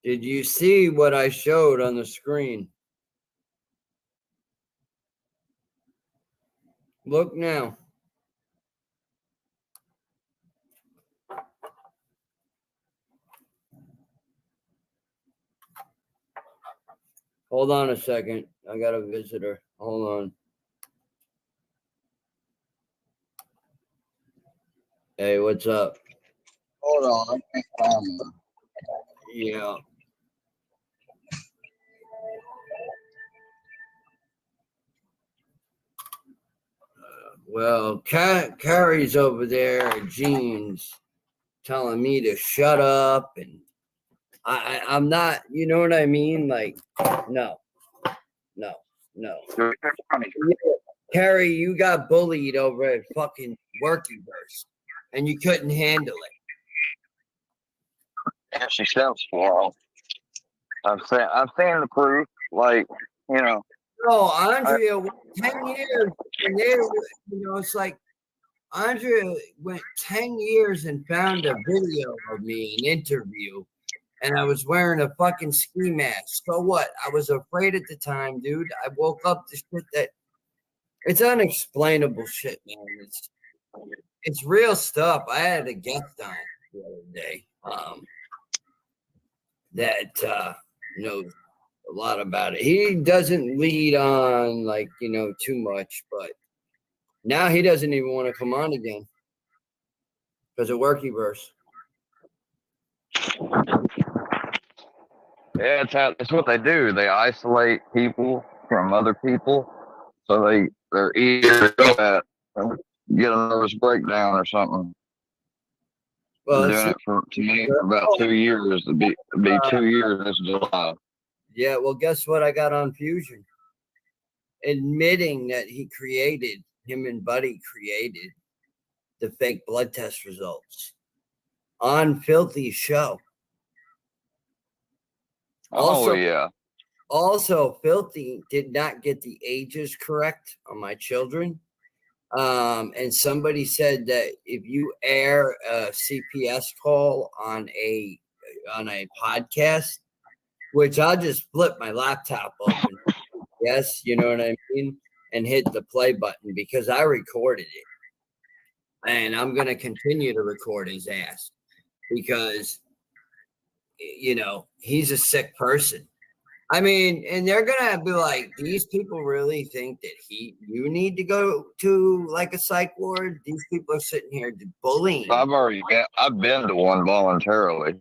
Did you see what I showed on the screen? Look now. Hold on a second. I got a visitor. Hold on. Hey, what's up? Hold on. Yeah. Well, Carrie's over there at Jeans telling me to shut up, and I'm not, you know what I mean? Like, no. Carrie, you got bullied over at fucking Workyverse, and you couldn't handle it. Yeah, she sounds for I've seen the proof. Like, you know. No, Andrea went 10 years, and it's like Andrea went 10 years and found a video of me, an interview, and I was wearing a fucking ski mask. So what? I was afraid at the time, dude. I woke up to shit that it's unexplainable shit, man. It's real stuff. I had a guest on the other day that knows a lot about it. He doesn't lead on too much, but now he doesn't even want to come on again because of Workyverse. Yeah, it's what they do. They isolate people from other people, so they're eager to go at get a nervous breakdown or something. Well, doing it to me for about 2 years. It'd be 2 years this July. Yeah, well, guess what I got on Fusion? Admitting that him and Buddy created the fake blood test results on Filthy's show. Also, Filthy did not get the ages correct on my children. And somebody said that if you air a CPS call on a podcast, which I'll just flip my laptop open, yes, you know what I mean, and hit the play button because I recorded it, and I'm gonna continue to record his ass because he's a sick person. I mean, and they're gonna be like, these people really think that you need to go to like a psych ward. These people are sitting here bullying. I've been to one voluntarily.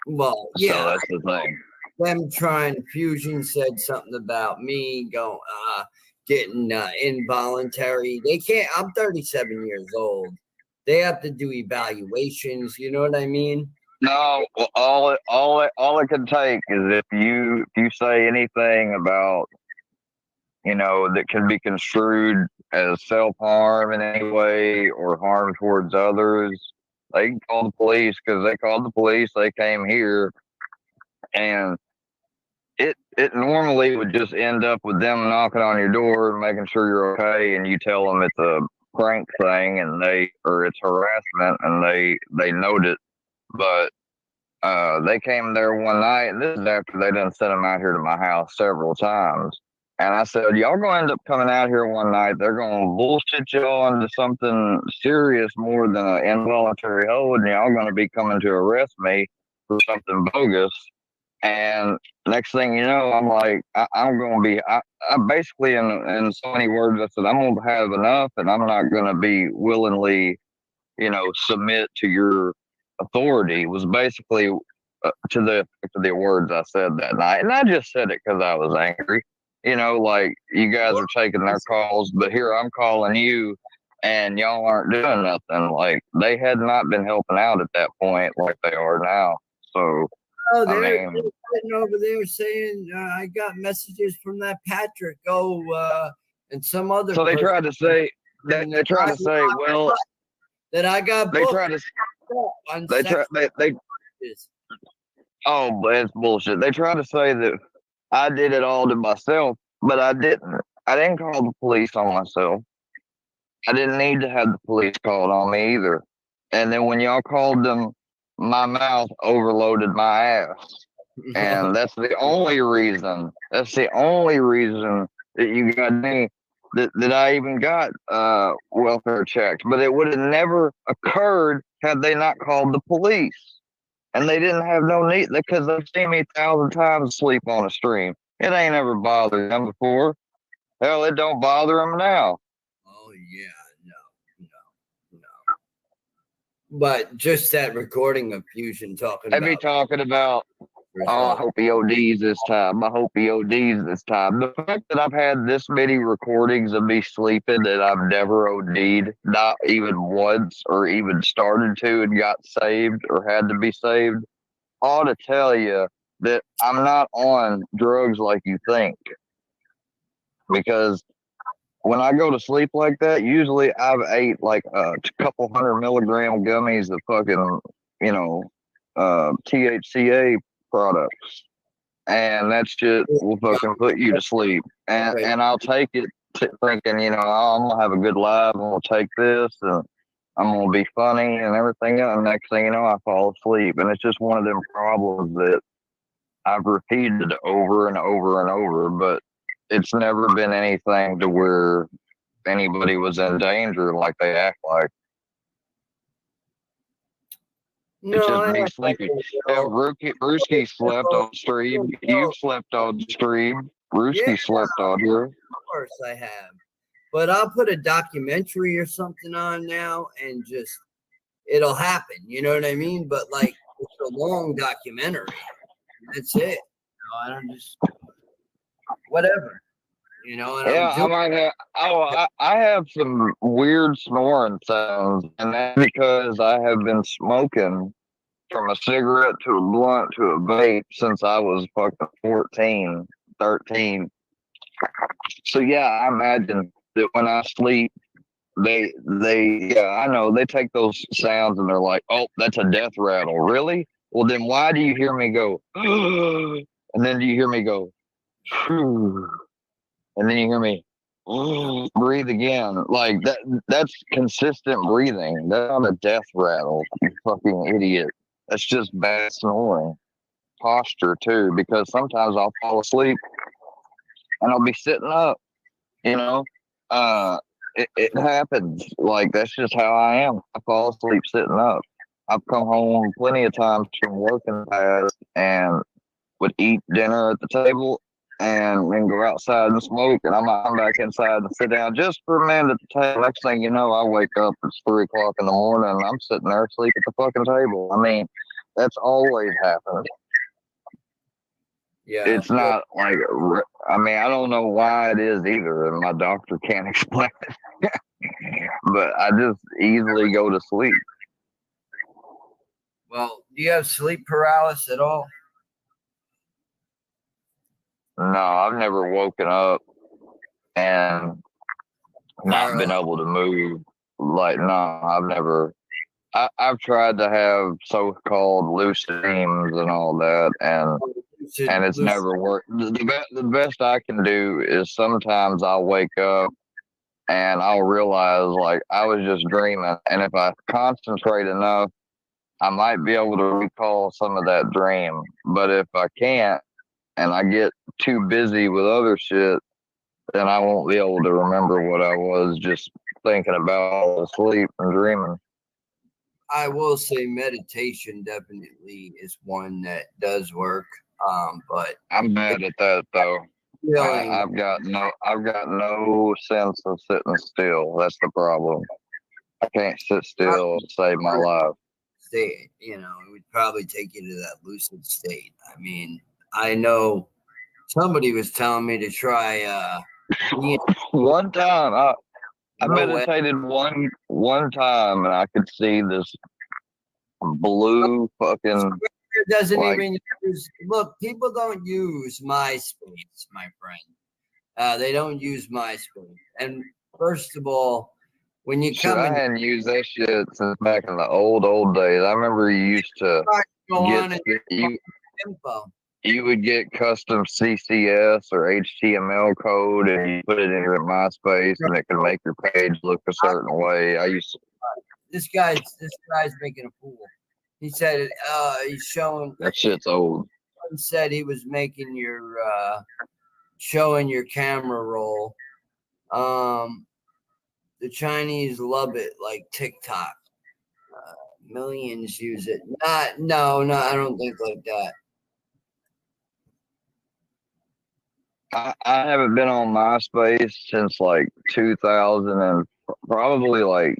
Well, yeah, so that's the thing. Them trying Fusion said something about me getting involuntary. They can't. I'm 37 years old. They have to do evaluations. You know what I mean? No, well, all it can take is if you say anything about that can be construed as self-harm in any way or harm towards others, they can call the police because they called the police. They came here, and it normally would just end up with them knocking on your door and making sure you're okay, and you tell them it's a prank thing or it's harassment, and they note it. But they came there one night, and this is after they done sent them out here to my house several times. And I said, y'all going to end up coming out here one night. They're going to bullshit y'all into something serious more than an involuntary hold, and y'all going to be coming to arrest me for something bogus. And next thing you know, I'm like, I'm going to be, I basically, in so many words, I said, I'm going to have enough, and I'm not going to be willingly, submit to your authority. Was basically to the words I said that night. And I just said it because I was angry. Like, you guys are taking their calls, but here I'm calling you, and y'all aren't doing nothing. Like, they had not been helping out at that point like they are now. So, they're sitting over there saying, I got messages from that Patrick, and some other So they tried to say, well, that I got they tried to, but it's bullshit. They try to say that I did it all to myself, but I didn't. I didn't call the police on myself. I didn't need to have the police called on me either. And then when y'all called them my mouth overloaded my ass. And that's the only reason. That's the only reason that you got me that I even got welfare checks. But it would have never occurred had they not called the police. And they didn't have no need because they've seen me 1,000 times sleep on a stream. It ain't ever bothered them before. Hell, it don't bother them now. Oh yeah, no. But just that recording of Fusion talking They about. be talking about, oh, I hope he ODs this time. I hope he ODs this time. The fact that I've had this many recordings of me sleeping that I've never OD'd, not even once, or even started to and got saved or had to be saved, ought to tell you that I'm not on drugs like you think. Because when I go to sleep like that, usually I've ate like a couple 100 milligram gummies of fucking, THCA products. And that shit will fucking put you to sleep. And I'll take it thinking, oh, I'm going to have a good life. I'm going to take this and I'm going to be funny and everything else. And next thing you know, I fall asleep. And it's just one of them problems that I've repeated over and over and over. But it's never been anything to where anybody was in danger like they act like. No, it's just me sleeping. Hell, Brewski slept on stream. You've slept on stream. Brewski slept on here. Of course I have. But I'll put a documentary or something on now and just, it'll happen. You know what I mean? But like, it's a long documentary. That's it. I don't just, whatever. And I might have. Oh, I have some weird snoring sounds, and that's because I have been smoking from a cigarette to a blunt to a vape since I was fucking 14, 13. So yeah, I imagine that when I sleep, I know they take those sounds and they're like, oh, that's a death rattle. Really? Well, then why do you hear me go, and then do you hear me go, phew. And then you hear me breathe again. Like that's consistent breathing. That's not a death rattle, you fucking idiot. That's just bad snoring. Posture too, because sometimes I'll fall asleep and I'll be sitting up, it happens. Like that's just how I am. I fall asleep sitting up. I've come home plenty of times from working past and would eat dinner at the table and then go outside and smoke, and I'm back inside and sit down just for a minute at the table. Next thing you know, I wake up, it's 3 o'clock in the morning, and I'm sitting there asleep at the fucking table. I mean, that's always happened. Yeah. It's not like, I don't know why it is either, and my doctor can't explain it. But I just easily go to sleep. Well, do you have sleep paralysis at all? No, I've never woken up and not been able to move. Like, no, I've never. I've tried to have so-called lucid dreams and all that, and it's never worked. The best I can do is sometimes I'll wake up and I'll realize like I was just dreaming, and if I concentrate enough, I might be able to recall some of that dream. But if I can't, and I get too busy with other shit, then I won't be able to remember what I was just thinking about asleep and dreaming. I will say meditation definitely is one that does work. But I'm bad at that though. I've got no sense of sitting still. That's the problem. I can't sit still to save my life. State, it would probably take you to that lucid state. I mean, I know somebody was telling me to try one time I meditated one time and I could see this blue fucking doesn't even use, look, people don't use MySpace, my friend. They don't use MySpace. And first of all, when you come I hadn't used that shit since back in the old days. I remember you used to you would get custom CCS or HTML code and you put it in your MySpace and it could make your page look a certain way. I used to. This guy's making a fool. He said he's showing. That shit's old. He said he was making your showing your camera roll. The Chinese love it like TikTok. Millions use it. No, I don't think like that. I haven't been on MySpace since like 2000 and probably like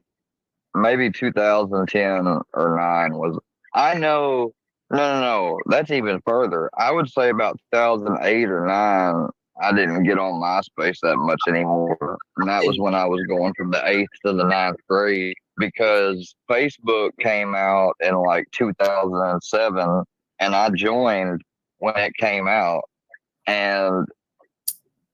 maybe 2010 or 9 was. I know. No. That's even further. I would say about 2008 or 9. I didn't get on MySpace that much anymore, and that was when I was going from the 8th to the 9th grade because Facebook came out in like 2007, and I joined when it came out, and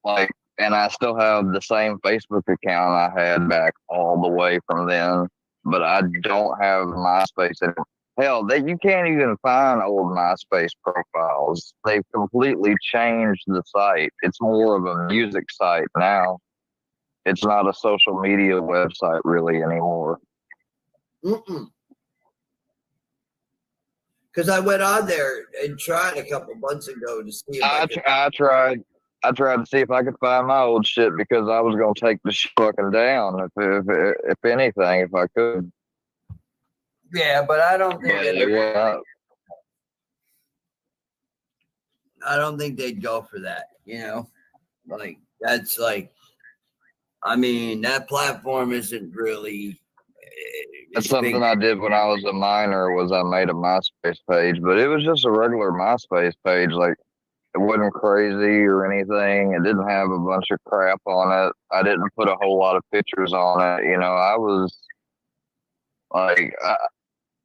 like, and I still have the same Facebook account I had back all the way from then, but I don't have MySpace anymore. Hell, you can't even find old MySpace profiles. They've completely changed the site. It's more of a music site now. It's not a social media website really anymore. Because I went on there and tried a couple months ago to see if I tried to see if I could find my old shit because I was gonna take the shit fucking down if anything, if I could. Yeah, but I don't think I don't think they'd go for that. You know, like that's like, I mean, that platform isn't really. That's something I did when I was a minor. Was I made a MySpace page, but it was just a regular MySpace page. Like it wasn't crazy or anything. It didn't have a bunch of crap on it. I didn't put a whole lot of pictures on it. You know, I was like,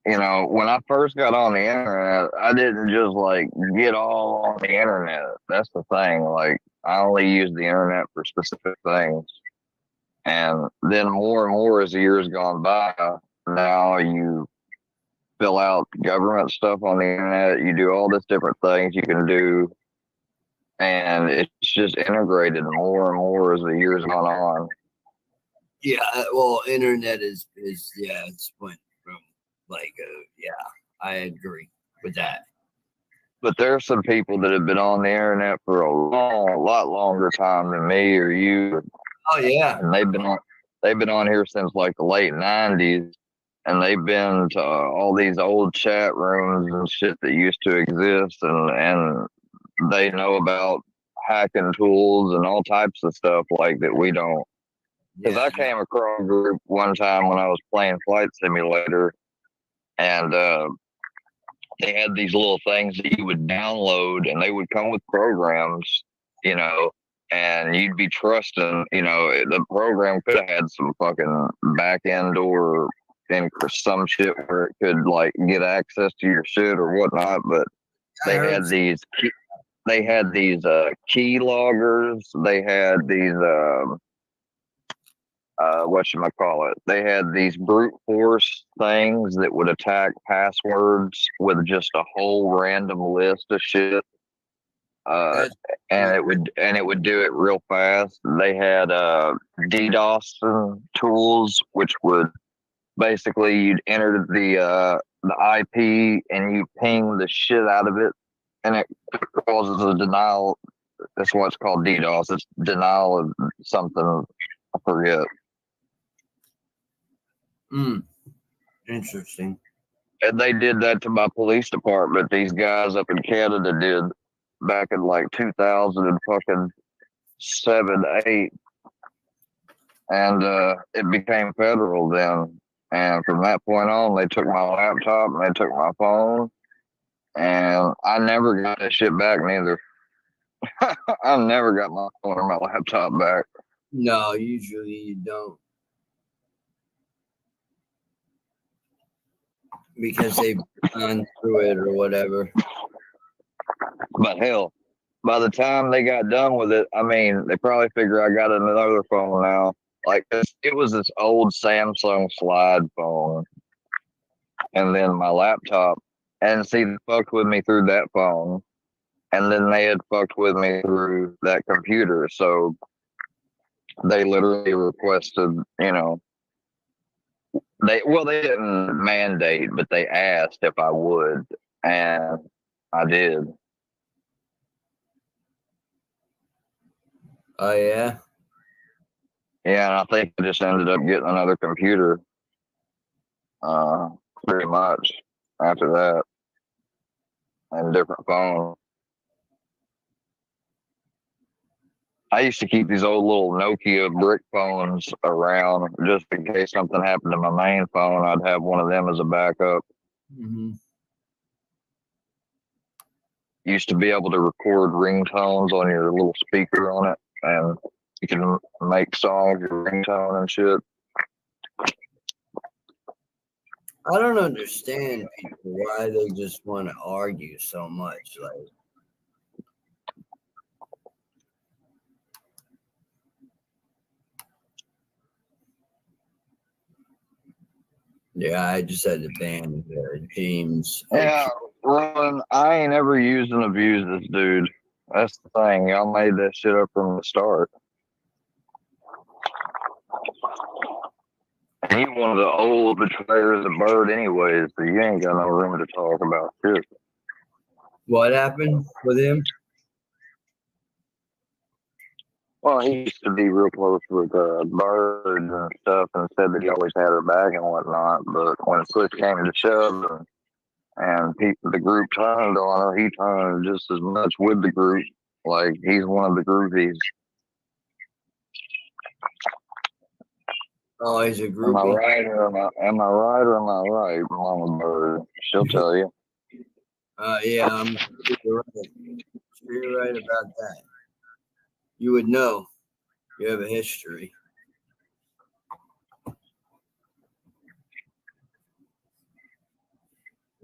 you know, when I first got on the internet, I didn't just like get all on the internet. That's the thing. Like, I only use the internet for specific things. And then more and more as the years gone by, now you fill out government stuff on the internet. You do all this different things you can do. And it's just integrated more and more as the years gone on. Yeah, well, internet is yeah, it's went from like yeah, I agree with that. But there's some people that have been on the internet for a lot longer time than me or you. Oh yeah, and they've been on here since like the late '90s, and they've been to all these old chat rooms and shit that used to exist, and they know about hacking tools and all types of stuff like that we don't. Because I came across a group one time when I was playing Flight Simulator, and they had these little things that you would download, and they would come with programs, you know, and you'd be trusting, you know, the program could have had some fucking back end or some shit where it could like get access to your shit or whatnot, but they had these key loggers. They had these whatchamacallit. They had these brute force things that would attack passwords with just a whole random list of shit. And it would do it real fast. They had DDoS tools, which would basically you'd enter the IP and you ping the shit out of it, and it causes a denial. That's what's called DDoS. It's denial of something. I forget. Interesting. And they did that to my police department. These guys up in Canada did back in like 2007, 8, and it became federal then. And from that point on, they took my laptop and they took my phone, and I never got that shit back neither. I never got my phone or my laptop back. No, usually you don't. Because they've gone through it or whatever. But hell, by the time they got done with it, I mean, they probably figure I got another phone now. Like it was this old Samsung slide phone, and then my laptop, and see, they fucked with me through that phone, and then they had fucked with me through that computer. So they literally requested, you know, They didn't mandate, but they asked if I would, and I did. Oh yeah. Yeah, and I think I just ended up getting another computer. Pretty much after that, and a different phone. I used to keep these old little Nokia brick phones around just in case something happened to my main phone. I'd have one of them as a backup. Mm-hmm. Used to be able to record ringtones on your little speaker on it, and you can make songs your ringtone and shit. I don't understand people why they just want to argue so much. Like, yeah, I just had to ban James. Yeah, Ron, I ain't ever used and abused this dude. That's the thing. Y'all made that shit up from the start. And he one of the old betrayers of Bird anyways, so you ain't got no room to talk about shit. What happened with him? Well, he used to be real close with Bird and stuff, and said that he always had her back and whatnot. But when push came to shove, and the group turned on her, he turned just as much with the group. Like he's one of the groupies. Oh, he's a Am I groupie. right or am I right or am I right, Mama Bird? She'll tell you. Yeah, you're right. You're right about that. You would know. You have a history.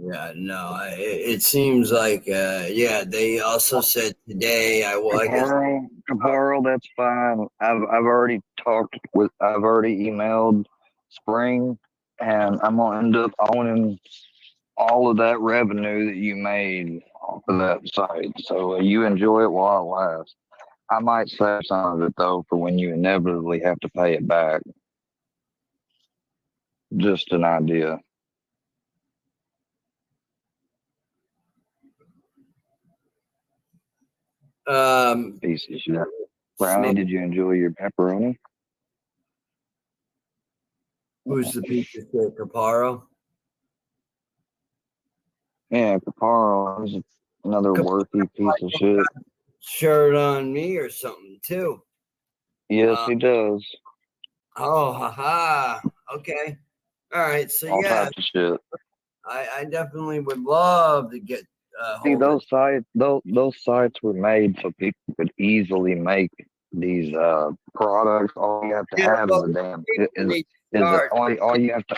Yeah, no, it seems like, yeah, they also said today, I guess. Caparo, that's fine. I've already I've already emailed Spring, and I'm gonna end up owning all of that revenue that you made off of that site. So you enjoy it while it lasts. I might save some of it though for when you inevitably have to pay it back. Just an idea. Piece of shit. Brownie, did you enjoy your pepperoni? Who's the piece of shit, Caparo? Yeah, Caparo is another worthy piece of shit. Shirt on me or something too. Yes, he does. Oh, haha. Okay. All right. So All yeah, types of shit. I definitely would love to get See, hold of. those sites were made so people could easily make these products. All you have to have is a damn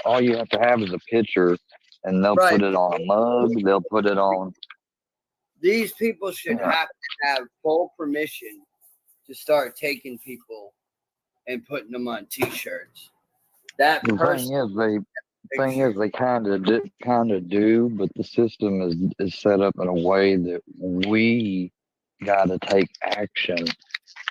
all you have to have is a picture, and they'll Right. put it on a mug. They'll put it on. These people should have to have full permission to start taking people and putting them on T-shirts. That The person. thing is they kind of do, but the system is set up in a way that we got to take action,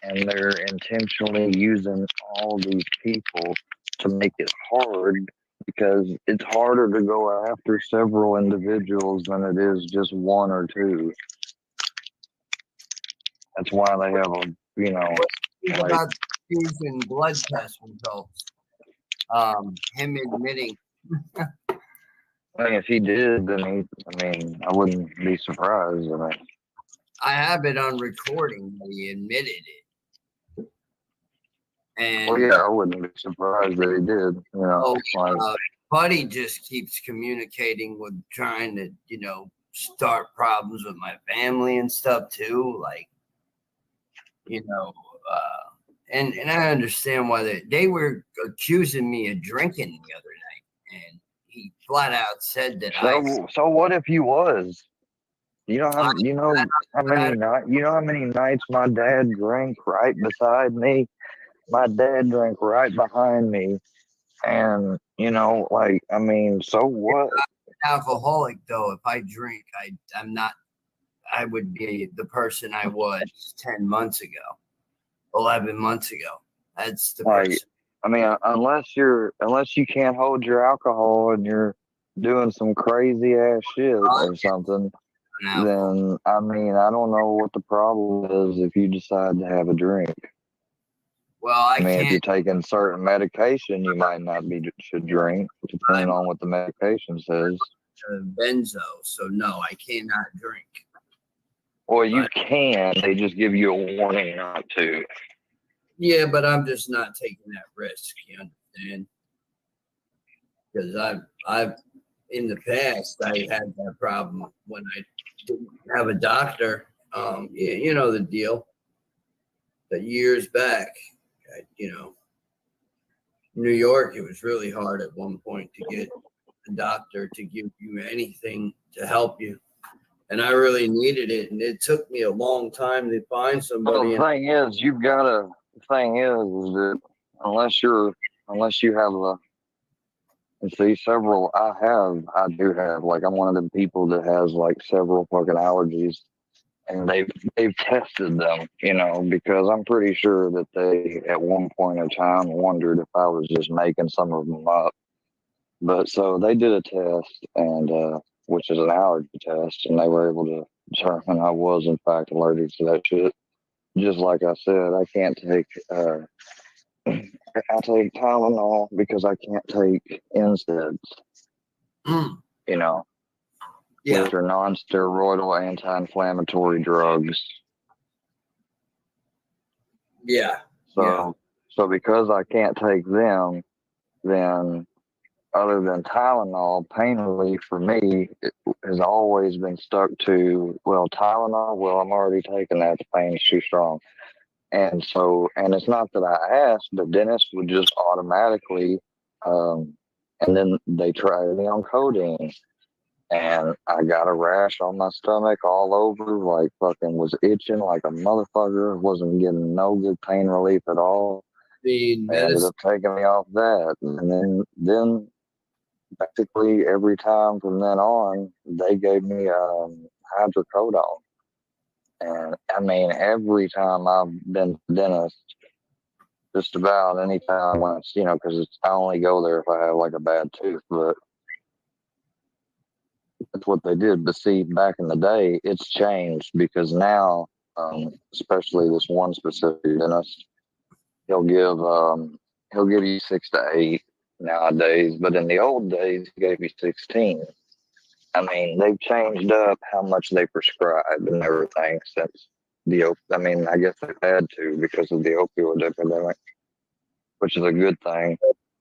and they're intentionally using all these people to make it hard because it's harder to go after several individuals than it is just one or two. That's why they have like, about using blood test results. Him admitting. I mean, if he did, then I wouldn't be surprised. I have it on recording that he admitted it. And yeah, I wouldn't be surprised that he did. Buddy just keeps communicating with trying to, start problems with my family and stuff too. Like, and I understand why they were accusing me of drinking the other night, and he flat out said that So what if he was? You know how many nights my dad drank right beside me. My dad drank right behind me, and so what? alcoholic though. If I drink, I'm not. I would be the person I was 10 months ago, 11 months ago. That's the person. I mean, unless you can't hold your alcohol and you're doing some crazy ass shit or something, Alcohol. then I mean, I don't know what the problem is if you decide to have a drink. Well, I I mean, if you're can't. taking certain medication, you might not should drink, depending I'm on what the medication says. benzo, so no, I cannot drink. Well, you But can. They just give you a warning not to. yeah, but I'm just not taking that risk. You understand? Because I've in the past I had that problem when I didn't have a doctor. You know the deal. That years back, you know, New York, it was really hard at one point to get a doctor to give you anything to help you. And I really needed it. And it took me a long time to find Well, somebody. the thing is, you've got to. The thing is that unless you have a and see several, I do have like I'm one of them people that has like several fucking allergies, and they've tested them, because I'm pretty sure that they at one point in time wondered if I was just making some of them up. But so they did a test, and which is an allergy test, and they were able to determine I was in fact allergic to that shit. Just like I said, I can't take I take Tylenol because I can't take NSAIDs, Mm, you know, yeah, which are non-steroidal anti-inflammatory drugs. yeah, yeah. So because I can't take them, then other than Tylenol, pain relief for me has always been stuck to, well, Tylenol, well, I'm already taking that. The pain's too strong. And it's not that I asked, but dentists would just automatically, and then they tried me on codeine. And I got a rash on my stomach all over, like fucking was itching like a motherfucker. Wasn't getting no good pain relief at all. The They ended medicine, up taking me off that. And then basically every time from then on, they gave me hydrocodone. And I mean, every time I've been to the dentist, just about any time when because I only go there if I have like a bad tooth, but that's what they did. But see, back in the day, it's changed because now, especially this one specific dentist, he'll give he'll give you 6 to 8 nowadays, but in the old days, he gave you 16. I mean, they've changed up how much they prescribe and everything since I mean, I guess they've had to because of the opioid epidemic, which is a good thing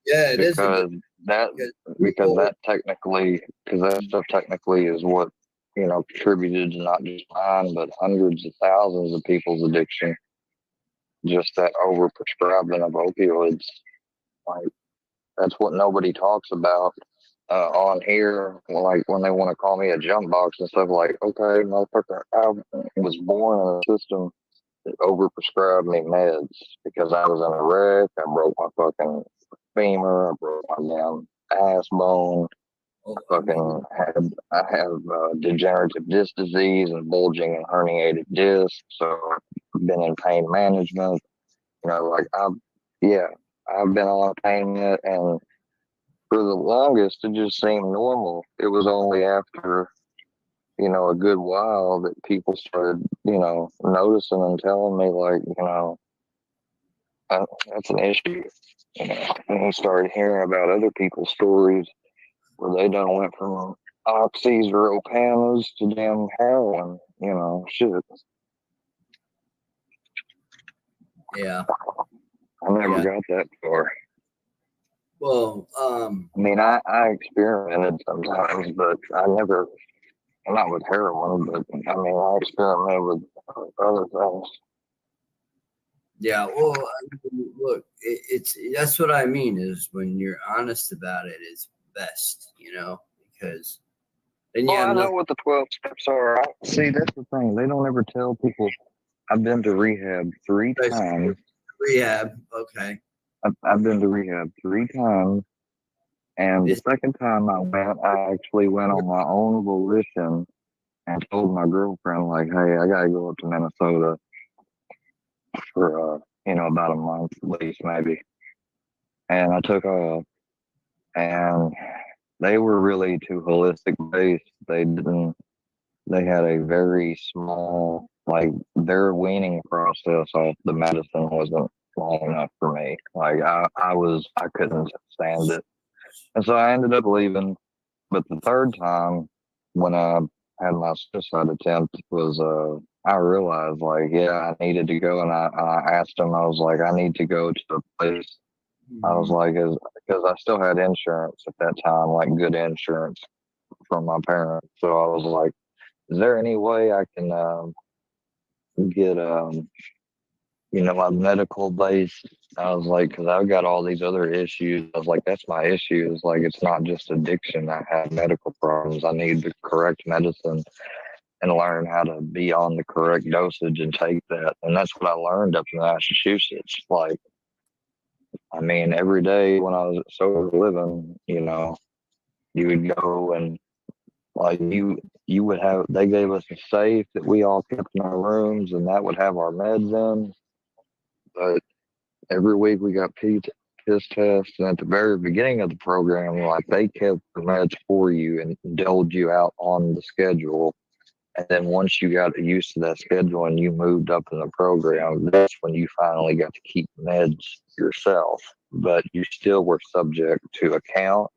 yeah, it is a good because that because because people. that technically because that stuff technically is what contributed to not just mine but hundreds of thousands of people's addiction. Just that overprescribing of opioids, like that's what nobody talks about on here. Like when they want to call me a jump box and stuff, like okay, motherfucker, I was born in a system that overprescribed me meds because I was in a wreck. I broke my fucking femur. I broke my damn ass bone. Oh, I have degenerative disc disease and bulging and herniated discs. So I've been in pain management. Like yeah, I've been on a pain med, and for the longest it just seemed normal. It was only after a good while that people started noticing and telling me like that's an issue. And he started hearing about other people's stories where they done went from oxys or opanas to damn heroin. Shit. yeah, I never yeah. got that far. Well, I mean, I experimented sometimes, but not with heroin, but I mean, I experimented with other things. yeah. Well, I mean, look, it's that's what I mean is when you're honest about it, it's best, because then you Well, have I nothing. know what the 12 steps are. See, that's the thing. They don't ever tell people. I've been to rehab 3 times. Rehab. Okay. I've been to rehab 3 times. And the Is second time I went, I actually went on my own volition and told my girlfriend, like, hey, I got to go up to Minnesota for, about a month at least, maybe. and I took off, and they were really too holistic based. They had a very small, like, their weaning process off the medicine wasn't long enough for me. Like, I couldn't stand it. And so I ended up leaving. But the third time, when I had my suicide attempt, was, I realized, like, yeah, I needed to go. And I asked him, I was like, I need to go to a place. I was like, because I still had insurance at that time, like good insurance from my parents. So I was like, is there any way I can get my medical base? I was like, because I've got all these other issues. I was like, that's my issue. It's like, it's not just addiction. I have medical problems. I need the correct medicine and learn how to be on the correct dosage and take that. And that's what I learned up in Massachusetts. Like, I mean, every day when I was sober living, you would go and, like, you would have, they gave us a safe that we all kept in our rooms, and that would have our meds in. But every week we got piss tests, and at the very beginning of the program, like, they kept the meds for you and doled you out on the schedule. And then once you got used to that schedule and you moved up in the program, that's when you finally got to keep meds yourself. But you still were subject to a count,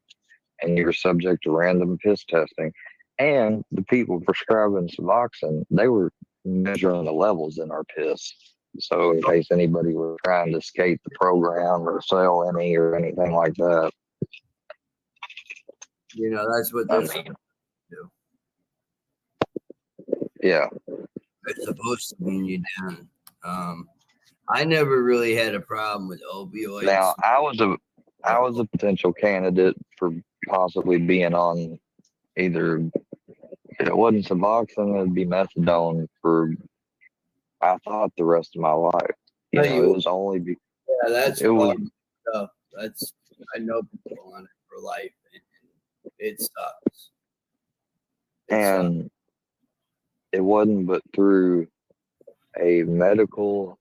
and you were subject to random piss testing. And the people prescribing Suboxone, they were measuring the levels in our piss. So in case anybody was trying to escape the program or sell any or anything like that. That's what they're supposed to do. Yeah. They're supposed to wean you down. I never really had a problem with opioids. Now, I was a potential candidate for possibly being on either, if it wasn't Suboxone, it'd be methadone for, I thought, the rest of my life. It was only because that's it was stuff. I know people on it for life, and it sucks. And it wasn't but through a medical,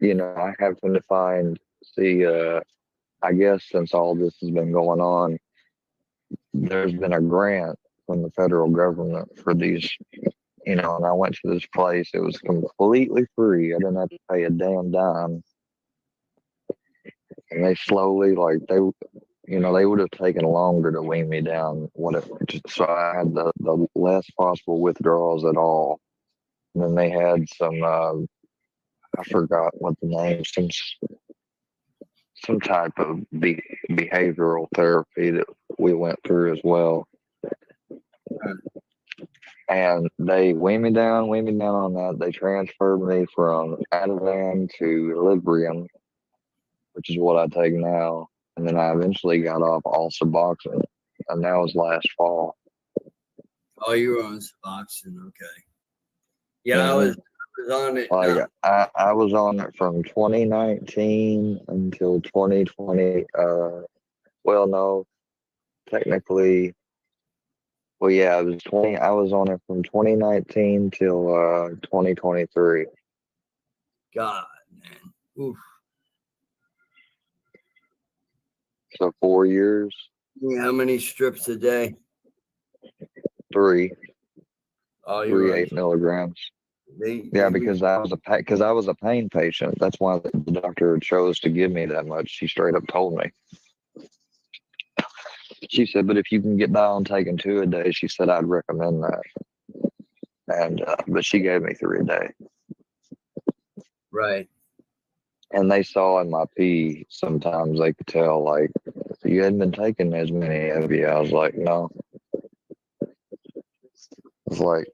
I happened to see, I guess since all this has been going on, there's been a grant from the federal government for these, and I went to this place. It was completely free. I didn't have to pay a damn dime. And they slowly, like, they would have taken longer to wean me down. So I had the less possible withdrawals at all. And then they had some, I forgot what the name, some type of behavioral therapy that we went through as well. And they weaned me down on that. They transferred me from Ativan to Librium, which is what I take now. And then I eventually got off all Suboxone, and that was last fall. Oh, you were on Suboxone, okay. Yeah, I was on it. Like, I was on it from 2019 until 2020. Well, no, technically, well, yeah, it was 20. I was on it from 2019 till 2023. God, man. Oof. So 4 years. How many strips a day? 3. Oh, 3 8 milligrams. Because I was a pain patient. That's why the doctor chose to give me that much. She straight up told me. She said, but if you can get by on taking 2 a day, she said, I'd recommend that. And but she gave me 3 a day. Right. And they saw in my pee, sometimes they could tell, like, you hadn't been taking as many of you. I was like, no. It's like,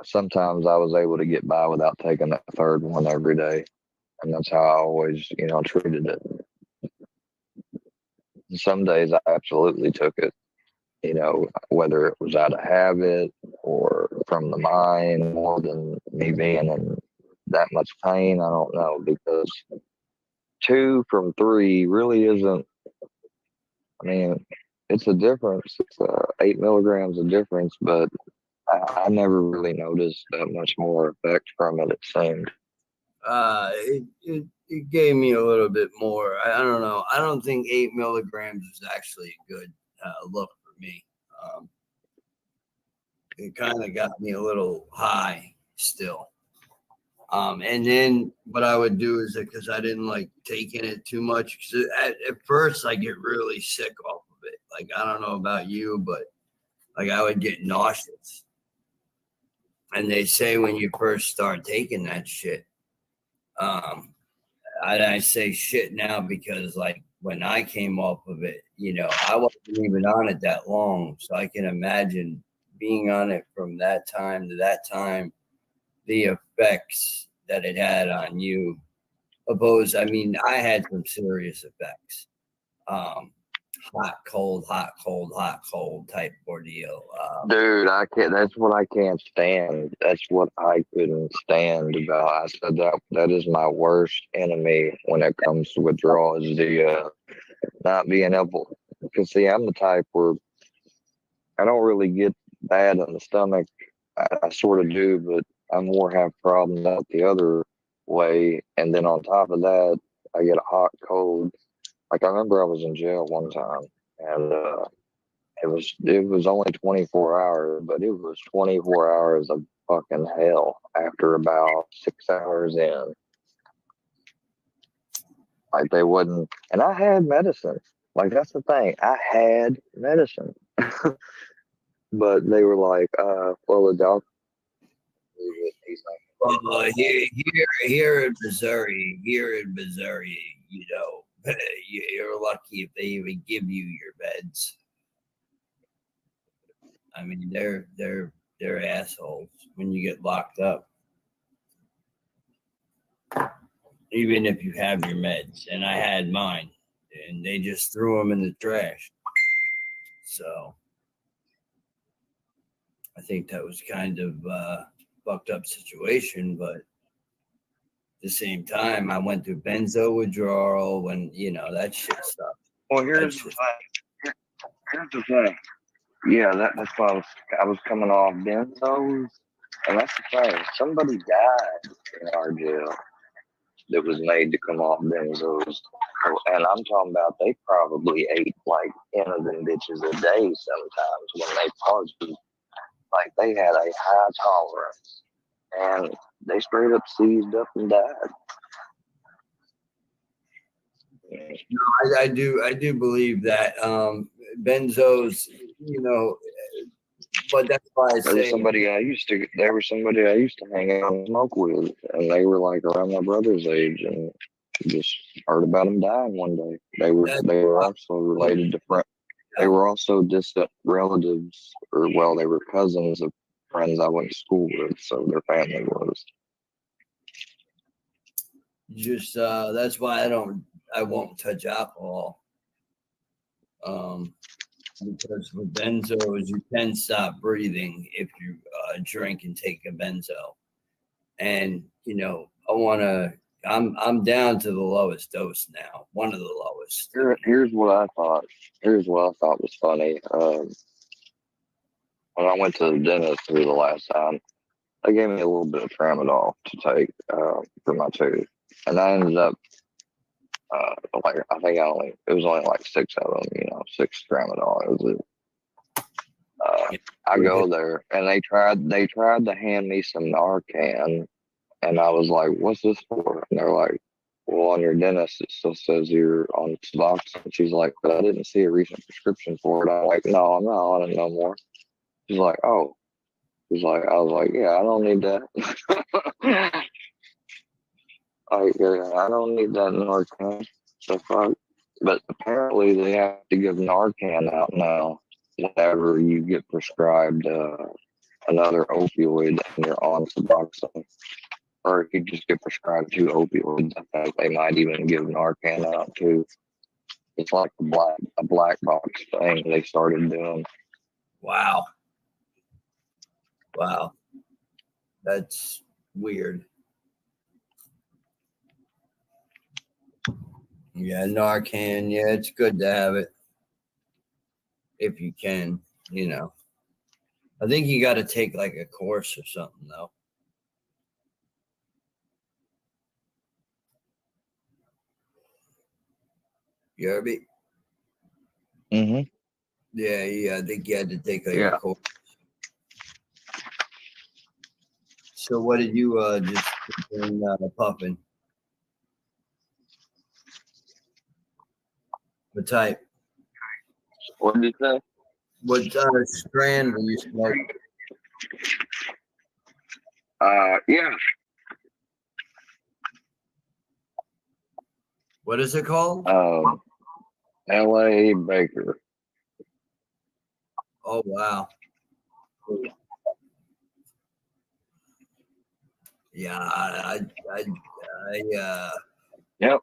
sometimes I was able to get by without taking that 3rd one every day. And that's how I always, treated it. Some days I absolutely took it, whether it was out of habit or from the mind more than me being in that much pain. I don't know, because 2 from 3 really isn't, I mean, it's a difference. It's 8 milligrams of difference, but I never really noticed that much more effect from it, it seemed. It gave me a little bit more. I don't know. I don't think 8 milligrams is actually a good look for me. It kind of got me a little high still. And then what I would do is because I didn't like taking it too much. Because at first I get really sick off of it. Like I don't know about you, but like I would get nauseous. And they say when you first start taking that shit, I say shit now because like when I came off of it, you know, I wasn't even on it that long, so I can imagine being on it from that time to that time, the effects that it had on you. I mean, I had some serious effects. Hot, cold, hot, cold, hot, cold type ordeal. Dude, I can't. That's what I can't stand. That's what I couldn't stand about. I said that is my worst enemy when it comes to withdrawal is the not being able. Because see, I'm the type where I don't really get bad in the stomach. I sort of do, but I more have problems out the other way. And then on top of that, I get a hot cold. Like I remember I was in jail one time, and it was only 24 hours, but it was 24 hours of fucking hell after about 6 hours in. Like they wouldn't, and I had medicine. Like that's the thing, I had medicine, but they were like, well, the doctor, he's Well, here in Missouri, you know, you're lucky if they even give you your meds. I mean, they're assholes when you get locked up. Even if you have your meds, and I had mine, and they just threw them in the trash. So I think that was kind of fucked up situation, but at the same time, I went through benzo withdrawal when you know that shit sucked. Well, here's the thing. Here's the thing. Yeah, that's why I was coming off benzos, and that's the thing. Somebody died in our jail that was made to come off benzos, and I'm talking about they probably ate like 10 of them bitches a day sometimes when they partied. Like they had a high tolerance, and they straight up seized up and died. I do believe that benzos, you know, but that's why I There was say somebody I used to. There was somebody I used to hang out and smoke with, and they were like around my brother's age, and just heard about them dying one day. They were also related to friends. They were also distant relatives, or well, they were cousins of friends I went to school with, so their family was. just that's why I won't touch alcohol. Because with benzos, you can stop breathing if you drink and take a benzo. And you know, I'm down to the lowest dose now, one of the lowest. Here's what I thought. Here's what I thought was funny. When I went to the dentist for the last time, they gave me a little bit of tramadol to take for my tooth, and I ended up like I think it was only like 6 of them, 6 tramadol. It was I go there and they tried to hand me some Narcan, and I was like, "What's this for?" And they're like, "Well, on your dentist it still says you're on Suboxone." She's like, "But I didn't see a recent prescription for it." I'm like, "No, I'm not on it no more." She's like, "Oh." She's like, I was like, "Yeah, I don't need that." Yeah, I don't need that Narcan. The fuck? But apparently they have to give Narcan out now whenever you get prescribed another opioid and you're on Suboxone. Or if you just get prescribed 2 opioids, I think they might even give Narcan out too. It's like a black box thing they started doing. Wow. That's weird. Yeah, Narcan. Yeah, it's good to have it if you can. I think you got to take like a course or something though. You heard me? Mm-hmm. Yeah, I think you had to take a Yeah. course. So what did you just been puffing? What type? What did you say? What strand were you smoking? Yeah. What is it called? L.A. Baker. Oh wow. Yeah, Yep.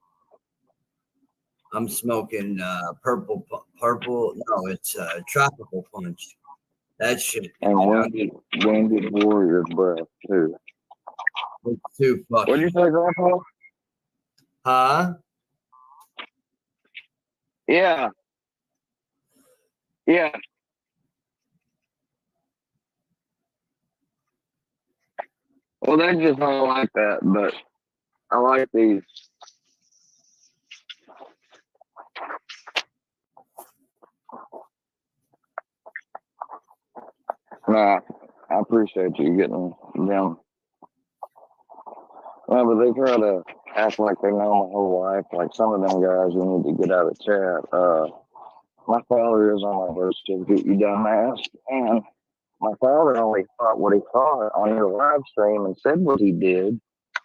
I'm smoking purple. No, it's tropical punch. That shit. And wounded warrior breath too. It's too What did you fucking. say, Grandpa? Huh? Yeah. Yeah. Well, they just don't like that, but I like these. Nah, I appreciate you getting them. Well, but they try to act like they know my whole life. Like some of them guys, you need to get out of chat. My father is on my birth certificate, you dumbass. And my father only thought what he thought on your live stream and said what he did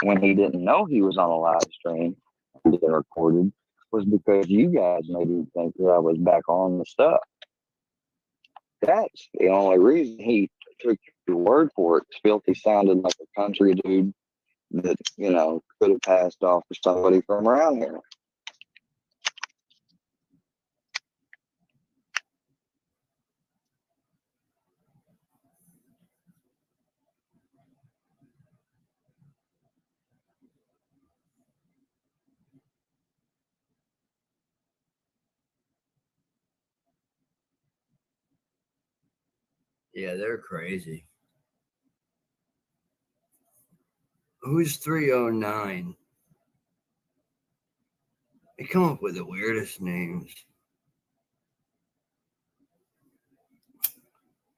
when he didn't know he was on a live stream and getting recorded was because you guys made him think that I was back on the stuff. That's the only reason he took your word for it. Filthy sounded like a country dude that, could have passed off for somebody from around here. Yeah, they're crazy. Who's 309? They come up with the weirdest names.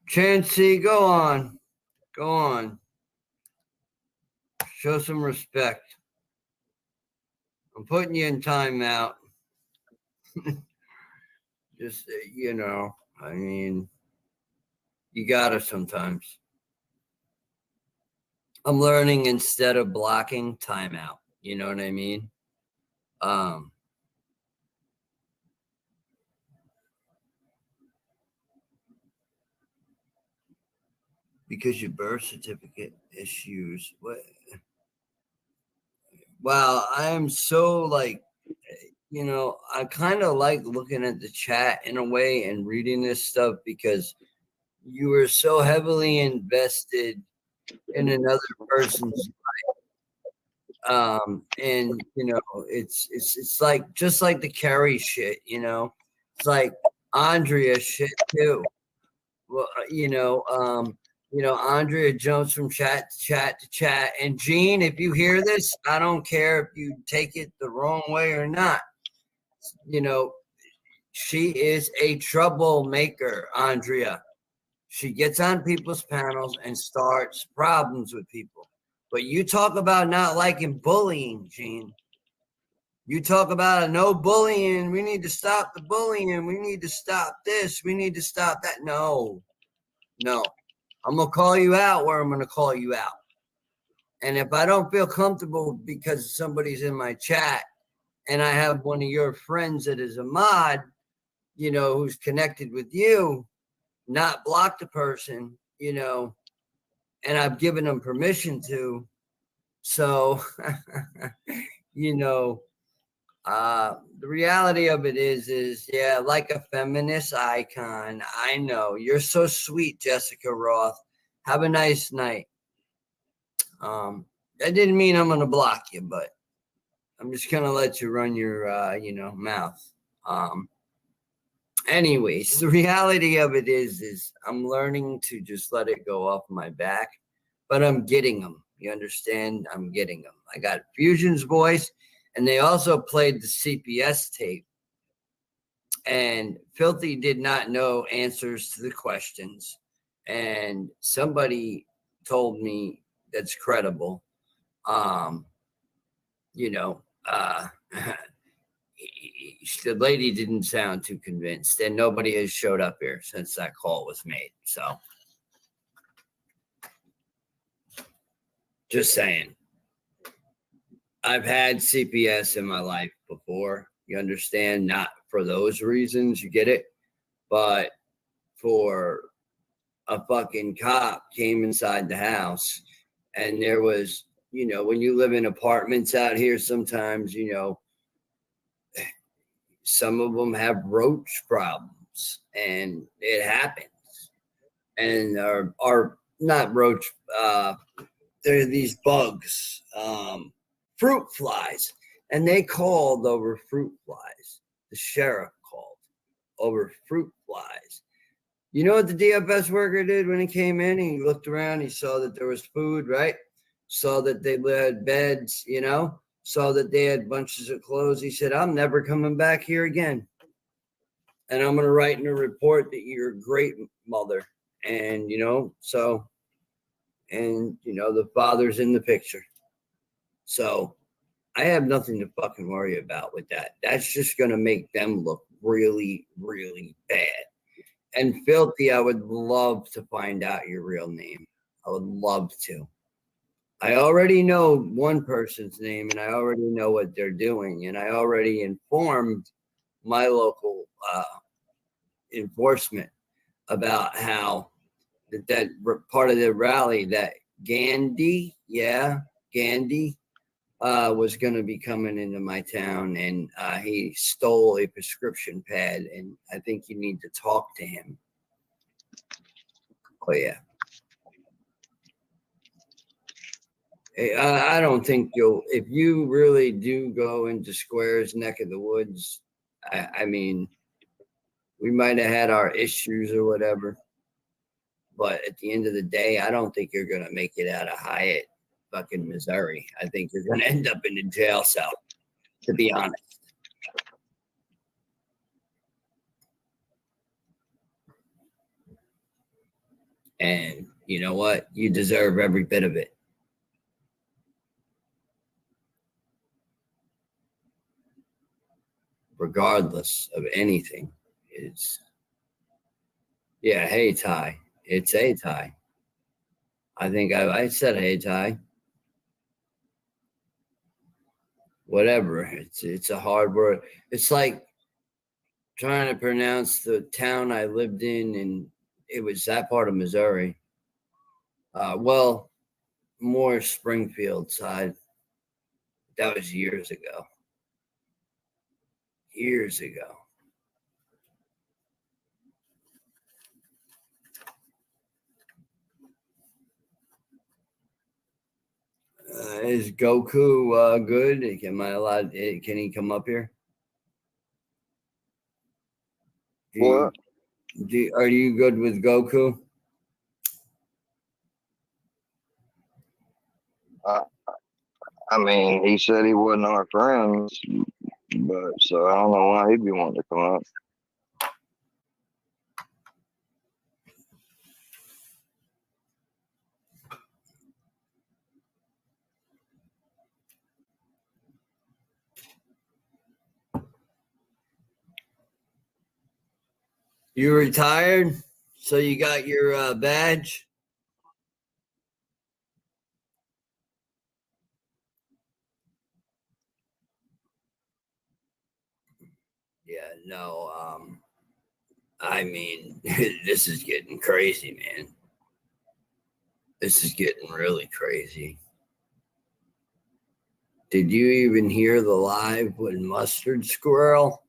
Chansey, go on. Go on. Show some respect. I'm putting you in timeout. Just, I mean, you gotta sometimes. I'm learning instead of blocking timeout. You know what I mean? Because your birth certificate issues. What? Wow, I am so like, I kind of like looking at the chat in a way and reading this stuff because you are so heavily invested in another person's and it's like just like the Carrie shit, it's like Andrea shit too. Well, Andrea jumps from chat to chat to chat. And Gene, if you hear this, I don't care if you take it the wrong way or not. She is a troublemaker, Andrea. She gets on people's panels and starts problems with people. But you talk about not liking bullying, Gene. You talk about no bullying. We need to stop the bullying. We need to stop this. We need to stop that. No. I'm going to call you out where I'm going to call you out. And if I don't feel comfortable because somebody's in my chat and I have one of your friends that is a mod, who's connected with you, not block the person, and I've given them permission to. So, the reality of it is, yeah, like a feminist icon. I know you're so sweet, Jessica Roth. Have a nice night. That didn't mean I'm gonna block you, but I'm just gonna let you run your, mouth. Anyways, the reality of it is I'm learning to just let it go off my back, but I'm getting them. You understand? I'm getting them. I got Fusion's voice, and they also played the CPS tape. And Filthy did not know answers to the questions. And somebody told me that's credible. You know, the lady didn't sound too convinced, and nobody has showed up here since that call was made. So, just saying. I've had CPS in my life before. You understand? Not for those reasons, you get it, but for a fucking cop came inside the house, and there was, you know, when you live in apartments out here, sometimes, you know, some of them have roach problems, and it happens. And are not roach, they're these bugs, fruit flies, and they called over fruit flies. The sheriff called over fruit flies. You know what the DFS worker did when he came in? He looked around, he saw that there was food, right? Saw that they had beds, you know, saw that they had bunches of clothes. He said, I'm never coming back here again. And I'm going to write in a report that you're a great mother. And, you know, so, and, you know, the father's in the picture. So I have nothing to fucking worry about with that. That's just going to make them look really, really bad. And Filthy, I would love to find out your real name. I would love to. I already know one person's name, and I already know what they're doing, and I already informed my local enforcement about how that part of the rally that Gandhi was going to be coming into my town, and he stole a prescription pad, and I think you need to talk to him. Oh yeah. I don't think you'll, if you really do go into Square's neck of the woods, I mean, we might have had our issues or whatever, but at the end of the day, I don't think you're going to make it out of Hyatt, fucking Missouri. I think you're going to end up in a jail cell, to be honest. And you know what? You deserve every bit of it. Regardless of anything. It's, yeah, hey, Ty. It's a Ty. I think I said hey, Ty. Whatever. It's a hard word. It's like trying to pronounce the town I lived in, and it was that part of Missouri. Well, more Springfield side. That was years ago. Years ago. Is Goku good? Am I allowed? Can he come up here? What? Are you good with Goku? I mean, he said he wasn't our friends, but so I don't know why he'd be wanting to come up. You retired, so you got your badge. Yeah, no. I mean, this is getting crazy, man. This is getting really crazy. Did you even hear the live with Mustard Squirrel?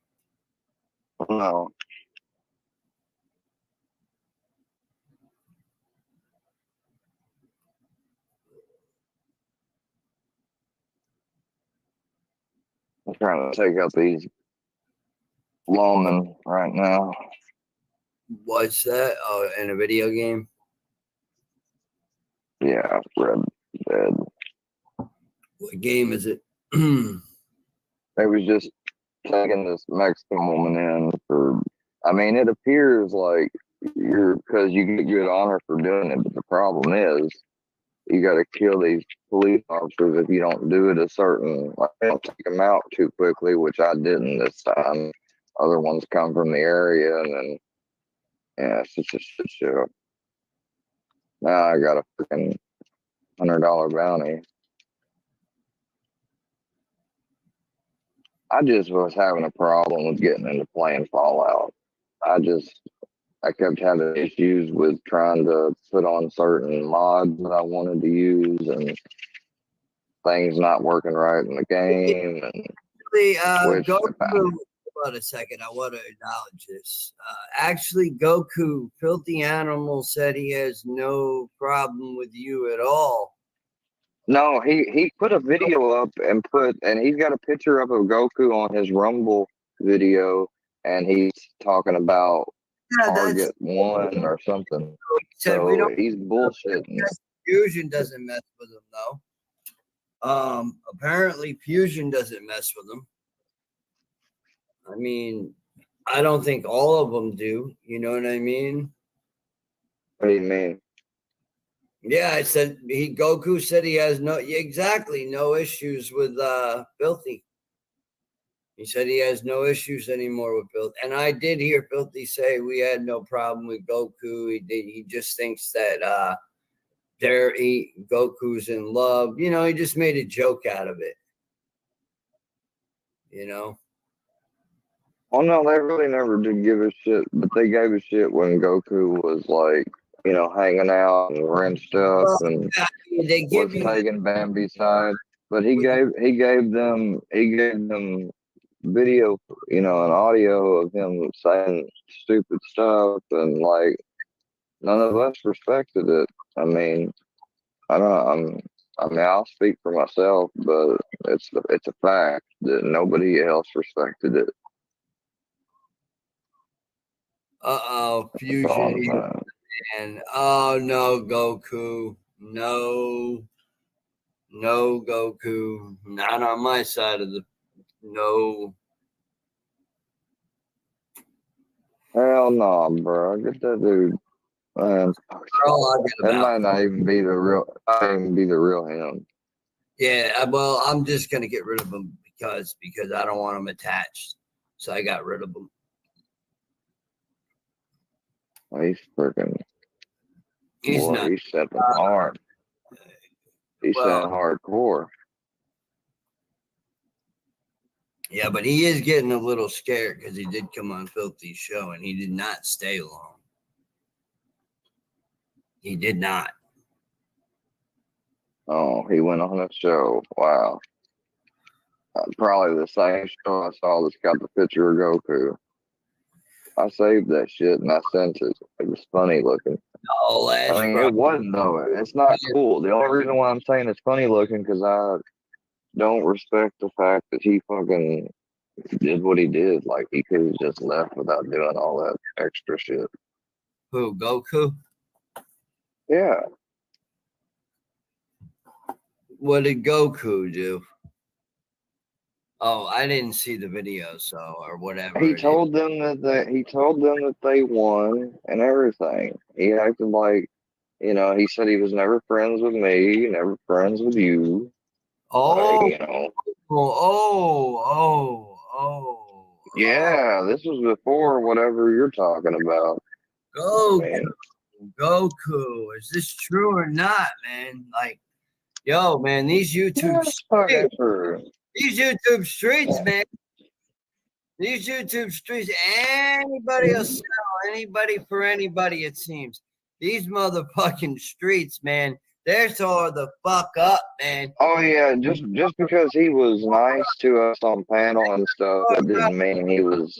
No. I'm trying to take out these lawmen right now. What's that? Oh, in a video game? Yeah, Red Dead. What game is it? It was just taking this Mexican woman in for. I mean, it appears like because you get good honor for doing it, but the problem is you got to kill these police officers if you don't do it a certain. Like, they don't take them out too quickly, which I didn't this time. Other ones come from the area, and then yeah, it's just a shit show. Now I got a freaking $100 bounty. I just was having a problem with getting into playing Fallout. I kept having issues with trying to put on certain mods that I wanted to use, and things not working right in the game. And which Goku, hold on a second. I want to acknowledge this. Actually, Goku, Filthy Animal, said he has no problem with you at all. no, he put a video up and he's got a picture up of Goku on his Rumble video, and he's talking about Target 1 or something. So he's bullshitting. Fusion doesn't mess with him though. Apparently Fusion doesn't mess with him. I mean, I don't think all of them do. You know what I mean? What do you mean? Yeah, I said Goku said he has no issues with Filthy. He said he has no issues anymore with Filthy. And I did hear Filthy say we had no problem with Goku. He just thinks that Goku's in love. You know, he just made a joke out of it. You know? Oh no, they really never did give a shit, but they gave a shit when Goku was like, you know, hanging out and wrenched stuff and they was taking Bambi's side. But he gave them video, you know, an audio of him saying stupid stuff, and like none of us respected it. I mean, I'll speak for myself, but it's a fact that nobody else respected it. Fusion. And oh no, Goku. No, Goku. Not on my side of the no. Hell no, bro. Get that dude. Man, that might not even be the real him. Yeah, well, I'm just gonna get rid of him because I don't want him attached. So I got rid of him. He's freaking. He's not. He's stepping hard. He's stepping hardcore. Yeah, but he is getting a little scared because he did come on Filthy's show and he did not stay long. He did not. Oh, he went on a show. Wow. Probably the same show I saw that's got the picture of Goku. I saved that shit and I sent it. It was funny looking. Oh, I mean, it wasn't though. It's not cool. The only reason why I'm saying it's funny looking because I don't respect the fact that he fucking did what he did. Like, he could have just left without doing all that extra shit. Who, Goku? Yeah. What did Goku do? Oh, I didn't see the video, or whatever. He told them that they won and everything. He acted like, you know, he said he was never friends with me, never friends with you. Oh, like, you know. Yeah, this was before whatever you're talking about. Goku, is this true or not, man? Like, yo, man, these YouTube streets, man. These YouTube streets, anybody will sell anybody for anybody, it seems. These motherfucking streets, man, they're tore the fuck up, man. Oh yeah, just because he was nice to us on panel and stuff, that didn't mean he was.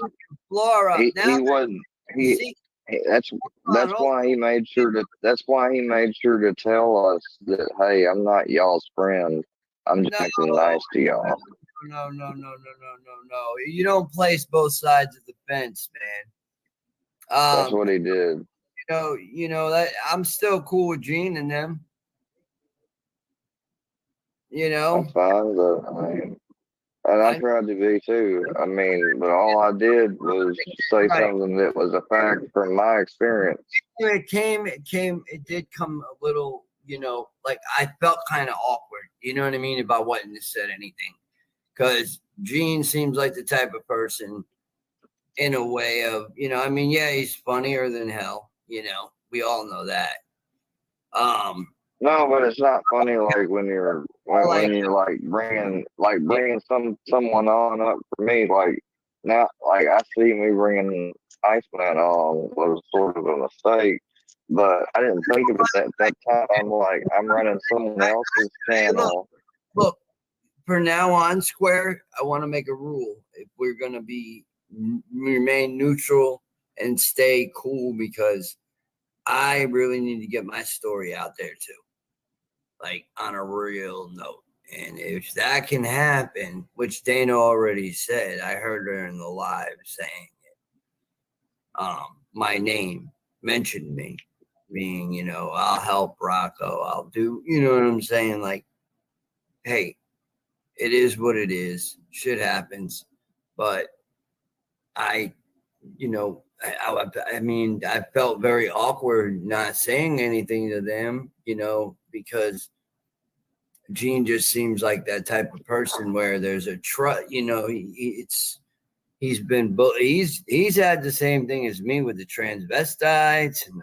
He wasn't. That's why he made sure to tell us that, hey, I'm not y'all's friend. I'm just acting nice to y'all. No. You don't place both sides of the fence, man. That's what he did. You know that I'm still cool with Gene and them. You know, I'm fine with that. And I tried to be too. I mean, but all I did was say Right. something that was a fact from my experience. It did come a little, like I felt kind of awkward, you know what I mean, about wanting to say anything. Because Gene seems like the type of person in a way of, I mean, yeah, he's funnier than hell, we all know that. No, but it's not funny like when you're Like, when you're like bringing someone on up for me like now like I see me bringing Iceman on was sort of a mistake, but I didn't think of it at that time. I'm like I'm running someone else's channel. look, for now on, Square, I want to make a rule. If we're going to remain neutral and stay cool, because I really need to get my story out there too, like on a real note. And if that can happen, which Dana already said, I heard her in the live saying it. My name mentioned me, being, I'll help Rocko. I'll do, you know what I'm saying? Like, hey, it is what it is. Shit happens. But I, I mean, I felt very awkward not saying anything to them, because Gene just seems like that type of person where there's a trust, he's been, he's had the same thing as me with the transvestites and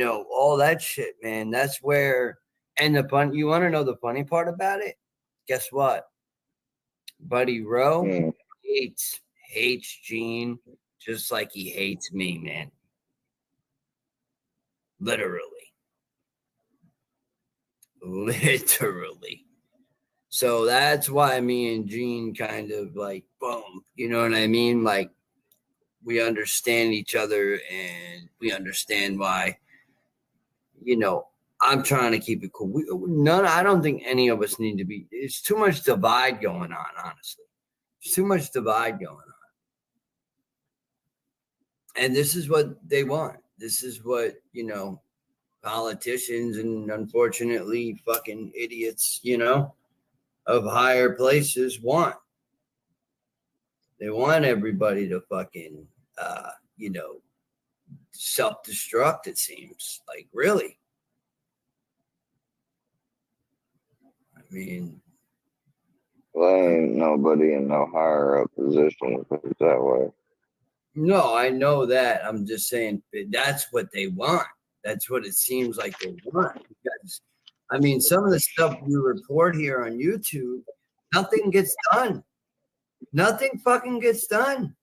all that shit, man. That's where, and you want to know the funny part about it? Guess what? Buddy Rowe hates Gene just like he hates me, man. Literally. So that's why me and Gene kind of like, boom, you know what I mean? Like, we understand each other and we understand why, I'm trying to keep it cool. I don't think any of us need to be, it's too much divide going on, honestly. There's too much divide going on. And this is what they want. This is what, politicians and unfortunately fucking idiots, of higher places want. They want everybody to fucking, self-destruct, it seems. Like, really? I mean, Well, ain't nobody in no higher up position, put it that way. no, I know that. I'm just saying that's what they want. That's what it seems like they want. Because, I mean, some of the stuff we report here on YouTube, nothing gets done. Nothing fucking gets done.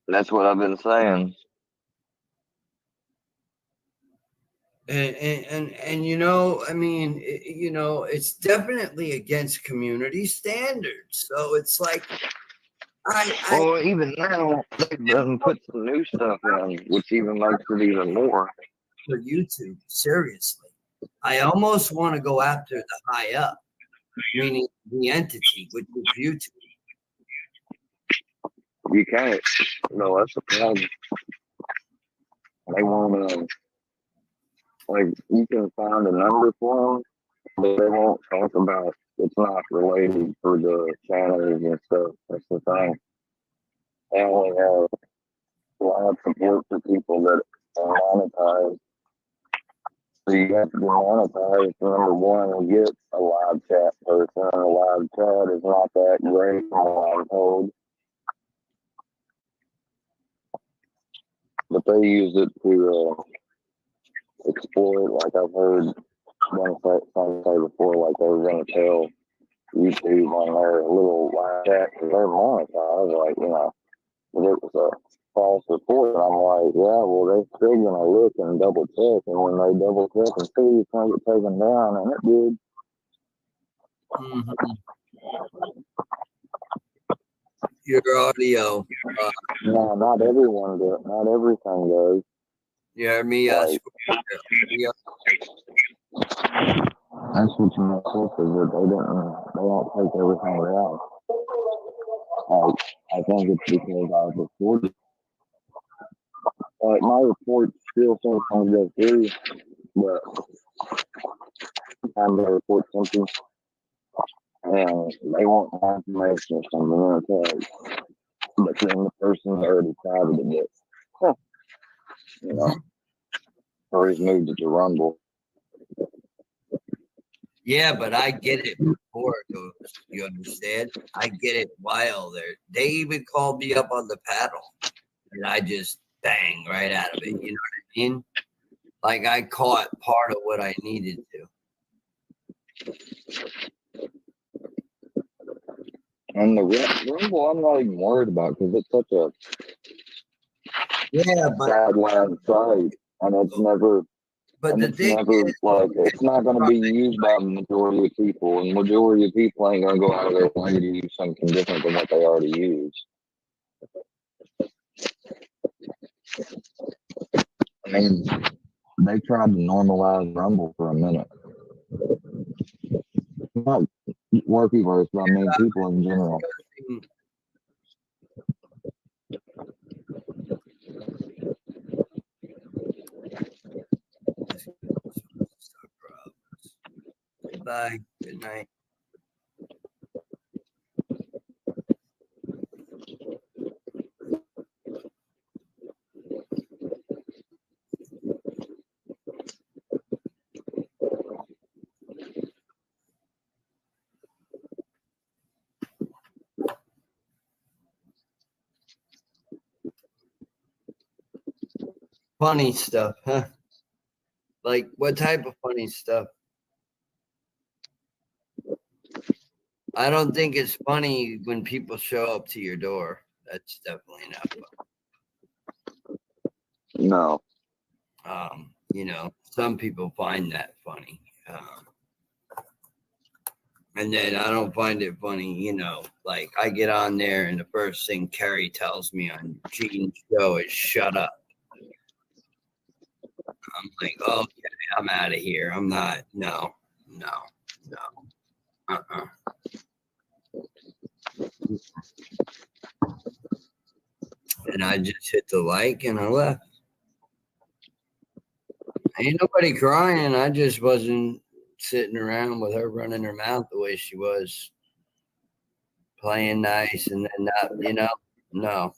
That's what I've been saying. And I mean, it's definitely against community standards. So it's like, Well, even now they've done put some new stuff in, which even makes it even more. for YouTube, seriously, I almost want to go after the high up, meaning the entity, which is YouTube. You can't. No, that's the problem. They want to, like, you can find a number for them, but they won't talk about it's not related for the channels and stuff. That's the thing. They only have a lot of support for people that are monetized. So you have to be monetized. Number one, to get a live chat person. And a live chat is not that great from what I'm told. But they use it to exploit, like I've heard some say before, like they were going to tell YouTube on their little live chat because they're monetized, like, but it was a false report. And I'm like, yeah, well, they're still going to look and double check. And when they double check and see it's going to get taken down, and it did. Mm-hmm. Your audio. No, not everyone does. Not everything does. You heard me? Like, that's what you mess up is that they don't take everything down. Like, I think it's because I reported. My report still sometimes goes through, but I'm going to report something. and they want more information or something. Okay, but then the person already privated it. Huh. You know, or he's moved it to Rumble. Yeah, but I get it before it goes. You understand? I get it while there. They even called me up on the paddle, and I just bang right out of it. You know what I mean? Like I caught part of what I needed to. And the Rumble, I'm not even worried about because it's such a sideline site, and it's never. But And the it's thing never is, like it's not going to be used by the majority of people, and the majority of people ain't going to go out of their way to use something different than what they already use. I mean, they tried to normalize Rumble for a minute. Not workers, but I mean people in general. Goodbye. Good night. Funny stuff, huh? Like what type of funny stuff? I don't think it's funny when people show up to your door. That's definitely not funny. No. You know, some people find that funny. And then I don't find it funny, you know, like I get on there and the first thing Carrie tells me on Gene's show is shut up. I'm like, okay, I'm out of here. I'm not, no. And I just hit the like and I left. Ain't nobody crying. I just wasn't sitting around with her running her mouth the way she was, playing nice and then not, you know, no.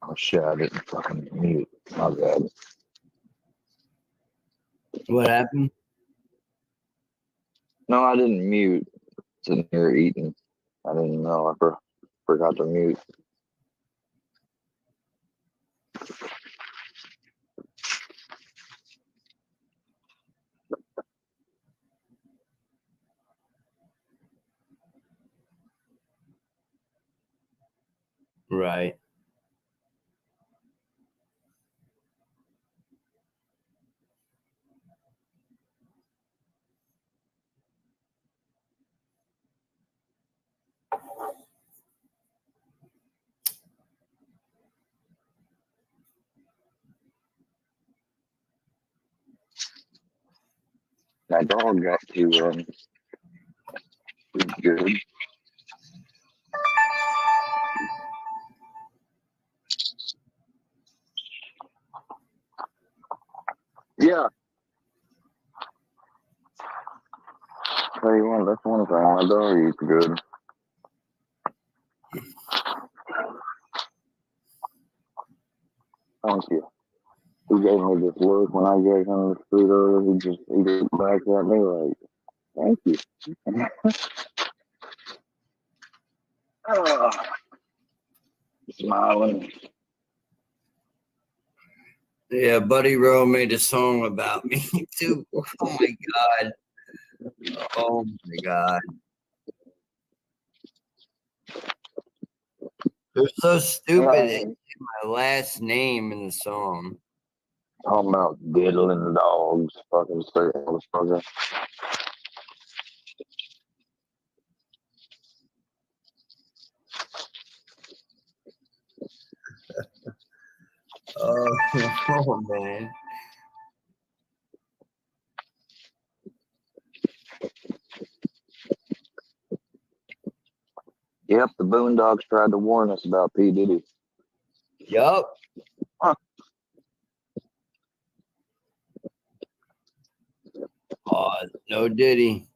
Oh shit, I didn't fucking mute. My bad. What happened? No, I didn't mute. Sitting here eating. I didn't know. I forgot to mute. Right. My dog got to pretty good. Yeah. Tell you what, that's one thing. My dog eats good. Thank you. He gave me this look when I gave him the food earlier. He looked back at me like, thank you. Smiling. Yeah, Buddy Rowe made a song about me too. Oh my god. Oh my god. They're so stupid. They say my last name in the song. Talking about diddling dogs, fucking straight motherfucker. Oh man. Yep, the Boondocks tried to warn us about P. Diddy. Yup. Huh. Oh, no Diddy.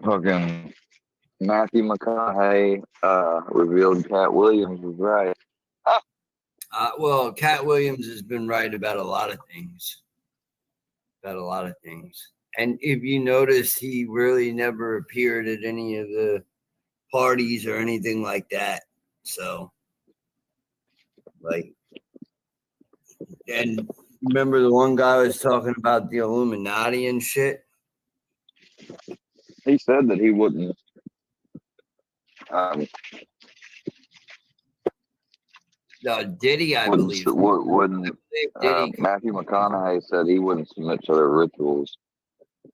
Fucking Matthew McConaughey revealed Cat Williams was right. Well, Cat Williams has been right about a lot of things. About a lot of things. And if you notice, he really never appeared at any of the parties or anything like that. So, like, and remember the one guy was talking about the Illuminati and shit? He said that he wouldn't. No, Diddy, I believe. Wouldn't Diddy. Matthew McConaughey said he wouldn't submit to their rituals.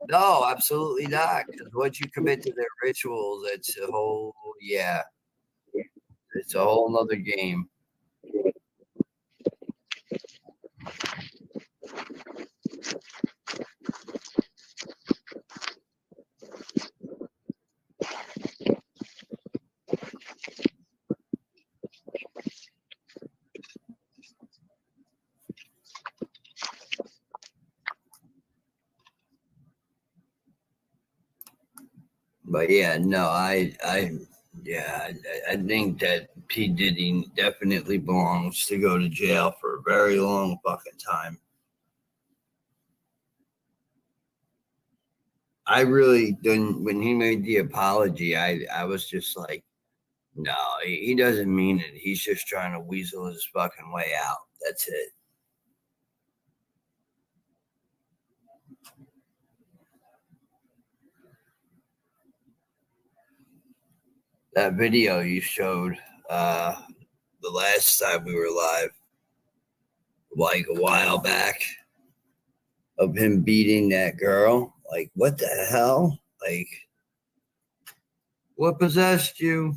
No, absolutely not. Because once you commit to their rituals, it's a whole, it's a whole nother game. But yeah, no, I think that P. Diddy definitely belongs to go to jail for a very long fucking time. I really didn't. When he made the apology, I was just like, no, he doesn't mean it. He's just trying to weasel his fucking way out. That's it. That video you showed the last time we were live, like a while back, of him beating that girl. Like, what the hell? Like, what possessed you?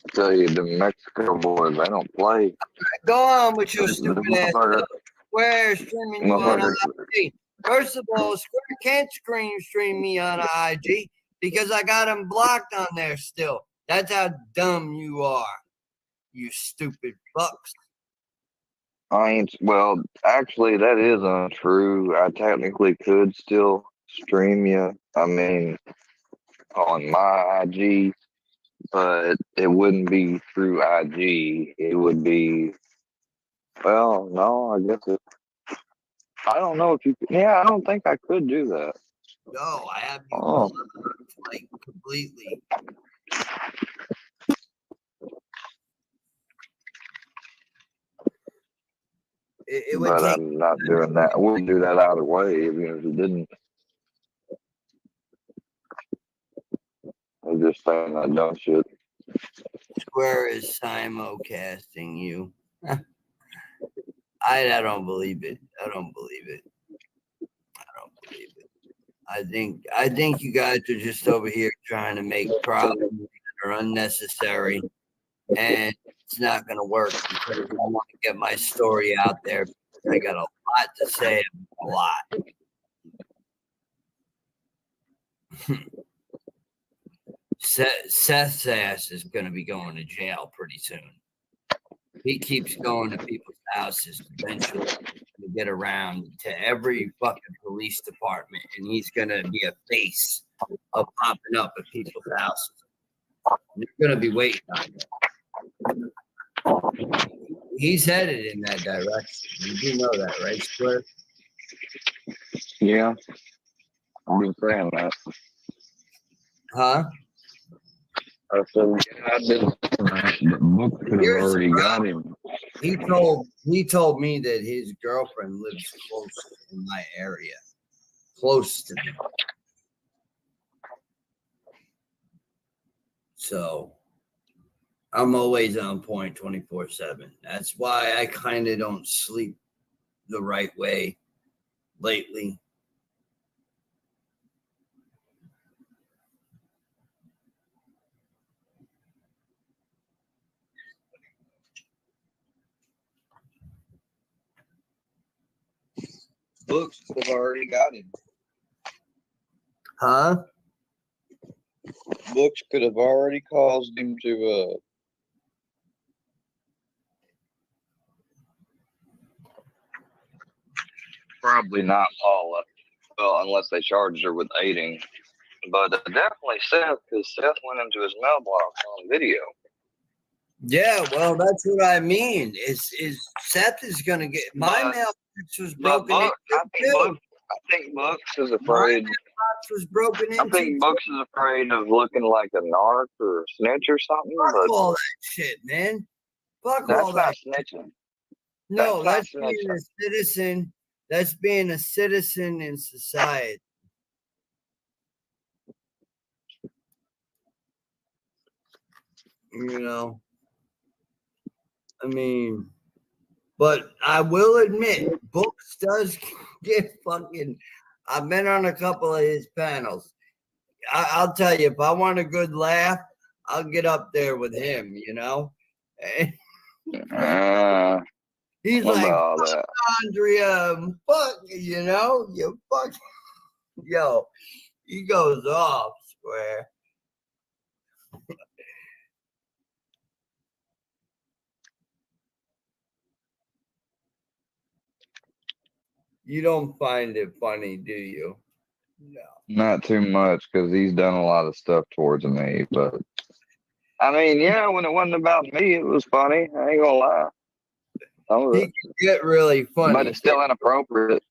I tell you, the Mexico boys, they don't play. Go on with your The stupid ass motherfucker, stuff. Square streaming you on IG. First of all, Square can't stream me on IG because I got him blocked on there still. That's how dumb you are, you stupid fucks. well, actually, that is untrue. I technically could still stream you. I mean, on my IG, but it wouldn't be through IG. It would be, well, no, I guess it, I don't know if you could, yeah, I don't think I could do that. No, I have you Oh, blocked, like, completely. It would but take. I'm not doing that. I wouldn't do that either way, even if it didn't. I'm just saying that dumb shit. Square is simulcasting you. I don't believe it. I don't believe it. I don't believe it. I think you guys are just over here trying to make problems that are unnecessary, and it's not going to work because I want to get my story out there. I got a lot to say, a lot. Seth's ass is going to be going to jail pretty soon. He keeps going to people's houses eventually to get around to every fucking police department, and he's going to be a face of popping up at people's houses. They're going to be waiting on him. He's headed in that direction. You do know that, right, Square? Yeah, I've been saying that. Huh? I said, yeah, I've been saying that, but Book could have already got him. He told me that his girlfriend lives close in my area, close to me. So I'm always on point 24/7. That's why I kind of don't sleep the right way lately. Books could have already got him. Huh? Books could have already caused him to probably not Paula. Well, unless they charged her with aiding. But definitely Seth, because Seth went into his mailbox on video. Yeah, well, that's what I mean. Is Seth is gonna get my mailbox was broken into too. I think Books is My afraid. mailbox was broken I into. think Books is afraid of looking like a narc or a snitch or something. Fuck But all that shit, man. Fuck that's all that. not snitching. No, That's that's not being snitching. a citizen. That's being a citizen in society. You know, I mean, but I will admit, Books does get fucking. I've been on a couple of his panels. I'll tell you, if I want a good laugh, I'll get up there with him. You know, he's What like, about all fuck that? Andrea, fuck, you know, you fuck, yo, he goes off, Square. You don't find it funny, do you? No. Not too much, because he's done a lot of stuff towards me. But I mean, yeah, when it wasn't about me, it was funny. I ain't gonna lie. Some of He it. can get really funny. But it's still inappropriate.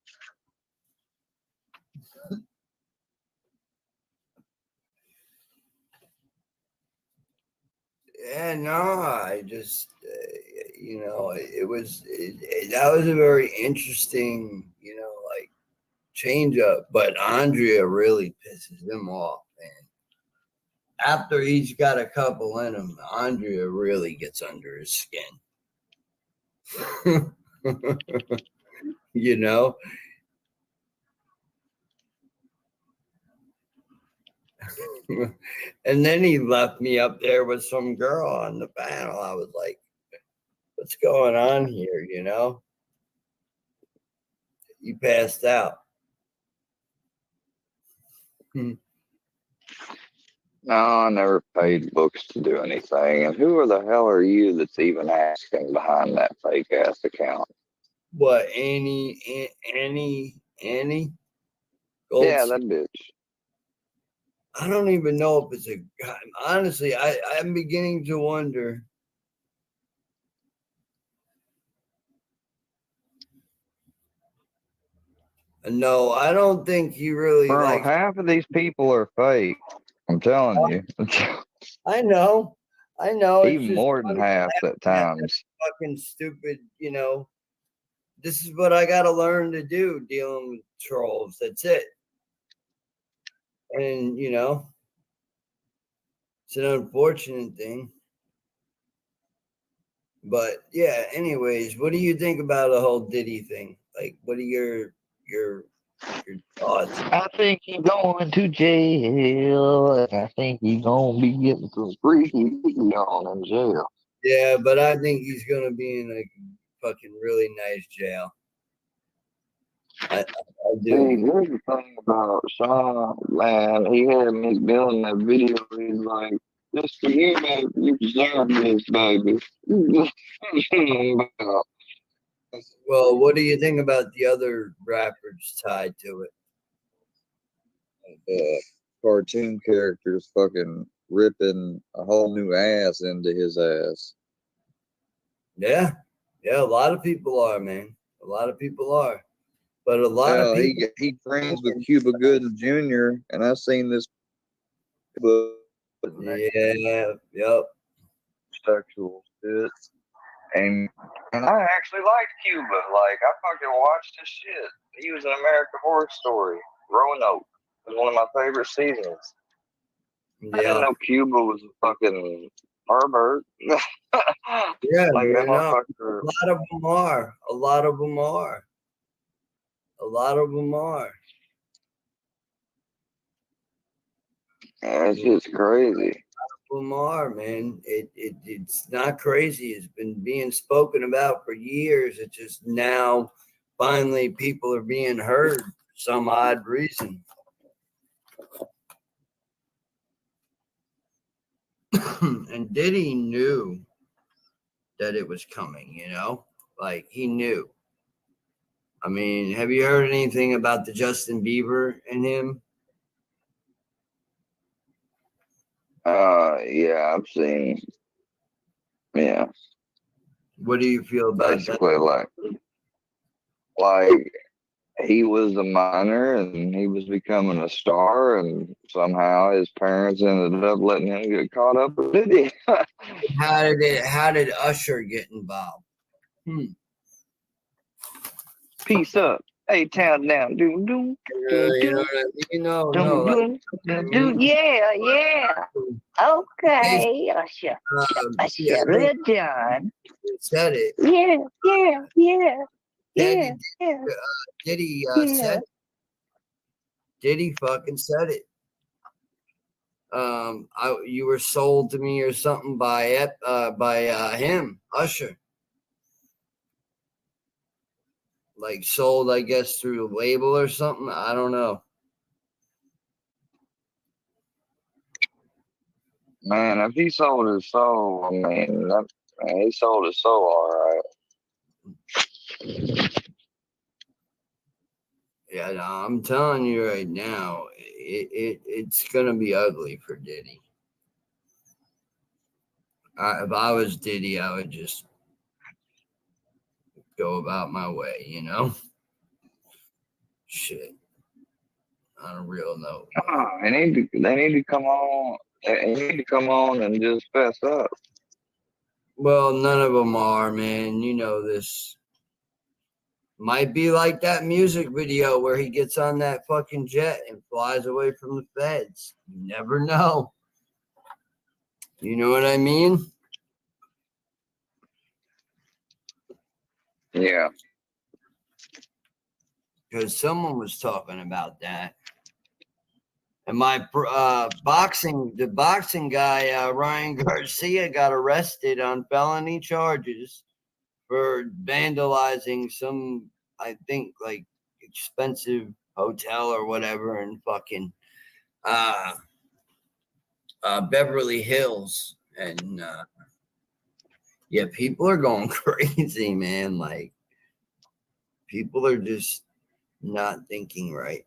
Yeah, no, I just, you know, that was a very interesting, you know, like change up. But Andrea really pisses him off, man. After he's got a couple in him, Andrea really gets under his skin. You know? And then he left me up there with some girl on the panel. I was like, what's going on here? You know? He passed out. No, I never paid Books to do anything. And who the hell are you that's even asking behind that fake ass account? What, Annie? Yeah, that bitch. I don't even know if it's a. Honestly, I'm beginning to wonder. No, I don't think he really Bro, likes. half of these people are fake. I'm telling you. I know. It's Even just more than funny half at that times. fucking stupid. This is what I got to learn to do dealing with trolls. That's it. And it's an unfortunate thing. But yeah, anyways, what do you think about the whole Diddy thing? Like, what are your thoughts? I think he's going to jail, and I think he's gonna be getting some free on in jail. Yeah, but I think he's gonna be in a fucking really nice jail. I Hey, do. here's the thing about Sean, man. He had me doing that video. He's like, "Just for you, man, you deserve this, baby." Well, what do you think about the other rappers tied to it? Cartoon characters fucking ripping a whole new ass into his ass. Yeah, a lot of people are, man. A lot of people are, but a lot of Hell, people. he friends with Cuba Gooding Jr. and I seen this book Yeah, yep. sexual shit. And I actually liked Cuba. Like I fucking watched his shit. He was in American Horror Story. Roanoke was one of my favorite seasons. I didn't Yeah, know Cuba was a fucking pervert. yeah, Like that man. No, motherfucker. a lot of them are. A lot of them are. A lot of them are. That's just crazy. Lamar, man. It's not crazy. It's been being spoken about for years. It's just now finally people are being heard for some odd reason. And Diddy knew that it was coming, like he knew. I mean, have you heard anything about the Justin Bieber and him? Yeah, I've seen. Yeah, What do you feel about that? basically like he was a minor and he was becoming a star, and somehow his parents ended up letting him get caught up with it. How did Usher get involved? Peace up. A town down. Doom doom doom You know doom what I mean? No, doom like doom doom doom. Yeah, yeah. Okay, Usher. yeah, Usher, Lil John. said it. Yeah, yeah, yeah, yeah, Did yeah, Diddy yeah. said Diddy fucking said it. You were sold to me or something by him, Usher. Like sold, I guess, through a label or something. I don't know. Man, if he sold his soul, I mean, man, he sold his soul all right. Yeah, no, I'm telling you right now, it's gonna be ugly for Diddy. If I was Diddy, I would just go about my way. Shit. On a real note. They need to come on. They need to come on and just fess up. Well, none of them are, man. You know this. Might be like that music video where he gets on that fucking jet and flies away from the feds. You never know. You know what I mean? Yeah. Because someone was talking about that. And my the boxing guy, Ryan Garcia, got arrested on felony charges for vandalizing some, I think, like expensive hotel or whatever in fucking uh, Beverly Hills. And yeah, people are going crazy, man. Like, people are just not thinking right.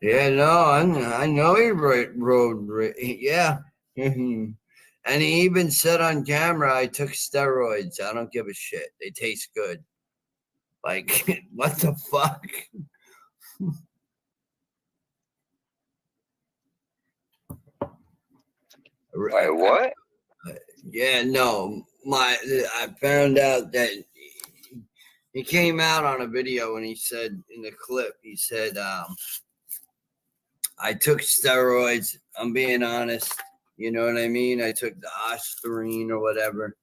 Yeah, no, I know he rode. Yeah. And he even said on camera, I took steroids. I don't give a shit. They taste good. Like, what the fuck? Wait, what? Yeah, no. I found out that he came out on a video and he said in the clip, he said, I took steroids. I'm being honest. You know what I mean? I took the Ostarine or whatever.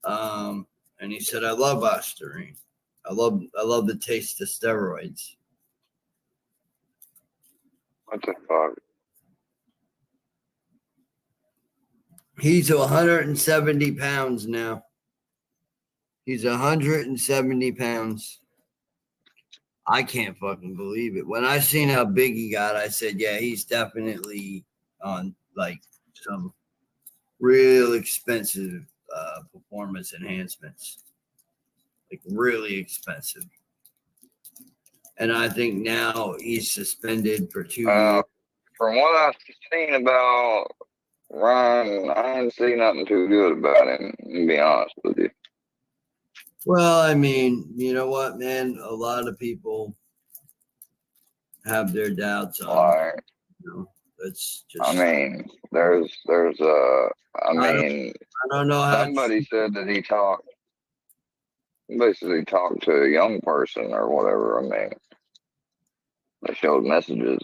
And he said, I love Ostarine. I love the taste of steroids. What the fuck? He's 170 pounds now. He's 170 pounds. I can't fucking believe it. When I seen how big he got, I said, yeah, he's definitely on like some real expensive performance enhancements. Like really expensive. And I think now he's suspended for 2 years. From what I've seen about Ryan, I ain't seen nothing too good about him, to be honest with you. Well, I mean, you know what, man? A lot of people have their doubts on Like, you know, that's just I mean, I don't know how somebody said that he basically talked to a young person or whatever. I mean, they showed messages.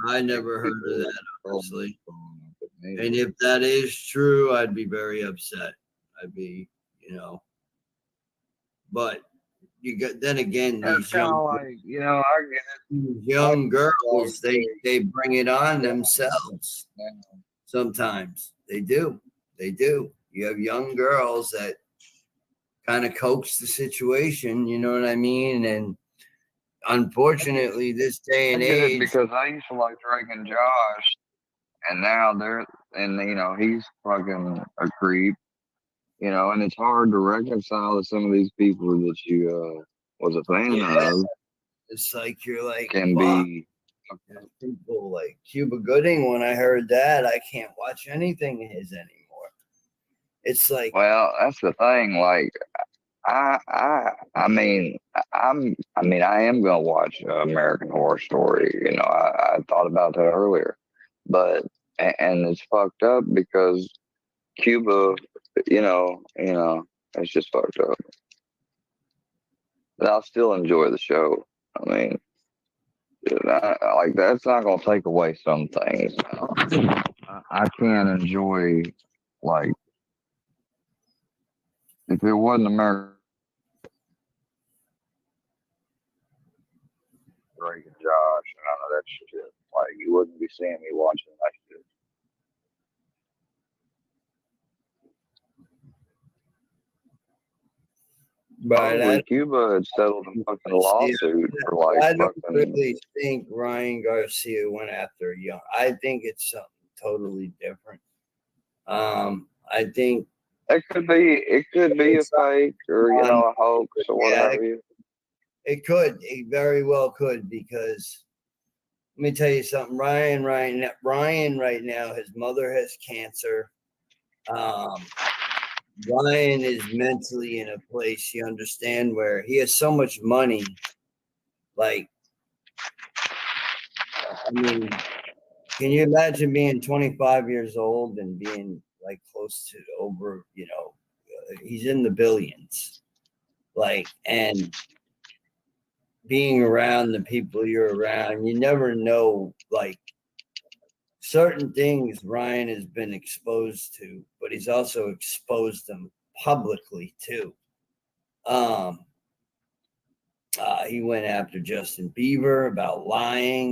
I never heard of that, honestly. And if that is true, I'd be very upset. I'd be, but you got then again these young girls, they bring it on themselves. Sometimes they do. You have young girls that kind of coax the situation, you know what I mean? And unfortunately, this day and age, because I used to like Drake and Josh, and now he's fucking a creep, and it's hard to reconcile to some of these people that you was a fan of. It's like you're like can be people like Cuba Gooding. When I heard that, I can't watch anything of his anymore. It's like, well, that's the thing. Like, I am gonna watch American Horror Story. I thought about that earlier, but and it's fucked up because Cuba, it's just fucked up. But I'll still enjoy the show. I mean, like that's not gonna take away some things. I can't enjoy like if it wasn't American. Drake and Josh and none of that shit. Like you wouldn't be seeing me watching that shit. But Cuba had settled a fucking lawsuit for like I don't really think Ryan Garcia went after Young. I think it's something totally different. I think it could be a fake or a hoax or what have you. It could. It very well could, because let me tell you something. Ryan right now, his mother has cancer. Ryan is mentally in a place, you understand, where he has so much money. Like, I mean, can you imagine being 25 years old and being like close to over, he's in the billions. Like, and being around the people you're around, you never know, like, certain things Ryan has been exposed to, but he's also exposed them publicly too. He went after Justin Bieber about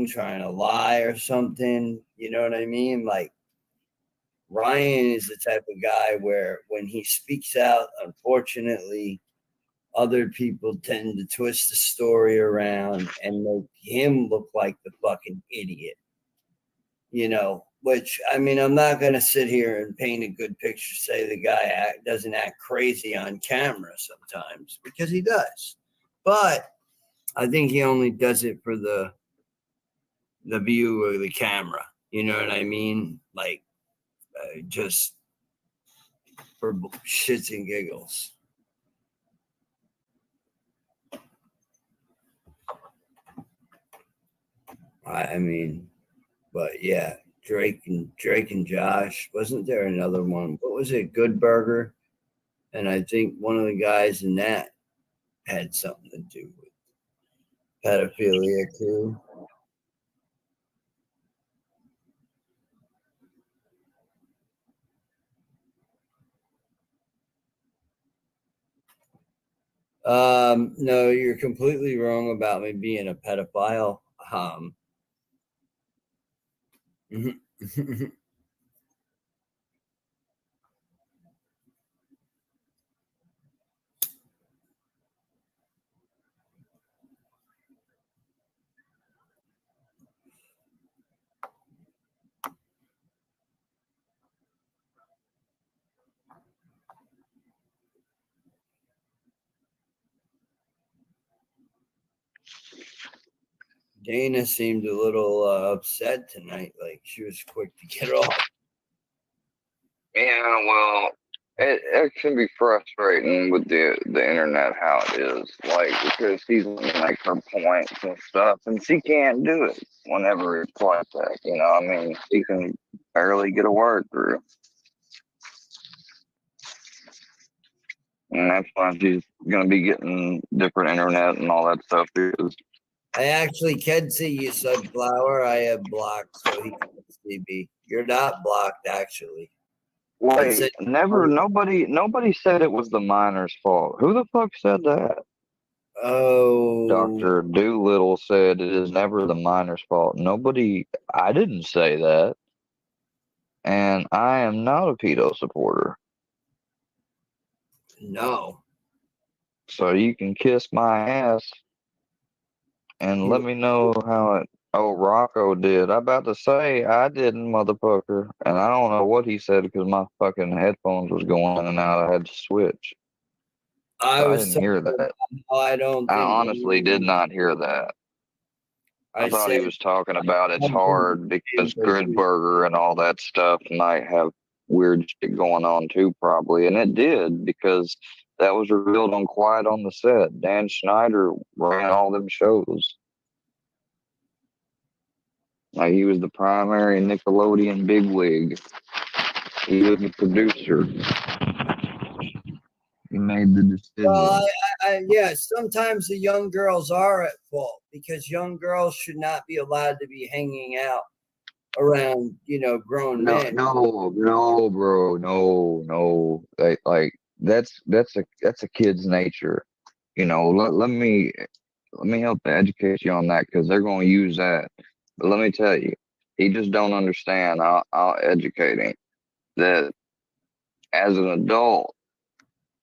trying to lie or something. You know what I mean? Like, Ryan is the type of guy where when he speaks out, unfortunately, other people tend to twist the story around and make him look like the fucking idiot. Which, I mean, I'm not going to sit here and paint a good picture, say the guy doesn't act crazy on camera sometimes, because he does. But I think he only does it for the view of the camera. You know what I mean? Like just for shits and giggles. I mean, but yeah, Drake and Josh. Wasn't there another one? What was it? Good Burger, and I think one of the guys in that had something to do with pedophilia too. No, you're completely wrong about me being a pedophile. Dana seemed a little upset tonight. Like she was quick to get off. Yeah, well, it can be frustrating with the internet how it is, like because she's gonna make her points and stuff, and she can't do it whenever it's like that. You know, I mean, she can barely get a word through, and that's why she's gonna be getting different internet and all that stuff because I actually can see you, Sunflower. I am blocked, so he can see me. You're not blocked, actually. wait, nobody said it was the miner's fault. Who the fuck said that? Oh, Dr. Doolittle said it is never the miner's fault. Nobody, I didn't say that. And I am not a pedo supporter. no. So you can kiss my ass and let me know how it. Oh, Rocco did. I about to say I didn't, motherfucker. And I don't know what he said because my fucking headphones was going in and out. I had to switch. I So I was didn't hear talking that. about I don't I think honestly did not hear that. I I thought he said was talking about it's something, hard because but Good Burger and all that stuff might have weird shit going on too, probably. And it did because that was revealed on Quiet on the Set. Dan Schneider ran all them shows. Like he was the primary Nickelodeon bigwig. He was the producer. He made the well, decision. yeah, sometimes the young girls are at fault because young girls should not be allowed to be hanging out around, grown No, men. no, no, bro, no. Like that's a kid's nature. You know, let me help educate you on that because they're going to use that. But let me tell you, he just don't understand. I'll educate him that as an adult,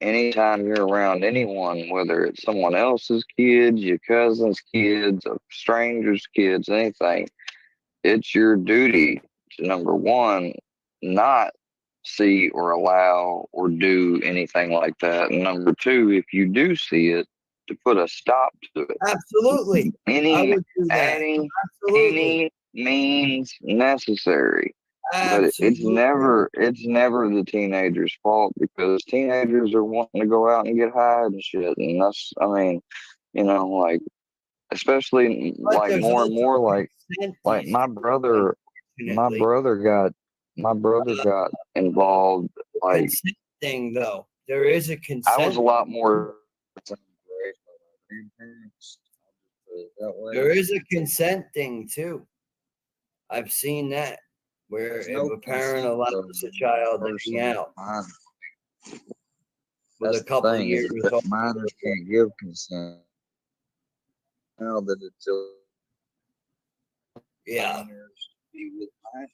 anytime you're around anyone, whether it's someone else's kids, your cousin's kids, a stranger's kids, anything, it's your duty to number one, not see or allow or do anything like that. And number two, if you do see it, to put a stop to it. Absolutely. I Any would do that. any Absolutely. any means necessary. But Absolutely. it's never the teenager's fault because teenagers are wanting to go out and get high and shit. And that's I mean, like especially But like there's more and also more consent like these days, my unfortunately. brother got involved like Consent thing, though. There is a I was a consent. lot more grandparents that There way. is a consent thing too. I've seen that where There's if no a parent consent allows though. a child to hang Person out mine. with That's a the couple thing is years that old. minors can't give consent now that it's Yeah, minors be with minors,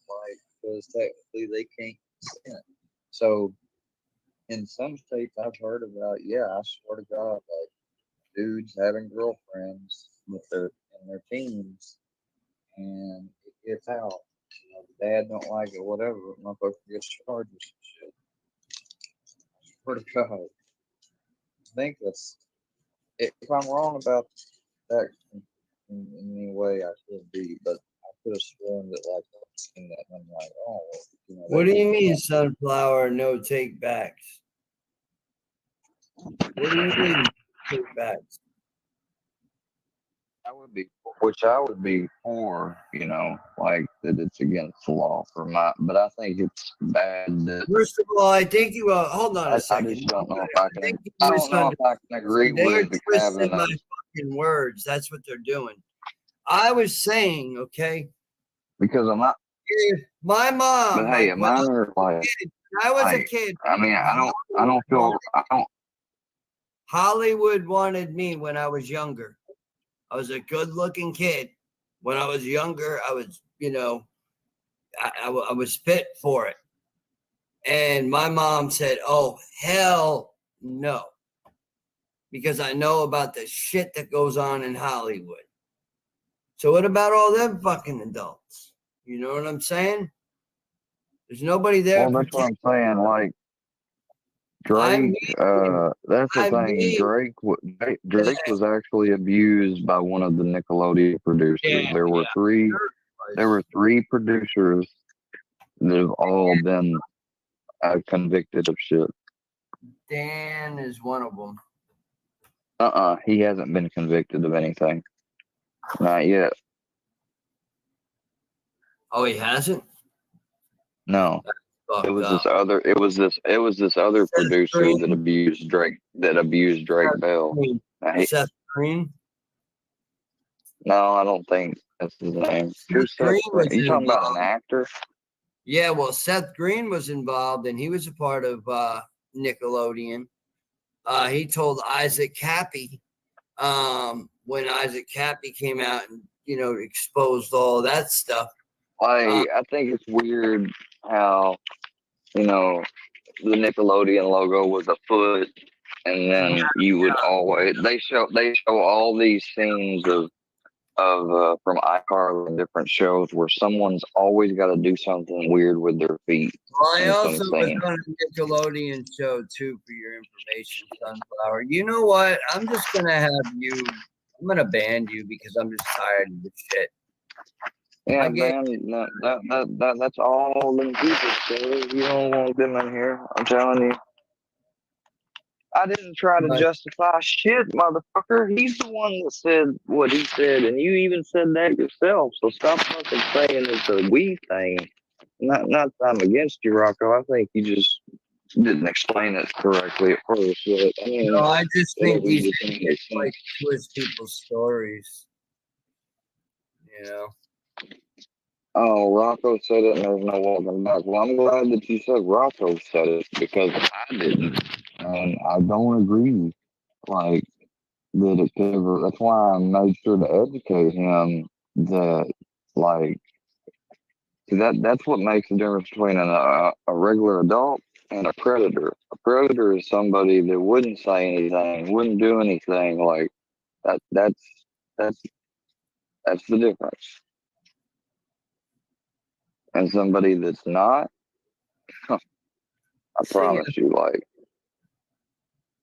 like because technically they can't consent. So in some states I've heard about, yeah, I swear to God, like dudes having girlfriends with their teens, and it gets out. The dad don't like it, whatever. But motherfucker gets charged with some shit. I swear to God, I think that's if I'm wrong about that in any way, I should be, but I could have sworn that like I've seen that, and I'm like, oh, you know. What do you mean, sunflower? No take backs. What do you mean, take backs? Which I would be for, you know, like that it's against the law for my, but I think it's bad that First of all, I think you hold on a I second. just don't know if I I can, think you I don't know if I can agree They're with twisting having my a, fucking words. That's what they're doing. I was saying, okay, because I'm not, my but mom, hey, like a when minor, like, I was a kid, I mean, I don't feel, I don't, Hollywood wanted me when I was younger. I was a good-looking kid. When I was younger, I was, you know, I was fit for it. And my mom said, "Oh, hell no," because I know about the shit that goes on in Hollywood. So what about all them fucking adults? You know what I'm saying? There's nobody there well, to that's what protect. I'm saying, like, I Drake, mean, that's the I thing. mean, Drake was actually abused by one of the Nickelodeon producers. yeah, There were three producers that have all been convicted of shit. Dan is one of them. He hasn't been convicted of anything. Not yet. Oh, he hasn't? No. Fucked It was up. this other. It was this other Seth producer Green. that abused Drake. That abused Drake Bell. Seth Green. No, I don't think that's his name. Seth Who's Seth Green Green? was Are you talking about involved. an actor? Yeah, well, Seth Green was involved, and he was a part of Nickelodeon. He told Isaac Cappy when Isaac Cappy came out and exposed all that stuff. I think it's weird how the Nickelodeon logo was a foot, and then you would always they show all these scenes of from iCarly and different shows where someone's always got to do something weird with their feet. Well, I And it's also was insane. on a Nickelodeon show too, for your information, Sunflower. You know what? I'm just gonna have you. I'm gonna ban you because I'm just tired of this shit. Yeah, I get man, that's all them people say. You don't want them in here. I'm telling you. I didn't try to like, justify shit, motherfucker. He's the one that said what he said, and you even said that yourself. So stop fucking saying it's a we thing. Not that I'm against you, Rocco. I think you just didn't explain it correctly at first. But I mean, I just think whatever these you think makes sense. like twist people's stories. You know. Oh, Rocco said it, and there's no walking back. Well, I'm glad that you said Rocco said it because I didn't, and I don't agree. Like that it could ever. That's why I made sure to educate him that, like, that's what makes the difference between a regular adult and a predator. A predator is somebody that wouldn't say anything, wouldn't do anything. Like that. That's that's the difference. And somebody that's not, I promise you, like.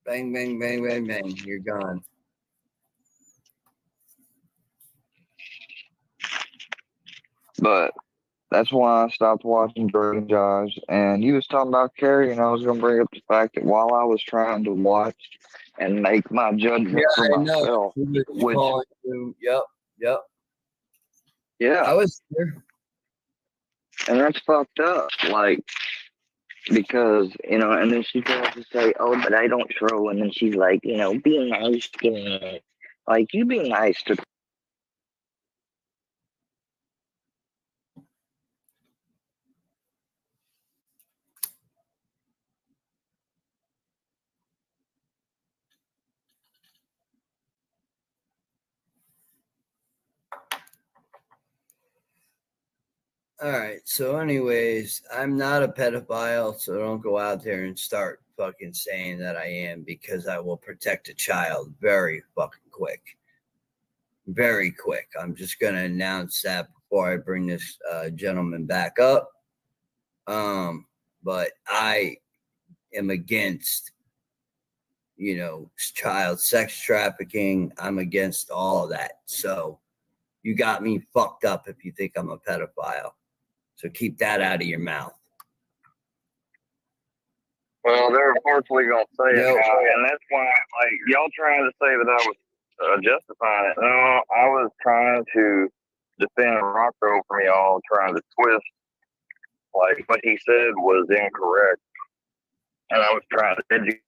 Bang, bang, bang, bang, bang. You're gone. But that's why I stopped watching Drake and Josh. And you was talking about Carrie, and I was gonna bring up the fact that while I was trying to watch and make my judgment for I know. myself, which Yep, yep. yeah, I was there. and that's fucked up. Like because and then she tries to say, "Oh, but I don't troll," and then she's like, "Be nice to me." Like you be nice to. All right. So, anyways, I'm not a pedophile, so don't go out there and start fucking saying that I am, because I will protect a child very fucking quick. Very quick. I'm just gonna announce that before I bring this gentleman back up. But I am against, child sex trafficking. I'm against all of that. So you got me fucked up if you think I'm a pedophile. So keep that out of your mouth. Well, they're unfortunately gonna say it now, and that's why, like, y'all trying to say that I was justifying it. No, I was trying to defend Rocko from y'all trying to twist, like, what he said was incorrect, and I was trying to educate.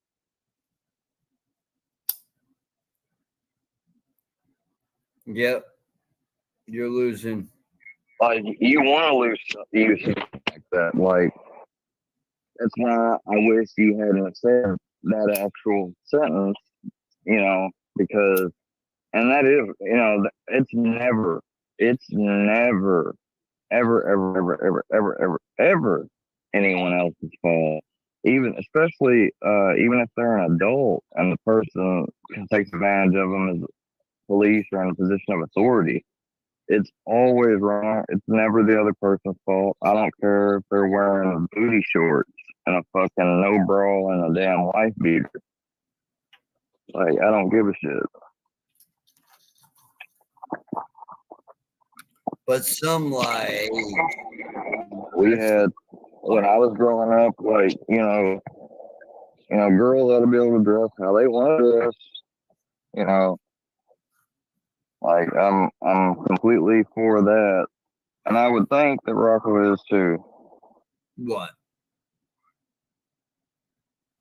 Yep, you're losing. Like, you want to lose something like that, like. That's why I wish you hadn't said that actual sentence, because, and that is, it's never, ever anyone else's fault. Especially even if they're an adult and the person takes advantage of them as police or in a position of authority. It's always wrong. It's never the other person's fault. I don't care if they're wearing booty shorts and a fucking no bra and a damn wife beater. Like, I don't give a shit. But some, like, we had, when I was growing up, like, girls ought to be able to dress how they want to dress. Like, I'm completely for that. And I would think that Rocko is too. What?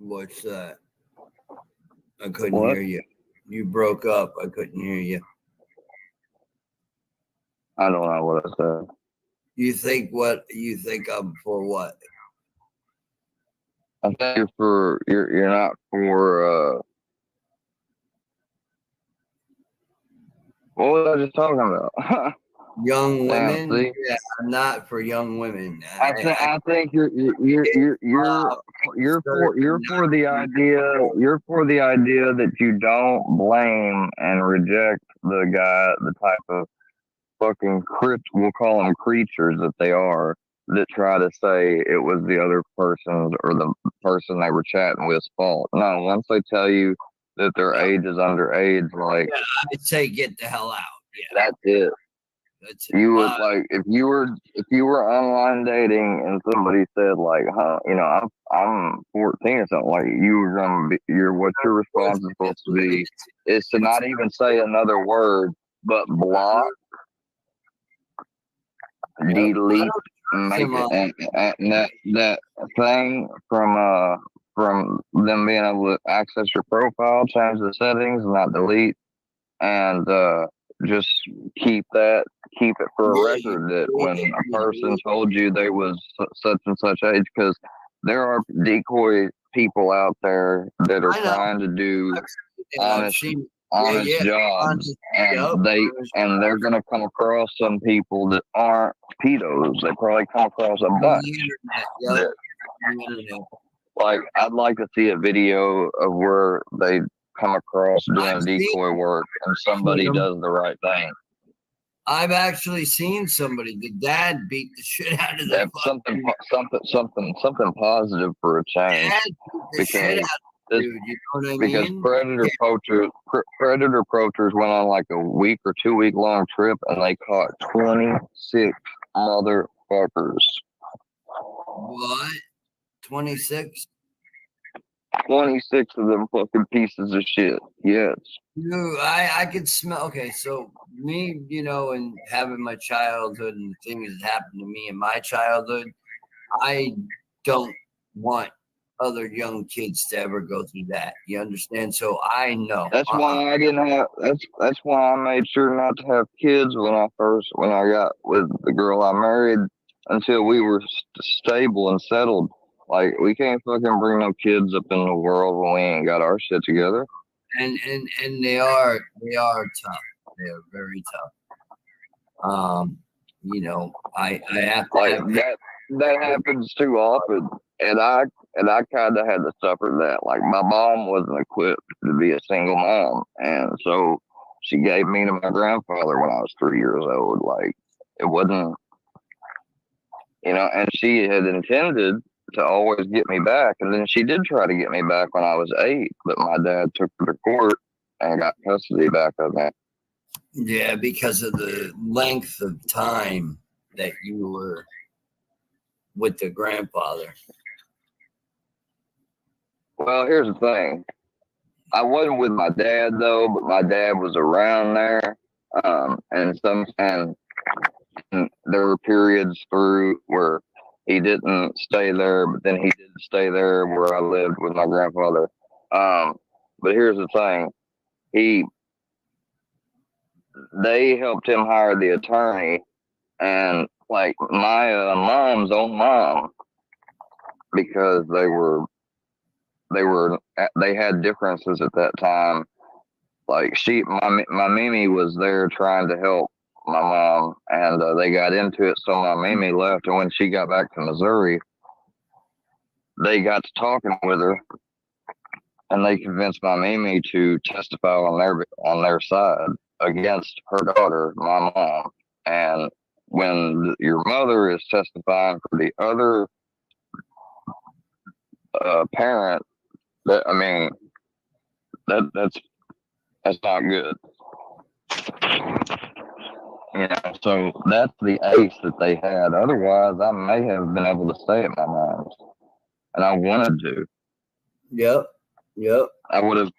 What's that? I couldn't hear you. You broke up. I couldn't hear you. I don't know what I said. You think I'm for what? I think you're not for what was I just talking about? Young women? Yeah, I'm not for young women. I think you're for the idea that you don't blame and reject the type of fucking we'll call them creatures that they are, that try to say it was the other person's or the person they were chatting with's fault. No, once they tell you that their age is underage, like, I'd say get the hell out. Yeah, that's it. You would, like, if you were online dating and somebody said, like, I'm 14 or something, like, you were gonna be, what your response is supposed to be is to not even say another word but block, delete, make it, and that thing from them being able to access your profile, change the settings, not delete, and just keep it for a record that when a person told you they was such and such age, because there are decoy people out there that are trying to do honest jobs, and they're gonna come across some people that aren't pedos. They probably come across a bunch. Like, I'd like to see a video of where they come across doing decoy work and somebody does the right thing. I've actually seen somebody. The dad beat the shit out of them. Something positive for a change. Because dude, you know what I mean? Because predator poachers went on like a week or 2 week long trip and they caught 26 motherfuckers. What? 26? 26 of them fucking pieces of shit. Yes. Dude, I could smell. Okay, so me, and having my childhood and things that happened to me in my childhood, I don't want other young kids to ever go through that. You understand? So I know. That's why I didn't have. That's why I made sure not to have kids when I got with the girl I married until we were stable and settled. Like, we can't fucking bring no kids up in the world when we ain't got our shit together. And they are tough. They are very tough. I have to like that happens too often, and I kind of had to suffer that. Like, my mom wasn't equipped to be a single mom, and so she gave me to my grandfather when I was 3 years old. Like, it wasn't, and she had intended to always get me back. And then she did try to get me back when I was 8, but my dad took her to court and got custody back of me. Yeah, because of the length of time that you were with the grandfather. Well, here's the thing. I wasn't with my dad though, but my dad was around there. And there were periods through where he didn't stay there, but then he did stay there where I lived with my grandfather. But here's the thing. They helped him hire the attorney, and like my mom's own mom, because they had differences at that time. Like my Mimi was there trying to help my mom, and they got into it. So my Mimi left, and when she got back to Missouri, they got to talking with her, and they convinced my Mimi to testify on their side against her daughter, my mom. And when your mother is testifying for the other parent, that's not good. So that's the ace that they had. Otherwise, I may have been able to stay at my mom's, and I wanted to. Yep. I would have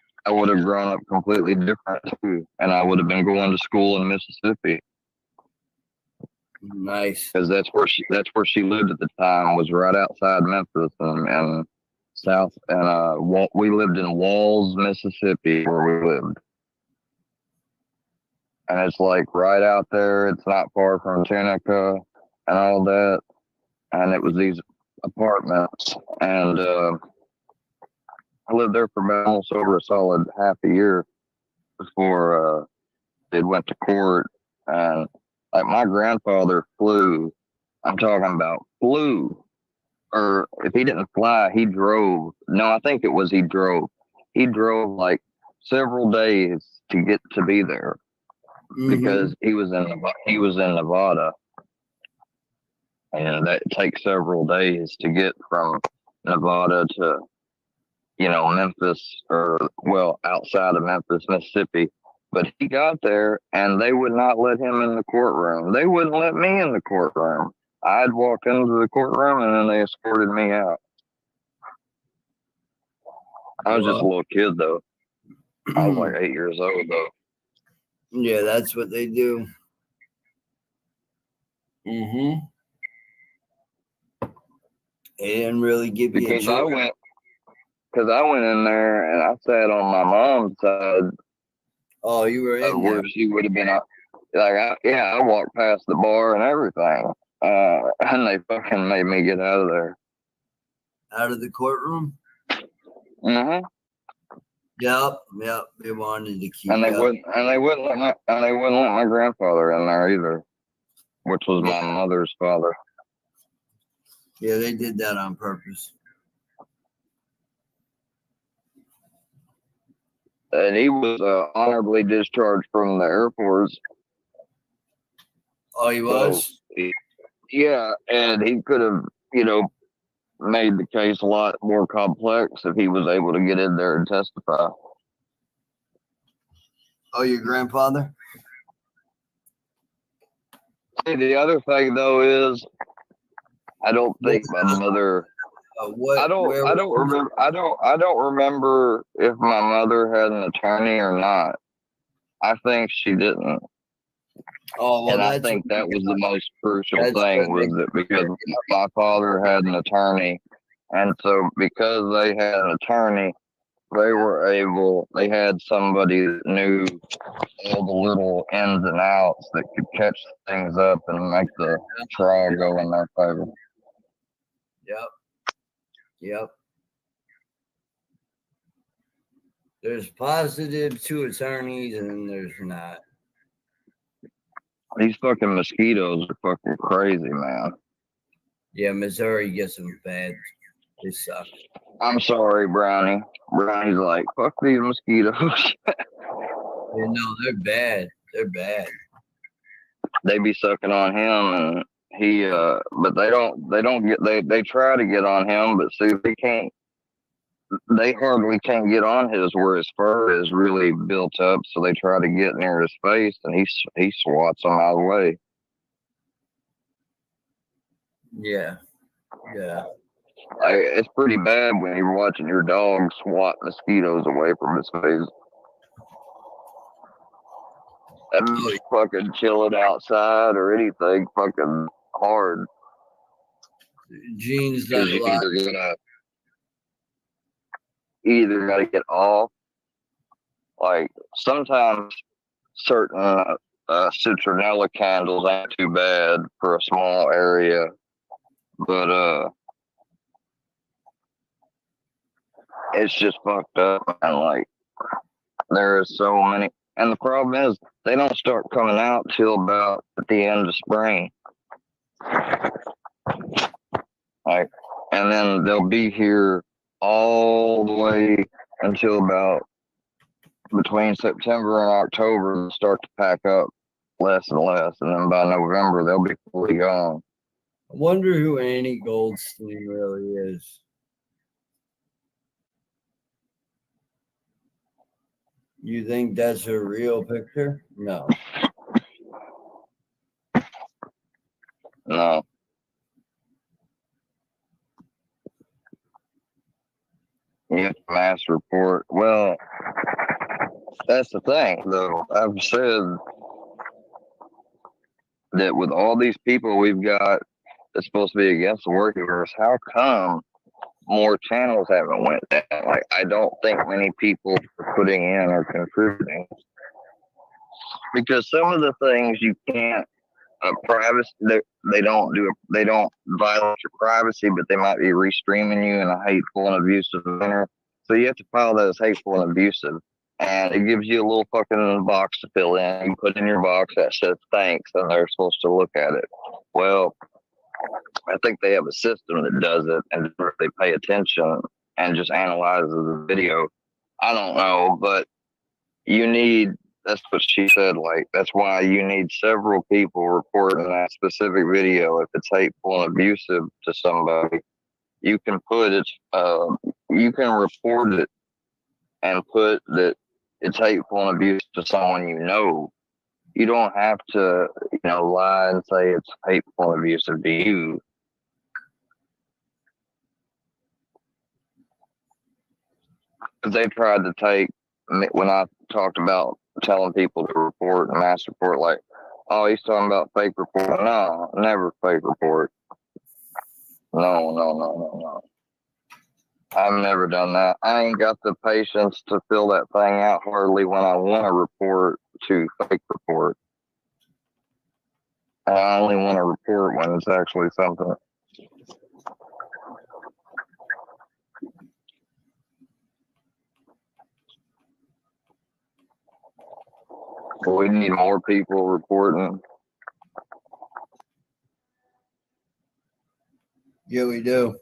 grown up completely different too, and I would have been going to school in Mississippi. Nice. Because that's where she lived at the time, was right outside Memphis and south. And we lived in Walls, Mississippi, where we lived. And it's like right out there. It's not far from Tunica and all that. And it was these apartments. And I lived there for about almost over a solid half a year before they went to court. And like my grandfather flew. I'm talking about flew. Or if he didn't fly, he drove. No, I think it was he drove. He drove like several days to get to be there. Because he was in Nevada, and that takes several days to get from Nevada to Memphis, outside of Memphis, Mississippi. But he got there, and they would not let him in the courtroom. They wouldn't let me in the courtroom. I'd walk into the courtroom, and then they escorted me out. I was just a little kid though. I was like 8 years old though. Yeah, that's what they do. They didn't really give you a choice. Because I went in there and I sat on my mom's side. Oh, you were in where she would have been. I walked past the bar and everything. And they fucking made me get out of there. Out of the courtroom? Mm-hmm. Yep. They wanted to keep. And they wouldn't let my grandfather in there either, which was my mother's father. Yeah, they did that on purpose. And he was honorably discharged from the Air Force. Oh, he was? Yeah, and he could have, made the case a lot more complex if he was able to get in there and testify. Oh, your grandfather? See, the other thing though is, I don't think my mother. I don't remember if my mother had an attorney or not. I think she didn't. Oh, well, and I think that was the most crucial thing, was that because my father had an attorney, and so because they had an attorney, they had somebody that knew all the little ins and outs that could catch things up and make the trial go in their favor. Yep. There's positive to attorneys and there's not. These fucking mosquitoes are fucking crazy, man. Yeah, Missouri gets them bad. They suck. I'm sorry, Brownie. Brownie's like, fuck these mosquitoes. No, they're bad. They're bad. They be sucking on him, and but they try to get on him, but see, they hardly can't get on his where his fur is really built up, so they try to get near his face, and he swats them out of the way. Yeah. It's pretty bad when you're watching your dog swat mosquitoes away from his face. And just fucking chilling outside or anything fucking hard. Gene's Because not you alive. either gotta get off. Like sometimes certain citronella candles ain't too bad for a small area, but it's just fucked up. And like there is so many, and the problem is they don't start coming out till about at the end of spring. Like, and then they'll be here all the way until about between September and October. They'll start to pack up less and less, and then by November they'll be fully gone. I wonder who Annie Goldstein really is. You think that's her real picture? No. No. You have to mass report. Well, that's the thing, though. I've said that with all these people we've got that's supposed to be against the workers, how come more channels haven't went down? Like, I don't think many people are putting in or contributing, because some of the things you can't privacy, they don't violate your privacy, but they might be restreaming you in a hateful and abusive manner. So you have to file that as hateful and abusive, and it gives you a little fucking box to fill in. You put in your box that says thanks, and they're supposed to look at it. Well, I think they have a system that does it, and they pay attention and just analyzes the video. I don't know, but you need, that's what she said, like, that's why you need several people reporting that specific video. If it's hateful and abusive to somebody, you can put it, you can report it and put that it's hateful and abusive to someone you know. You don't have to, lie and say it's hateful and abusive to you. Because they tried to take, when I talked about telling people to report and mass report, like, oh, he's talking about fake report. No, never fake report. No. I've never done that. I ain't got the patience to fill that thing out hardly when I want to report to fake report. I only want to report when it's actually something. We need more people reporting. Yeah, we do.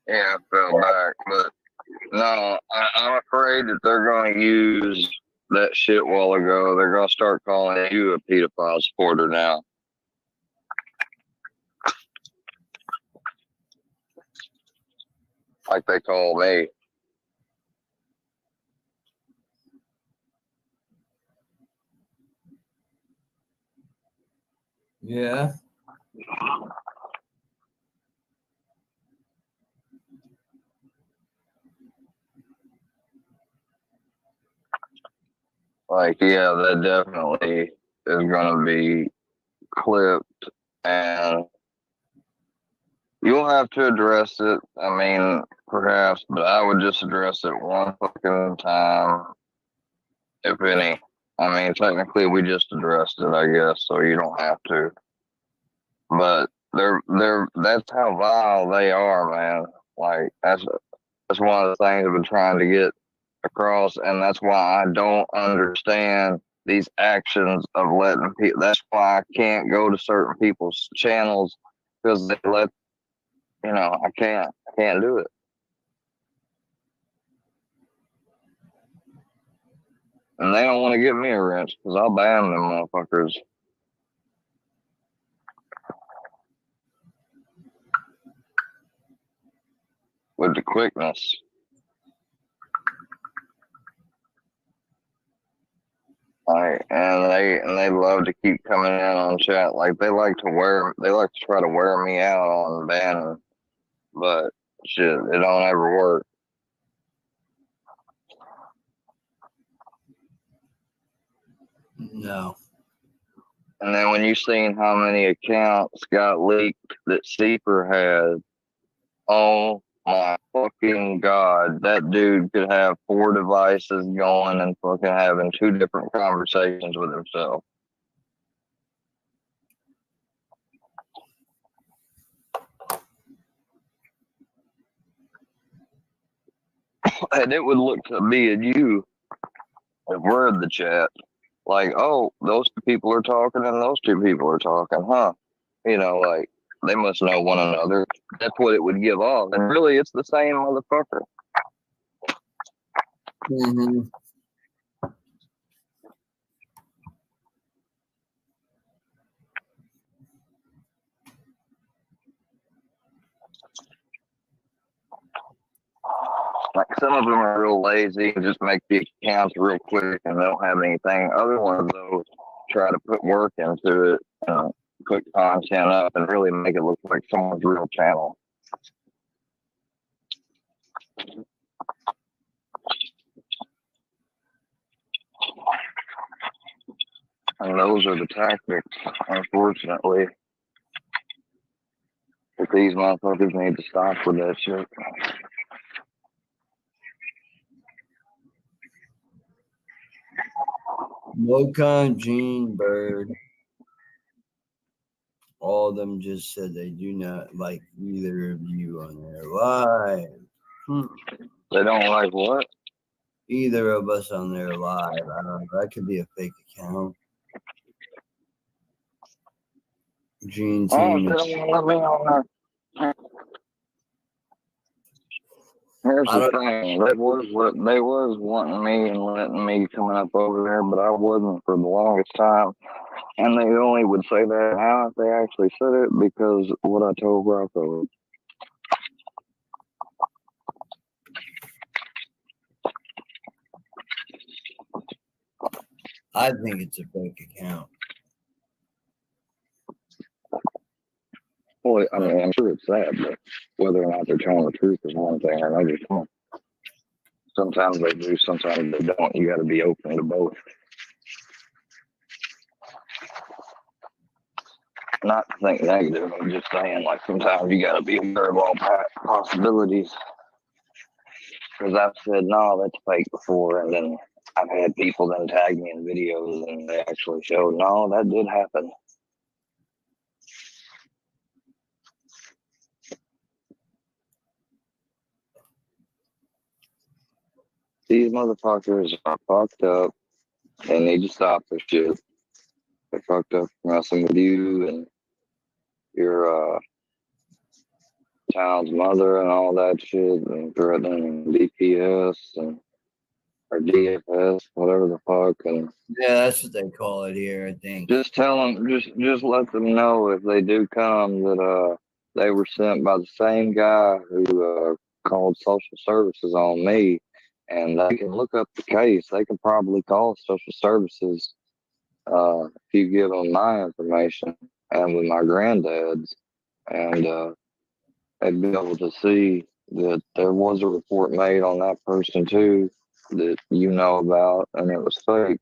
Yeah, I fell back, but no, I'm afraid that they're going to use that shit a while ago. They're going to start calling you a pedophile supporter now. Like they call me. Yeah. Like, yeah, that definitely is going to be clipped, and you'll have to address it. I mean, perhaps, but I would just address it one fucking time, if any. I mean, technically, we just addressed it, I guess, so you don't have to. But that's how vile they are, man. Like, that's one of the things I've been trying to get across, and that's why I don't understand these actions of letting people. That's why I can't go to certain people's channels, because they let, I can't do it. And they don't want to give me a wrench, because I'll ban them motherfuckers with the quickness. Like, and they love to keep coming in on chat. Like, they like to try to wear me out on banning, but shit, it don't ever work. No. And then when you seen how many accounts got leaked that Seeper had, oh my fucking god, that dude could have 4 devices going and fucking having 2 different conversations with himself. And it would look to me and you, if we're in the chat, like, oh, those 2 people are talking and those 2 people are talking, huh? Like, they must know one another. That's what it would give off. And really, it's the same motherfucker. Mm-hmm. Like, some of them are real lazy and just make the accounts real quick and they don't have anything. Other ones, though, try to put work into it, put content up, and really make it look like someone's real channel. And those are the tactics, unfortunately. But these motherfuckers need to stop with that shit. Mocon, Gene, Bird, all of them just said they do not like either of you on their live. They don't like what? Either of us on their live. I don't know. That could be a fake account. Gene Oh, team. they don't want to let me on there. Here's the thing. They was wanting me and letting me coming up over there, but I wasn't for the longest time. And they only would say that now if they actually said it because what I told Rocko. I think it's a fake account. Well, I mean, I'm sure it's sad, but whether or not they're telling the truth is one thing or another. Sometimes they do, sometimes they don't. You got to be open to both. Not to think negative, I'm just saying, like, sometimes you got to be aware of all possibilities. Because I've said, no, that's fake before, and then I've had people then tag me in videos and they actually showed, no, that did happen. These motherfuckers are fucked up. They need to stop this shit. They're fucked up messing with you and your child's mother and all that shit, and threatening DPS and or DFS, whatever the fuck. And yeah, that's what they call it here, I think. just tell them, just let them know if they do come that they were sent by the same guy who called social services on me, and they can look up the case. They can probably call social services if you give them my information, and with my granddad's, and they'd be able to see that there was a report made on that person too that you know about, and it was fake.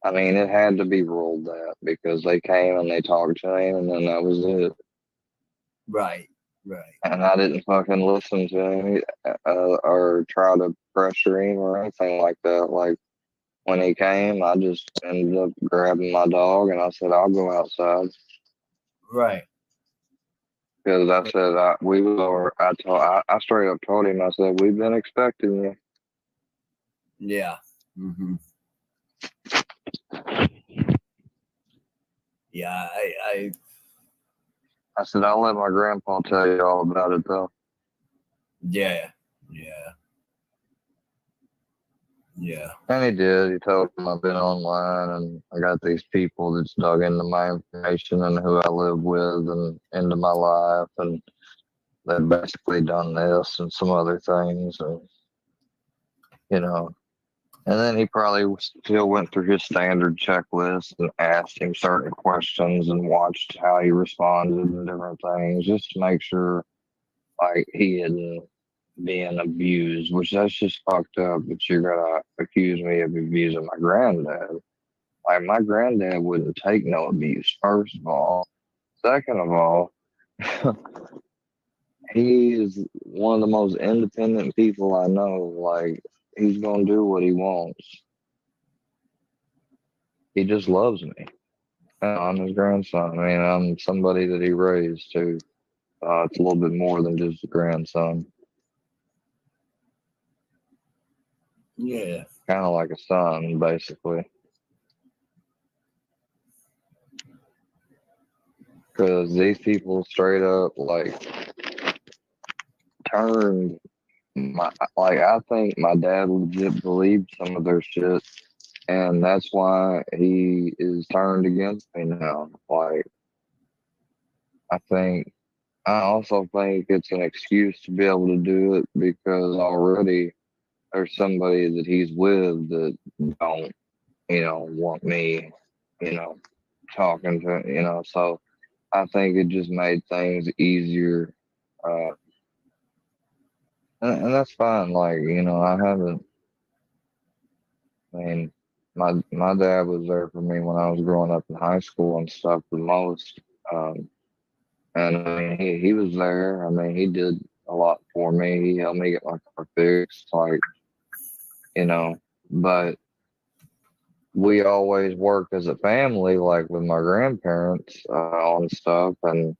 I mean, it had to be ruled that because they came and they talked to him, and then that was it. Right. And I didn't fucking listen to him or try to pressure him or anything like that. Like when he came, I just ended up grabbing my dog and I said, "I'll go outside." Right. Because I said I straight up told him, I said, "We've been expecting you." Yeah. Mm-hmm. Yeah. I said, "I'll let my grandpa tell you all about it though." Yeah. And he did. He told him I've been online and I got these people that's dug into my information and who I live with and into my life, and they've basically done this and some other things, and you know. And then he probably still went through his standard checklist and asked him certain questions and watched how he responded and different things just to make sure like he hadn't been abused, which that's just fucked up. But you're gonna accuse me of abusing my granddad. Like my granddad wouldn't take no abuse, first of all. Second of all, he is one of the most independent people I know. Like he's gonna do what he wants. He just loves me. And I'm his grandson. I mean, I'm somebody that he raised too. It's a little bit more than just a grandson. Yeah. Kind of like a son, basically. Because these people straight up like turned my like I think my dad legit believed some of their shit, and that's why he is turned against me now. Like I think I also think it's an excuse to be able to do it because already there's somebody that he's with that don't, want me, you know, talking to, so I think it just made things easier. Uh, and that's fine. Like, I haven't, I mean, my dad was there for me when I was growing up in high school and stuff the most. Um, and I mean, he was there. I mean, he did a lot for me. He helped me get my car fixed, like, but we always worked as a family, like with my grandparents on stuff. And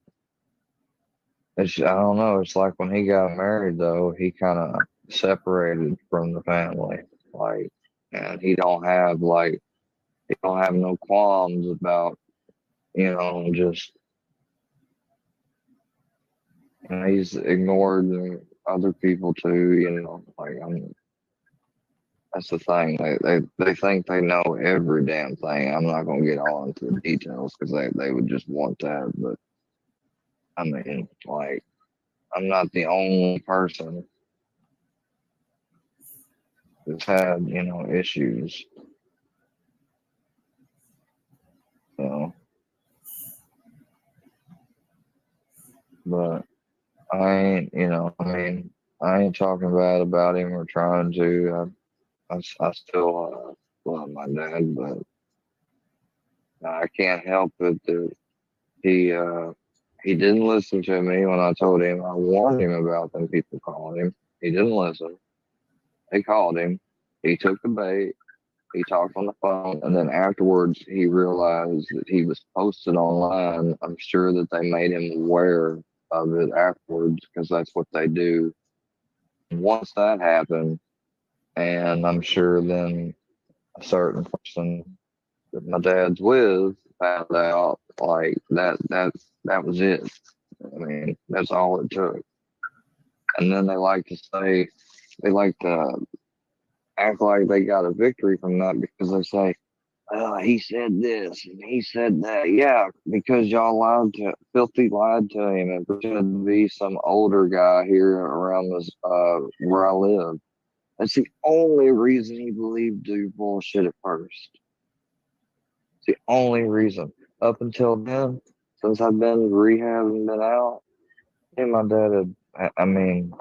I don't know, it's like when he got married, though, he kind of separated from the family. Like, and he don't have no qualms about, just, he's ignored other people too, like, that's the thing. They think they know every damn thing. I'm not gonna get all into the details because they would just want that. But I mean, like, I'm not the only person that's had, issues. So, but I ain't, I mean, I ain't talking bad about him or trying to. I still love my dad, but I can't help it that he didn't listen to me when I told him. I warned him about them people calling him. He didn't listen. They called him. He took the bait. He talked on the phone, and then afterwards he realized that he was posted online. I'm sure that they made him aware of it afterwards because that's what they do. Once that happened, and I'm sure then a certain person that my dad's with found out, like that was it. I mean, that's all it took. And then they like to act like they got a victory from that because they say, he said this and he said that. Yeah, because y'all filthy lied to him and pretended to be some older guy here around this, where I live. That's the only reason he believed your bullshit at first. It's the only reason. Up until then, since I've been to rehab and been out, me and my dad I mean,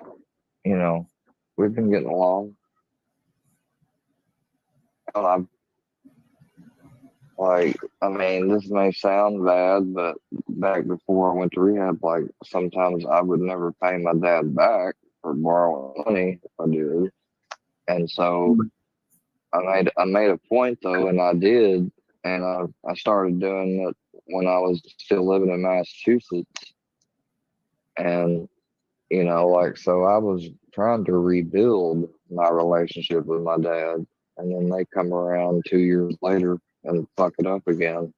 you know, we've been getting along. And I've, like, I mean, this may sound bad, but back before I went to rehab, like, sometimes I would never pay my dad back for borrowing money if I did. And so I made a point though, and I did, and I started doing it when I was still living in Massachusetts, and like so I was trying to rebuild my relationship with my dad, and then they come around 2 years later and fuck it up again.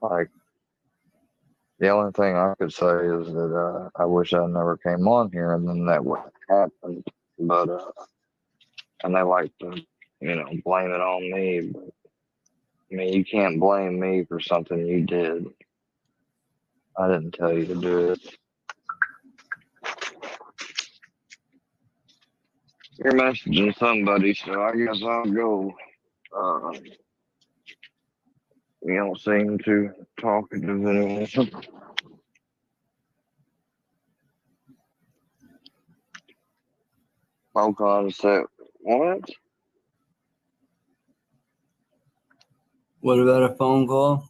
Like, the only thing I could say is that I wish I never came on here, and then that would have happened. But and they like to, blame it on me. But I mean, you can't blame me for something you did. I didn't tell you to do it. You're messaging somebody, so I guess I'll go. You don't seem too talkative anymore. Rocko said, what? What about a phone call?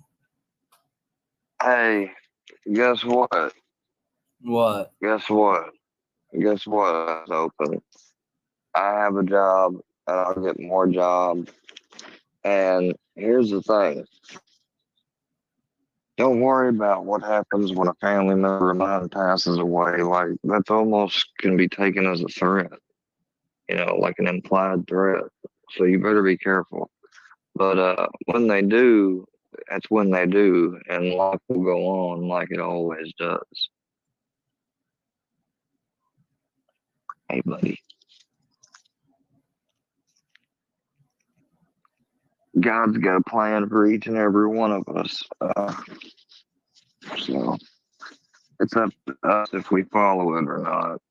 Hey, guess what? What? Guess what? Guess what? It's open. I have a job, and I'll get more jobs. And here's the thing. Don't worry about what happens when a family member of mine passes away. Like, that's almost can be taken as a threat, like an implied threat. So you better be careful. But when they do, that's when they do, and life will go on like it always does. Hey, buddy. God's got a plan for each and every one of us. So it's up to us if we follow it or not.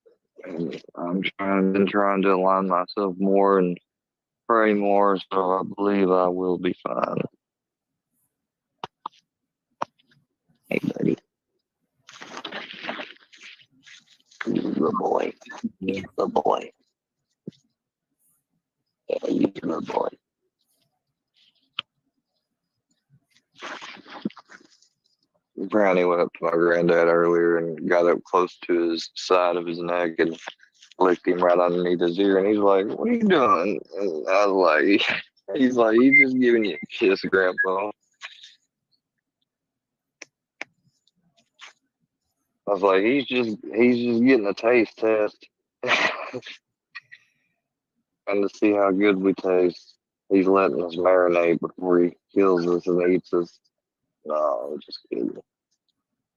And been trying to align myself more and pray more, so I believe I will be fine. Hey, buddy. Good boy. Good boy. Yeah, you good boy. Brownie went up to my granddad earlier and got up close to his side of his neck and licked him right underneath his ear. And he's like, "What are you doing?" And I was like, "He's like, he's just giving you a kiss, Grandpa." I was like, he's just getting a taste test, and to see how good we taste. He's letting us marinate before he kills us and eats us. No, I'm just kidding.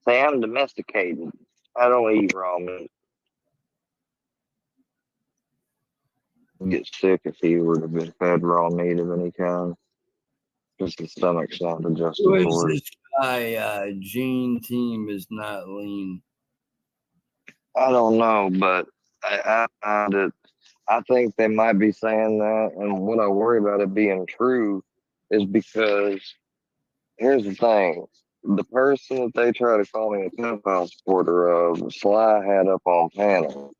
Say I'm domesticated. I don't eat raw meat. I'd get sick if he were to be fed raw meat of any kind. Just his stomach's not adjusted Who is for it. this guy? Gene Team is not lean. I don't know, but I find it. I think they might be saying that, and what I worry about it being true is because here's the thing: the person that they try to call me a pedophile supporter of, Sly had up on panel,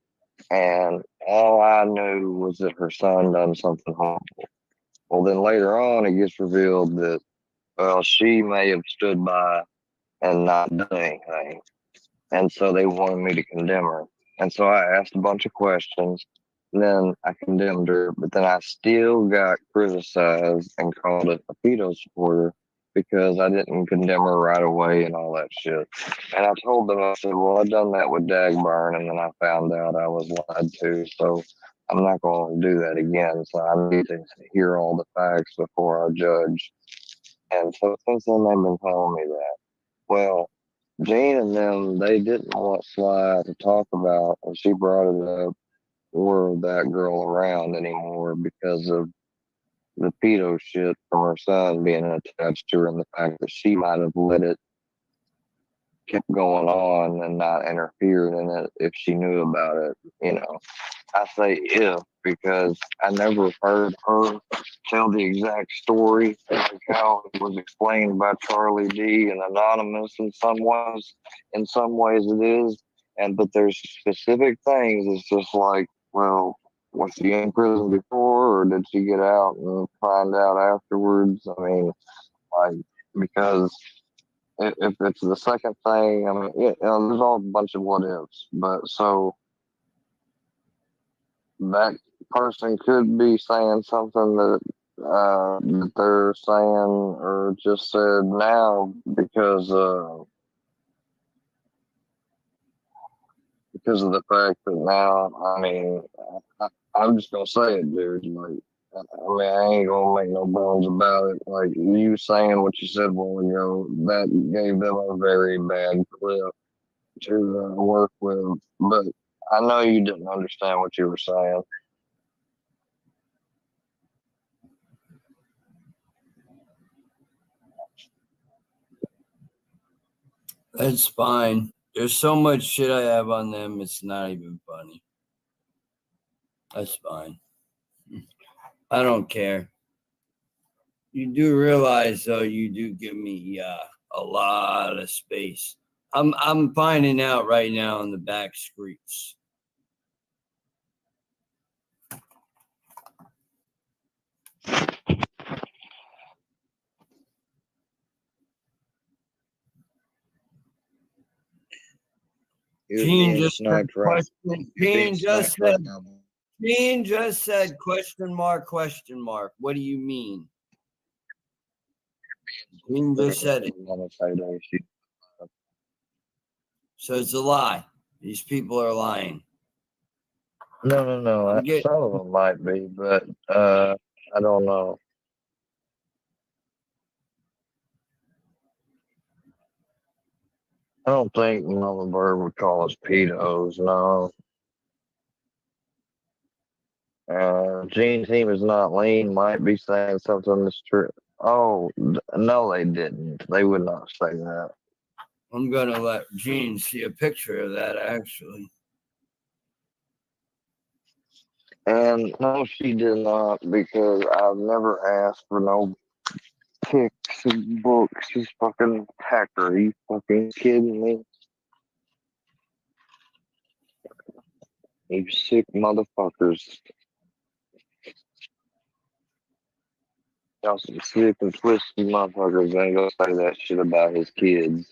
and all I knew was that her son done something horrible. Well, then later on, it gets revealed that she may have stood by and not done anything. And so they wanted me to condemn her. And so I asked a bunch of questions. And then I condemned her, but then I still got criticized and called a pedo supporter because I didn't condemn her right away and all that shit. And I told them, I said, well, I done that with Dagburn, and then I found out I was lied to. So I'm not going to do that again. So I need to hear all the facts before I judge. And so since then, they've been telling me that. Well, Jane and them, they didn't want Sly to talk about, and she brought it up, or that girl around anymore because of the pedo shit from her son being attached to her and the fact that she might have let it kept going on and not interfered in it if she knew about it. I say if because I never heard her tell the exact story, like how it was explained by Charlie D and anonymous in some ways it is, but there's specific things. It's just like, well, was she in prison before, or did she get out and find out afterwards? I mean, like, because if it's the second thing, I mean, there's all a bunch of what ifs. But so that person could be saying something that they're saying or just said now because of the fact that now, I mean, I'm just gonna say it, dude. Like, I mean, I ain't gonna make no bones about it. Like you saying what you said a while ago, that gave them a very bad clip to work with. But I know you didn't understand what you were saying. That's fine. There's so much shit I have on them, it's not even funny. That's fine. I don't care. You do realize, though, you do give me a lot of space. I'm finding out right now in the back streets. Gene just said question. Gene just said question mark, question mark. What do you mean? Gene just said it. So it's a lie. These people are lying. No. Some of them might be, but I don't know. I don't think Mama Bird would call us pedos, no. Gene team is not lean, might be saying something that's true. Oh, no, they didn't. They would not say that. I'm going to let Gene see a picture of that, actually. And no, she did not, because I've never asked for no pics and books. She's fucking hacker. Are you fucking kidding me? You sick motherfuckers. Y'all some sick and twisted motherfuckers ain't gonna say that shit about his kids.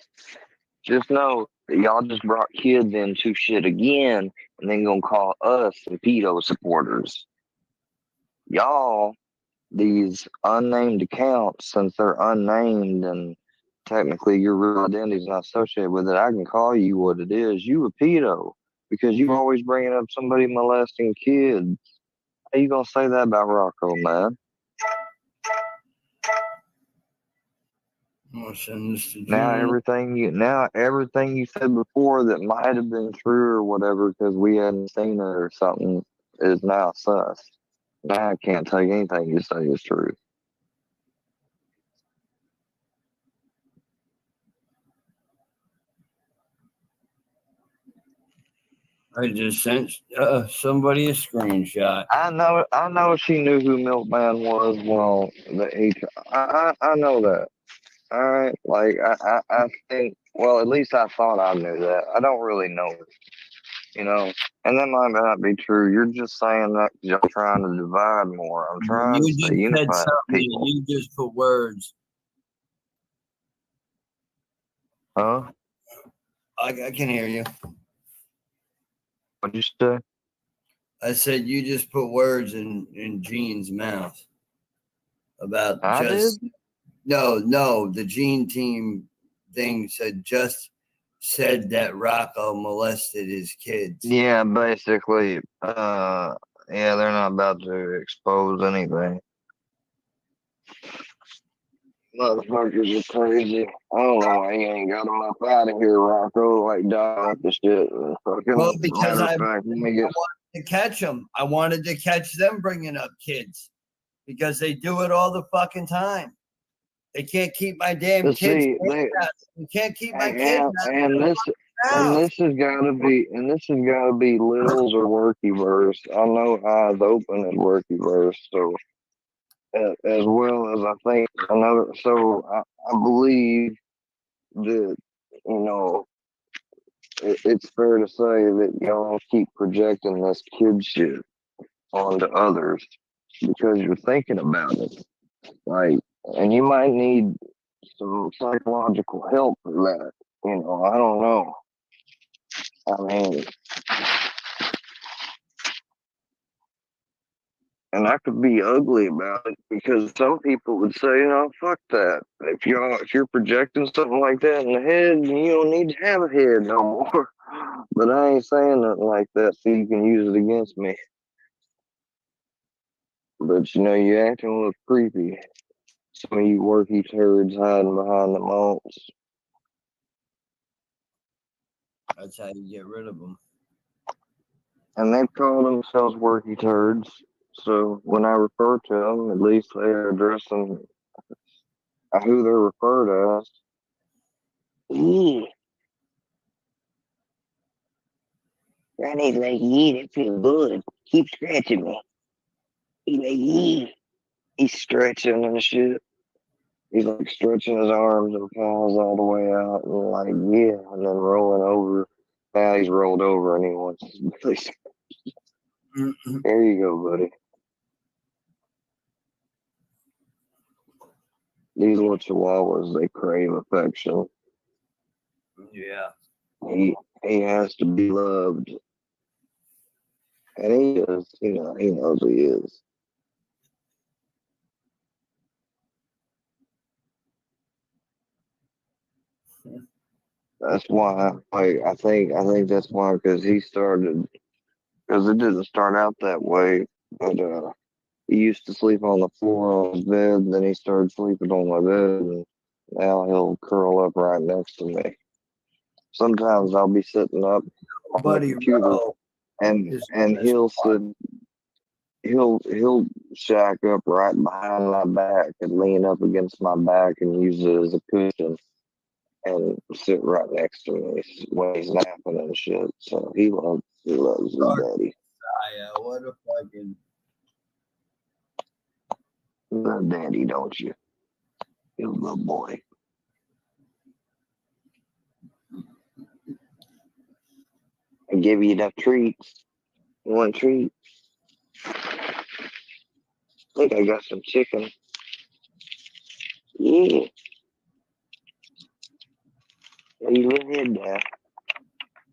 Just know that y'all just brought kids into shit again and then gonna call us some pedo supporters. Y'all, these unnamed accounts, since they're unnamed and technically your real identity is not associated with it, I can call you what it is. You a pedo because you always bringing up somebody molesting kids. How you gonna say that about Rocko, man? Now everything you said before that might have been true or whatever because we hadn't seen it or something is now sus. Now I can't take anything you say is true. I just sent somebody a screenshot. I know she knew who Milkman was. Well, I know that. All right, like I think. Well, at least I thought I knew that. I don't really know it, And that might not be true. You're just saying that because you're trying to divide more. I'm trying to stay unified people. You just put words. Huh? I can hear you. What'd you say? I said you just put words in Gene's mouth about I just did? No, the Gene team thing said that Rocko molested his kids. Yeah, basically. Yeah, they're not about to expose anything. Motherfuckers are crazy. I don't know why you ain't got them up out of here, Rocko. Like, dog, the shit. Well, because I wanted to catch them. I wanted to catch them bringing up kids because they do it all the fucking time. They can't keep my damn But kids. see, You can't keep my kids. and this has got to be littles or worky verse. I know eyes open and worky verse, so as well as I think another. So I believe that it's fair to say that y'all keep projecting this kid shit onto others because you're thinking about it, like, and you might need some psychological help for that. I don't know. I mean, and I could be ugly about it because some people would say, fuck that. If you're projecting something like that in the head, you don't need to have a head no more. But I ain't saying nothing like that so you can use it against me. But you acting a little creepy. Some of you worky turds hiding behind the malts. That's how you get rid of them. And they call themselves worky turds. So when I refer to them, at least they're addressing who they're referred as. Yeah. Granny's like, yeah, that feels good. Keep scratching me. He's like, yeah. He's stretching and shit. He's like stretching his arms and paws all the way out and like, yeah, and then rolling over. Now he's rolled over and he wants his belly. There you go, buddy. These little chihuahuas, they crave affection. Yeah. He has to be loved. And he is, he knows he is. That's why, I think that's why, because because it didn't start out that way, but he used to sleep on the floor on his bed, and then he started sleeping on my bed, and now he'll curl up right next to me. Sometimes I'll be sitting up on the computer, and he'll shack up right behind my back and lean up against my back and use it as a cushion and sit right next to me when he's napping and shit. So he loves his daddy. What a fucking. You love daddy, don't you? You little boy. I give you enough treats. You want treats? I think I got some chicken. Yeah. Lay your little head down.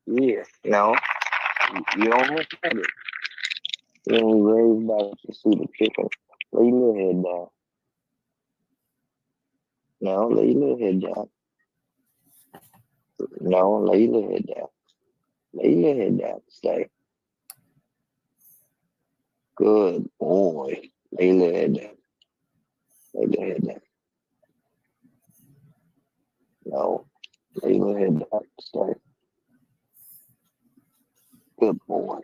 Yeah. No. You don't have to have it. You're only raised by what you see the chicken. Lay your little head down. No, lay your little head down. No, lay your little head down. Lay your little head down. Stay. Good boy. Lay your little head down. Lay your head down. No. Lay your little head down. Stay. Good boy.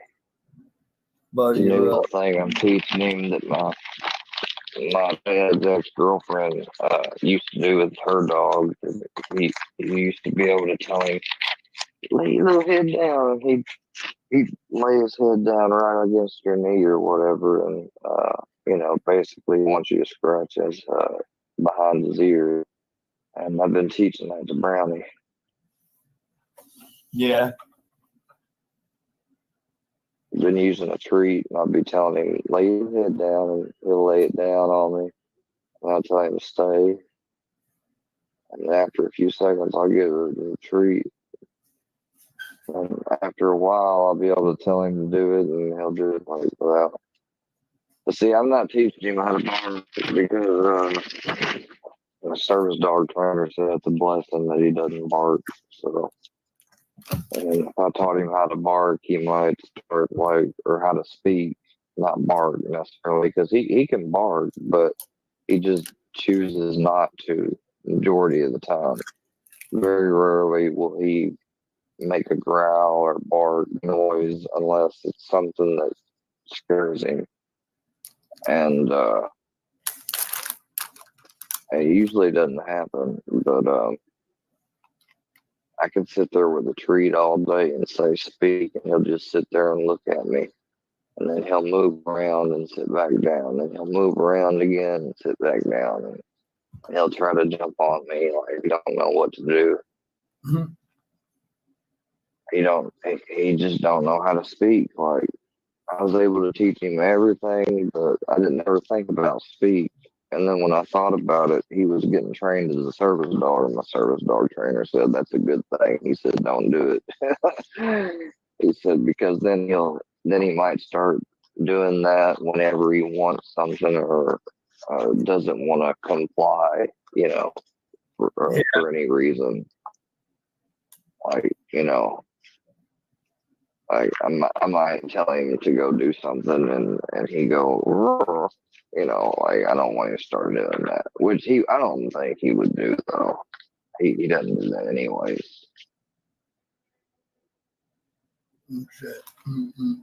Buddy, The new thing I'm teaching him that my dad's ex-girlfriend used to do with her dog. He used to be able to tell him, lay your little head down. And he'd lay his head down right against your knee or whatever. And, basically wants you to scratch his behind his ear. And I've been teaching that to Brownie. Yeah. Been using a treat, and I'll be telling him, lay your head down, and he'll lay it down on me. And I'll tell him to stay. And after a few seconds, I'll give the treat. And after a while, I'll be able to tell him to do it, and he'll do it like without. But see, I'm not teaching him how to bark because the service dog trainer said it's a blessing that he doesn't bark. So, and if I taught him how to bark, he might start or how to speak, not bark necessarily, because he can bark, but he just chooses not to majority of the time. Very rarely will he make a growl or bark noise unless it's something that scares him. And It usually doesn't happen, but I could sit there with a treat all day and say speak, and he'll just sit there and look at me. And then he'll move around and sit back down. And he'll move around again and sit back down. And he'll try to jump on me like he don't know what to do. Mhm. He just don't know how to speak. Like, I was able to teach him everything, but I didn't ever think about speak. And then when I thought about it, he was getting trained as a service dog. And my service dog trainer said that's a good thing. He said, "Don't do it." He said because then he might start doing that whenever he wants something or doesn't want to comply, for any reason. Like, I might tell him to go do something and he go, "Rrr," like I don't want to start doing that, which I don't think he would do though. He doesn't do that anyways. Shit. Mm-hmm.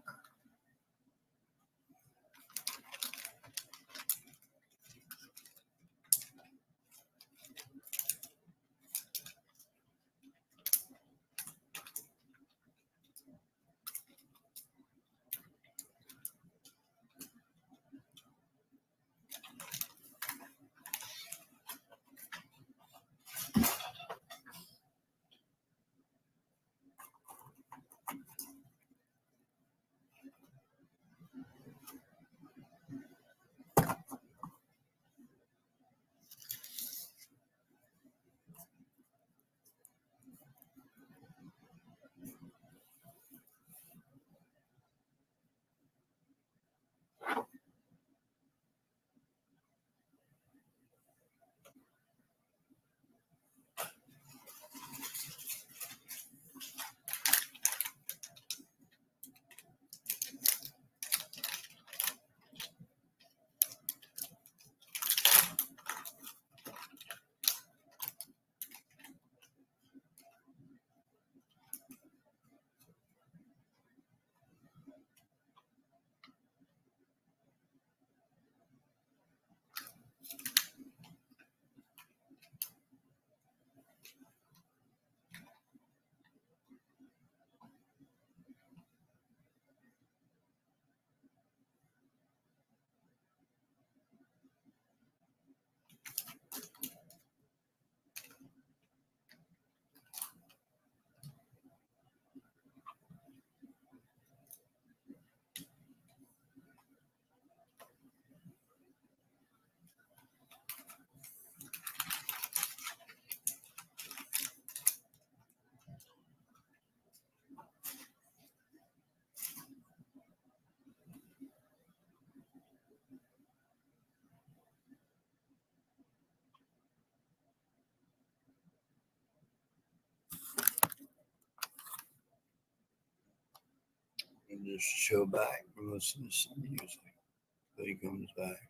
And just chill back and listen to some music. So he comes back.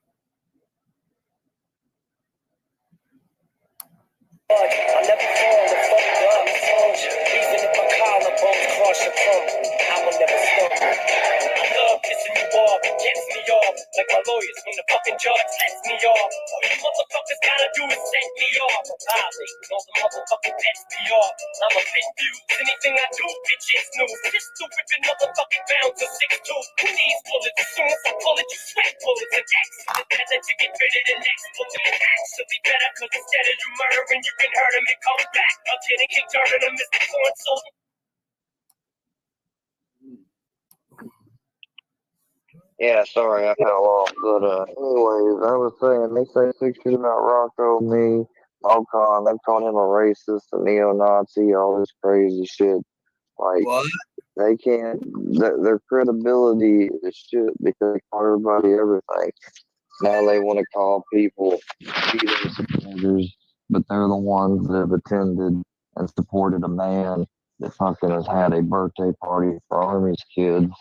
I never fall or fold up, soldier. Even if my collarbones cross your throat, I will never stop. I love kissing you off, gets me off. Like my lawyers when the fucking judge lets me off. All you motherfuckers gotta do is set me off. Violate all the motherfucking pets me off. I'm a bit fused. Anything I do, bitches snooze. Pistol whipping motherfucking bound to 6'2". These bullets, as soon as I pull it, you sweat bullets. And excellent that you get fitted and exploited. Actually better, cause instead of you murdering, you can hurt him and come back. I'm kidding, kick turning him, Mr. Corn Soul. Yeah, sorry I fell off. But anyways, I was saying they say 6 shit about Rocco, me, Ocon. They've called him a racist, a neo-Nazi, all this crazy shit. Like What? they can't. Their credibility is shit because they call everybody everything. Now they want to call people freedom supporters, but they're the ones that have attended and supported a man that fucking has had a birthday party for Army's kids.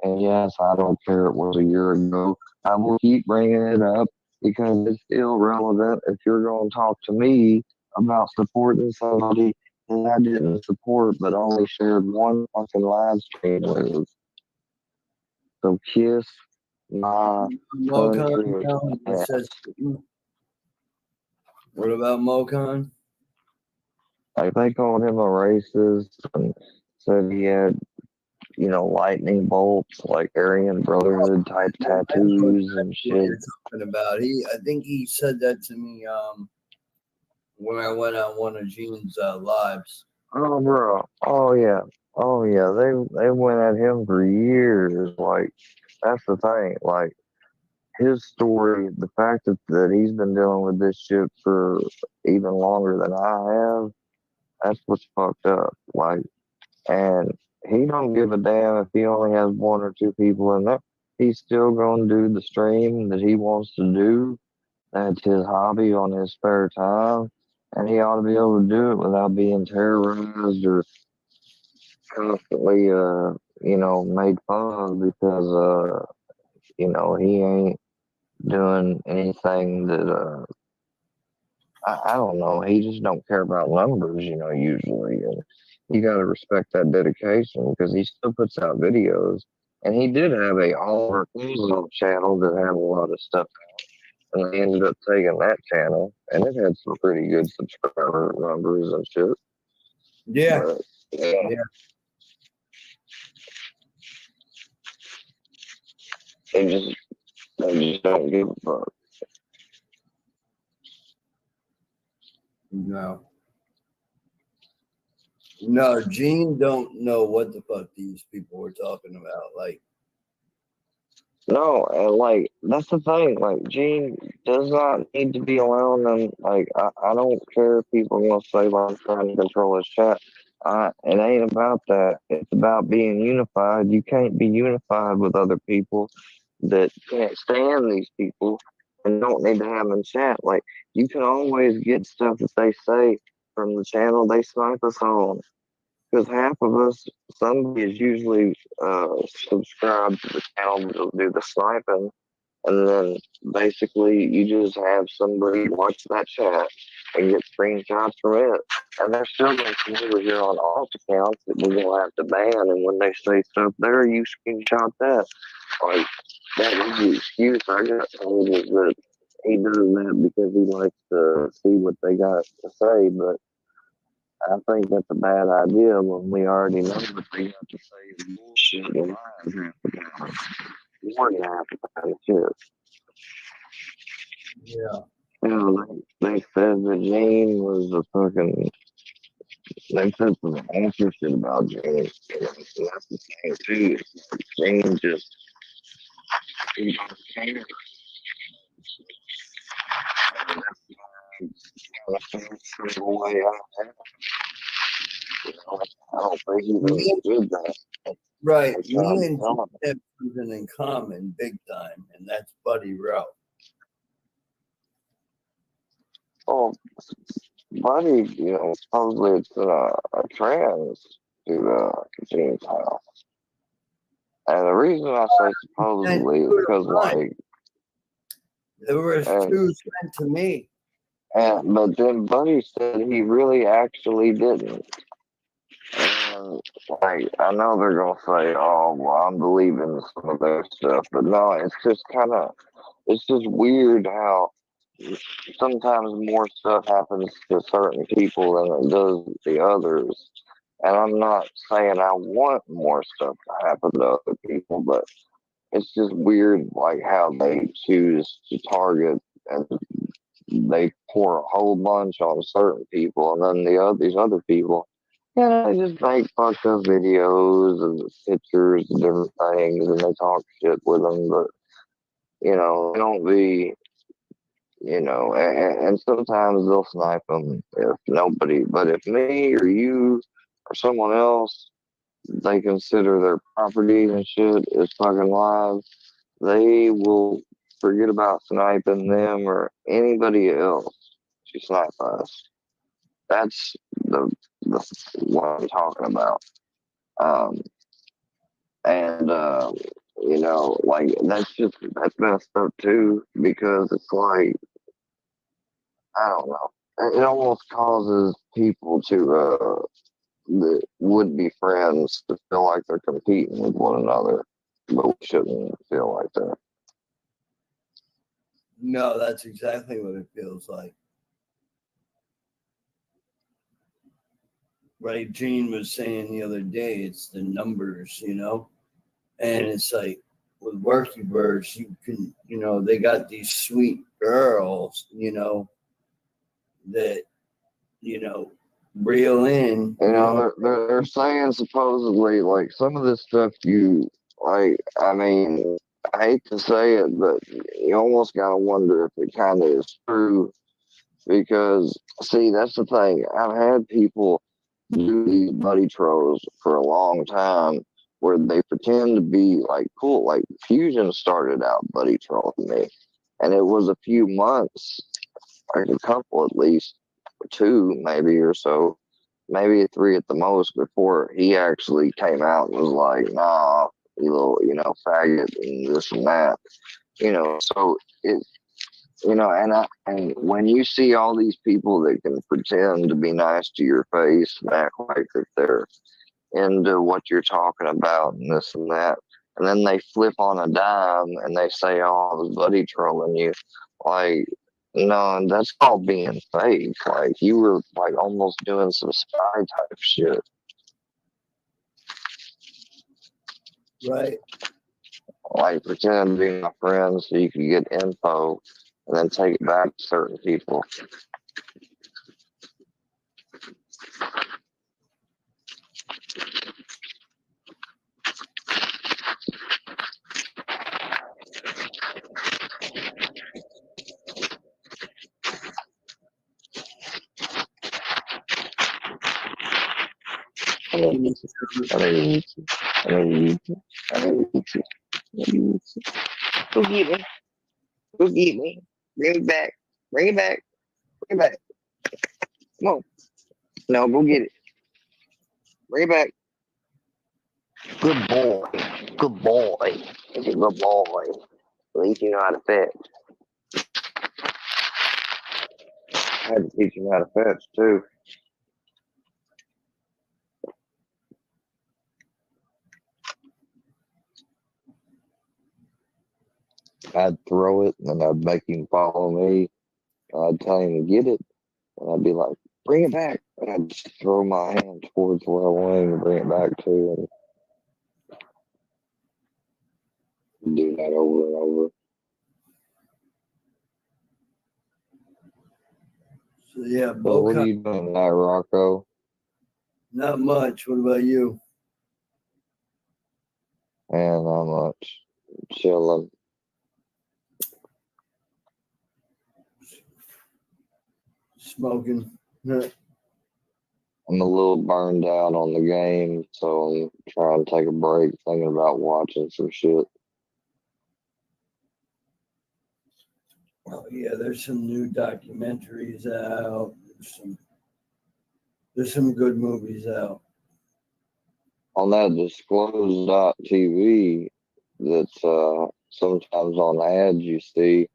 And yes, I don't care it was a year ago. I will keep bringing it up because it's still relevant if you're going to talk to me about supporting somebody that I didn't support but only shared one fucking live stream with. So kiss my Welcome. country. It says What about Mocon? Like they called him a racist and said he had, lightning bolts, like Aryan Brotherhood type tattoos and What shit. you're talking about? I think he said that to me when I went on one of Gene's lives. Oh, bro. Oh, yeah. Oh, yeah. They went at him for years. Like, that's the thing. Like, his story, the fact that he's been dealing with this shit for even longer than I have, that's what's fucked up. Like, and he don't give a damn if he only has one or two people in there. He's still going to do the stream that he wants to do. That's his hobby on his spare time. And he ought to be able to do it without being terrorized or constantly, made fun of because, he ain't doing anything that, I don't know. He just don't care about numbers, usually. And you got to respect that dedication because he still puts out videos. And he did have a Oliver Close channel that had a lot of stuff. And they ended up taking that channel, and it had some pretty good subscriber numbers and shit. Yeah. But, yeah. They just don't give a fuck. No. No, Gene don't know what the fuck these people were talking about. Like, No, and like that's the thing. Like Gene does not need to be alone, and like I don't care if people want to say like I'm trying to control his chat. It ain't about that. It's about being unified. You can't be unified with other people that can't stand these people and don't need to have them chat. Like you can always get stuff that they say from the channel they snipe us on. Because half of us, somebody is usually subscribed to the channel that'll do the sniping, and then basically you just have somebody watch that chat and get screenshots from it. And they're still going to come over here on alt accounts that we're going to have to ban. And when they say stuff there, you screenshot that. Like, that is the excuse I got told is that he does that because he likes to see what they got to say. But I think that's a bad idea when we already know what they got to say is bullshit and lies half the time. More than half the time, shit. yeah. They said that Jane was a fucking. They said some answer shit about Jane. And that's the thing too. Jane just he don't care. And that's the single way I have. I don't think he really did that. Right. That's Me what I'm and telling Gene have something in common big time, and that's Buddy Rowe. Oh, Buddy, supposedly it's a trans to Gene's house. And the reason I say supposedly is because, like, There was two sent to me. but then Buddy said he really actually didn't. And, like, I know they're going to say, oh, well, I'm believing some of their stuff, but no, it's just weird how sometimes more stuff happens to certain people than it does the others. And I'm not saying I want more stuff to happen to other people, but it's just weird, like how they choose to target and they pour a whole bunch on certain people, and then these other people, they just make fucked up videos and pictures and different things, and they talk shit with them, but they don't be and sometimes they'll snipe them if nobody, but if me or you or someone else, they consider their property and shit is fucking live, they will forget about sniping them or anybody else to snipe us. That's the what I'm talking about. Um, and like that's messed up too because it's like I don't know. It almost causes people that would be friends to feel like they're competing with one another, but we shouldn't feel like that. No, that's exactly what it feels like. right? Gene was saying the other day, it's the numbers, and it's like with Worky Birds, you can, they got these sweet girls, that, reel in. They're saying supposedly like some of this stuff I mean, I hate to say it, but you almost gotta wonder if it kind of is true because see, that's the thing. I've had people do these buddy trolls for a long time where they pretend to be like cool. Like Fusion started out buddy trolling me, and it was a few months, like a couple at least, or two maybe or so, maybe three at the most, before he actually came out and was like, "Nah, you little, faggot and this and that." So it, and when you see all these people that can pretend to be nice to your face and act like that they're into what you're talking about and this and that, and then they flip on a dime and they say, "Oh, I was buddy trolling you," like. No, that's called being fake. Like you were like almost doing some spy type shit. Right. Like pretending to be my friend so you could get info and then take it back to certain people. Go get me. Go get me. Bring it back. Bring it back. Bring it back. Come on. No, go get it. Bring it back. Good boy. Good boy. He's a good boy. At least you know how to fetch. I had to teach him how to fetch too. I'd throw it and then I'd make him follow me. I'd tell him to get it. And I'd be like, bring it back. And I'd just throw my hand towards where I wanted him to bring it back to. And do that over and over. So yeah, Well, what are you doing tonight, Rocko? Not much. What about you? And not much. Chilling. Smoking. I'm a little burned out on the game, so I'm trying to take a break, thinking about watching some shit. Oh yeah, there's some new documentaries out. There's some good movies out. On that disclose.tv that's sometimes on ads you see,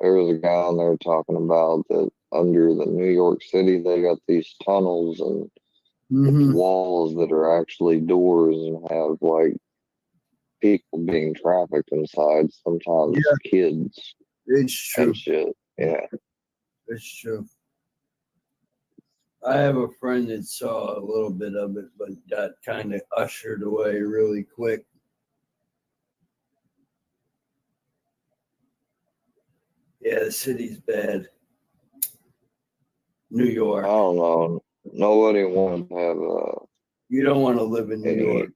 there was a guy on there talking about that under the New York City they got these tunnels and walls that are actually doors and have like people being trafficked inside, sometimes kids It's true. and shit. Yeah. It's true. I have a friend that saw a little bit of it, but got kind of ushered away really quick. Yeah, the city's bad. New York. I don't know. Nobody wants to have You don't want to live in New York.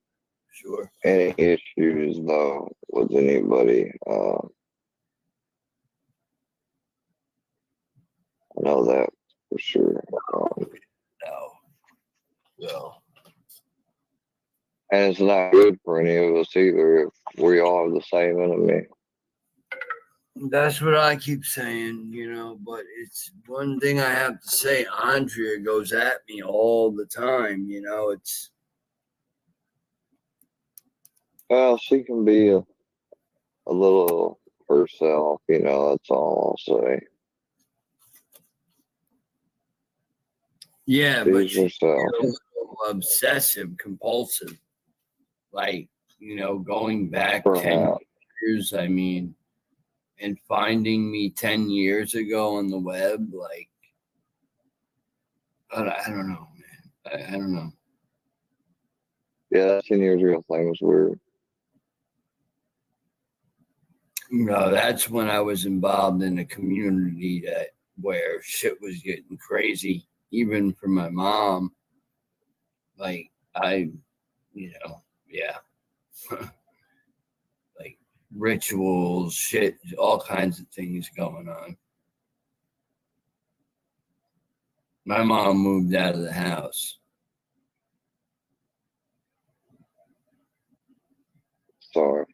Sure. any issues though with anybody. I know that for sure. No. And it's not good for any of us either if we all have the same enemy. That's what I keep saying, but it's one thing I have to say. Andrea goes at me all the time, it's. Well, she can be a little herself, that's all I'll say. Yeah, but she's herself. Obsessive compulsive. Like, going back For 10 how? years, I mean, and finding me 10 years ago on the web, like, I don't know, man. I don't know. Yeah, 10 years ago thing was weird. No, that's when I was involved in a community where shit was getting crazy, even for my mom. Like yeah, like rituals, shit, all kinds of things going on. My mom moved out of the house. Sorry.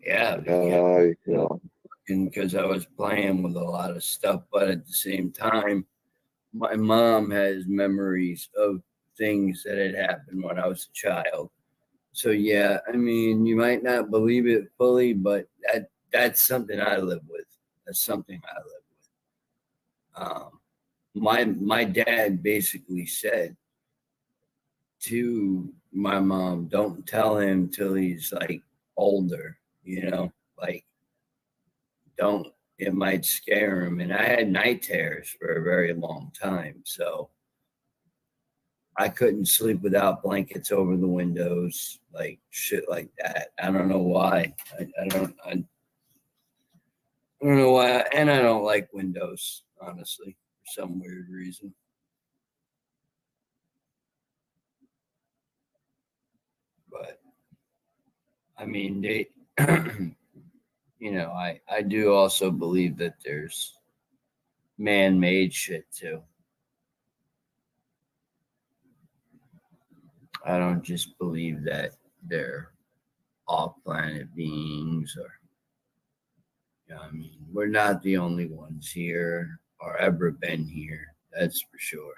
Yeah, You know, because I was playing with a lot of stuff, but at the same time, my mom has memories of things that had happened when I was a child. So yeah, I mean, you might not believe it fully, but that's something I live with. That's something I live with. My dad basically said to my mom, "Don't tell him till he's like older, like don't. It might scare him." And I had night terrors for a very long time, so I couldn't sleep without blankets over the windows, like shit like that. I don't know why. I don't know why, and I don't like windows, honestly, for some weird reason. But I mean, they, I do also believe that there's man-made shit too. I don't just believe that they're off-planet beings, or I mean, we're not the only ones here or ever been here. That's for sure.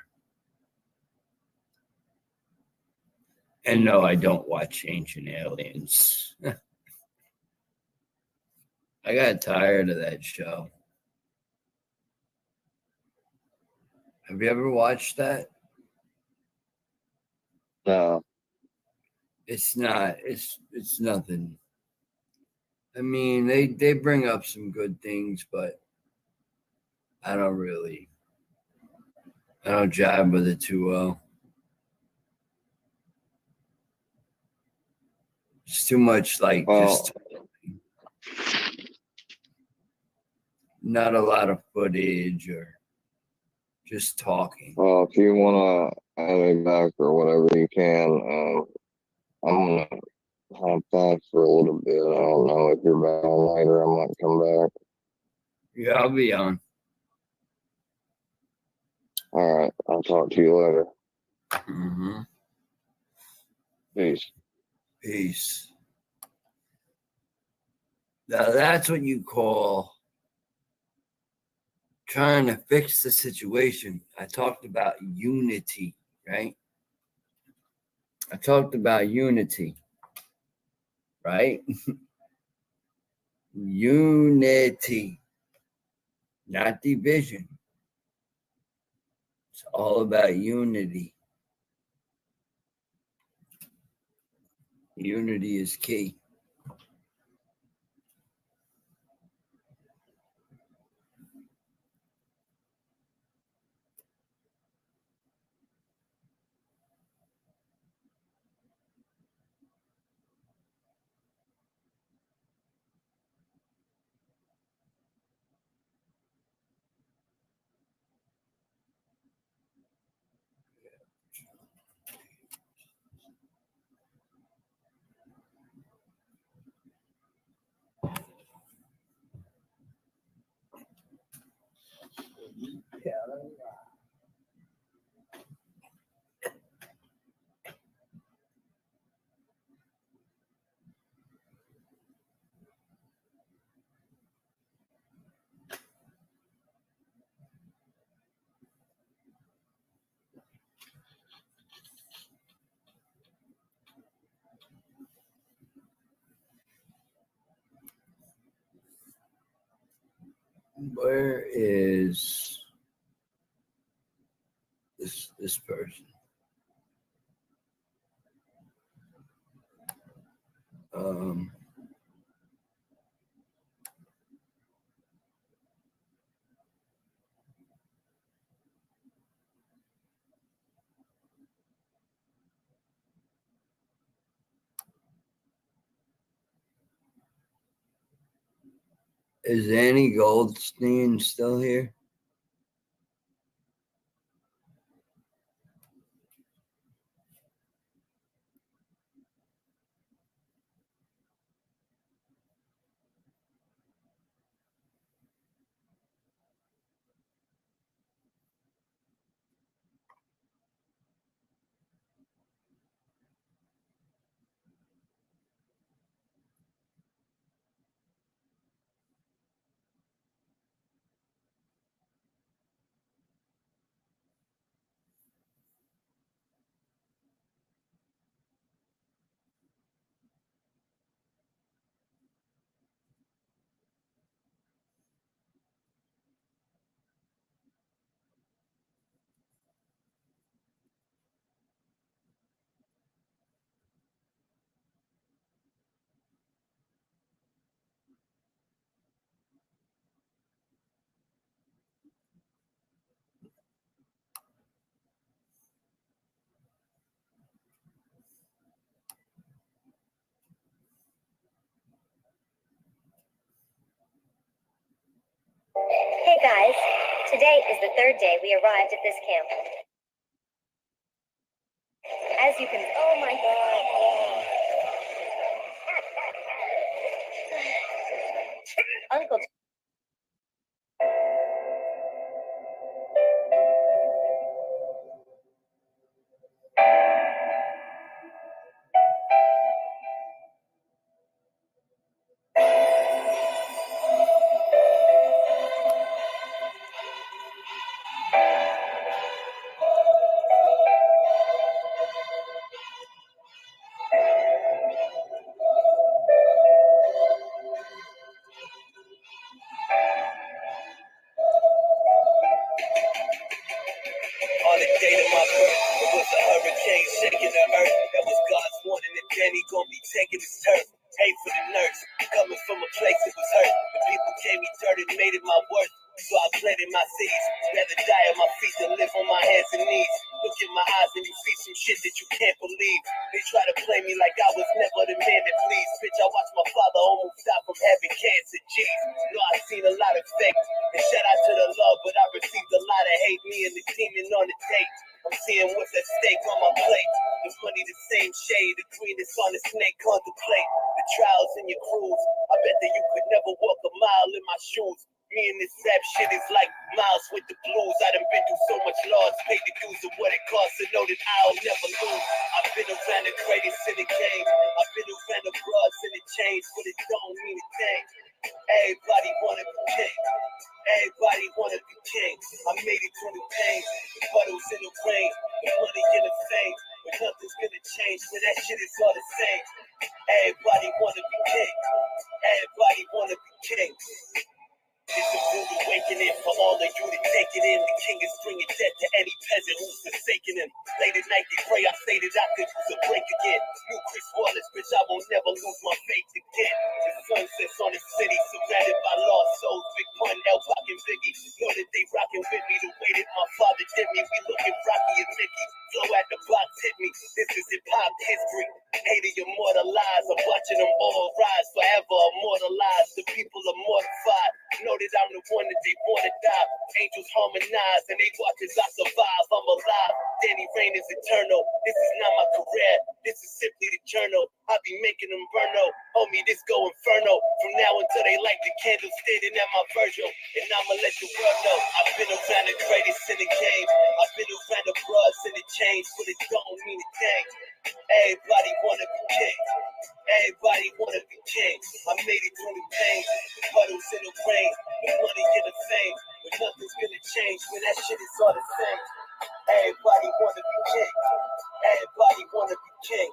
And no, I don't watch Ancient Aliens. I got tired of that show. Have you ever watched that? no, It's not. It's nothing. I mean, they bring up some good things, but I don't really. I don't jive with it too well. It's too much like just not a lot of footage or just talking. well, if you want to add me back or whatever, you can. I'm gonna hop off for a little bit. I don't know if you're back on later. I might come back. Yeah, I'll be on. All right, I'll talk to you later. Mm-hmm. Peace. Peace. Now that's what you call trying to fix the situation. I talked about unity, right? I talked about unity, right? Unity, not division. It's all about unity. Unity is key. Where is this person? Um, Is Annie Goldstein still here? Hey guys, today is the third day we arrived at this camp. As you can, oh my god. Uncle On the date of my birth, it was a hurricane shaking the earth. That was God's warning that Danny gon' be taking his turf. Hate for the nurse, coming from a place that was hurt. The people gave me dirt and made it my worth. So I planted my seeds. Rather die at my feet than live on my hands and knees. Look in my eyes and you see some shit that you can't believe. They try to play me like I was never the man that pleased. Bitch, I watched my father almost die from having cancer. Jeez, no, I seen a lot of fake. And shout out to the love, but I received a lot of hate. Me and the demon on the date. I'm seeing what's at stake on my plate. The money the same shade, the green is on the snake, contemplate the trials in your cruise. I bet that you could never walk a mile in my shoes. Me and this rap shit is like miles with the blues. I done been through so much loss, paid the dues of what it costs to know that I'll never lose. I've been around the greatest in the game. I've been around the broads in the chains, but it don't mean a thing. Everybody wanna be king. Everybody wanna be king. I made it through the pain, the puddles in the rain, the money and the fame. But nothing's gonna change, but that shit is all the same. Everybody wanna be king. Everybody wanna be king. It's a rude awakening for all of you to take it in. The king is bringing death to any peasant who's forsaken him. Late at night they pray, I say that I could use a break again. New Chris Wallace, bitch, I won't never lose my faith again. The sun sets on the city, surrounded by lost souls. Big Pun, El Pac, and Biggie know that they rockin' with me. The way that my father did me, we looking Rocky and Mickey. Flow at the box hit me, this is hip-hop history. Hated immortalized, I'm watching them all rise. Forever immortalized, the people are mortified. Know that I'm the one that they wanna die. Angels harmonize and they watch as I survive. I'm alive. Danny Rain is eternal. This is not my career. This is simply the journal. I be making them burn up. Homie, this go inferno. From now until they light the candle standing at my Virgil. And I'ma let the world know I've been around the greatest in the game. I've been around the broads and the chains, but it don't mean a thing. Everybody wanna be king. Everybody wanna be king. I made it through the pain, the puddles in the rain, the money and the fame. But nothing's gonna change when that shit is all the same. Everybody wanna be king. Everybody wanna be king.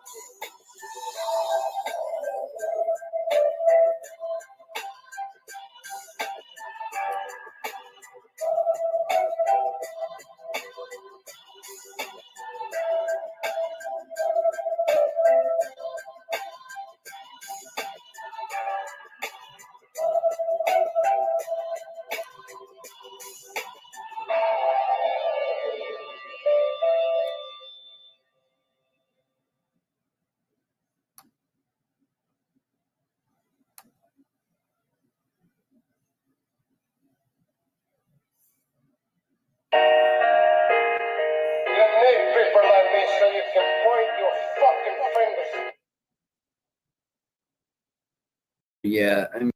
Yeah, I mean.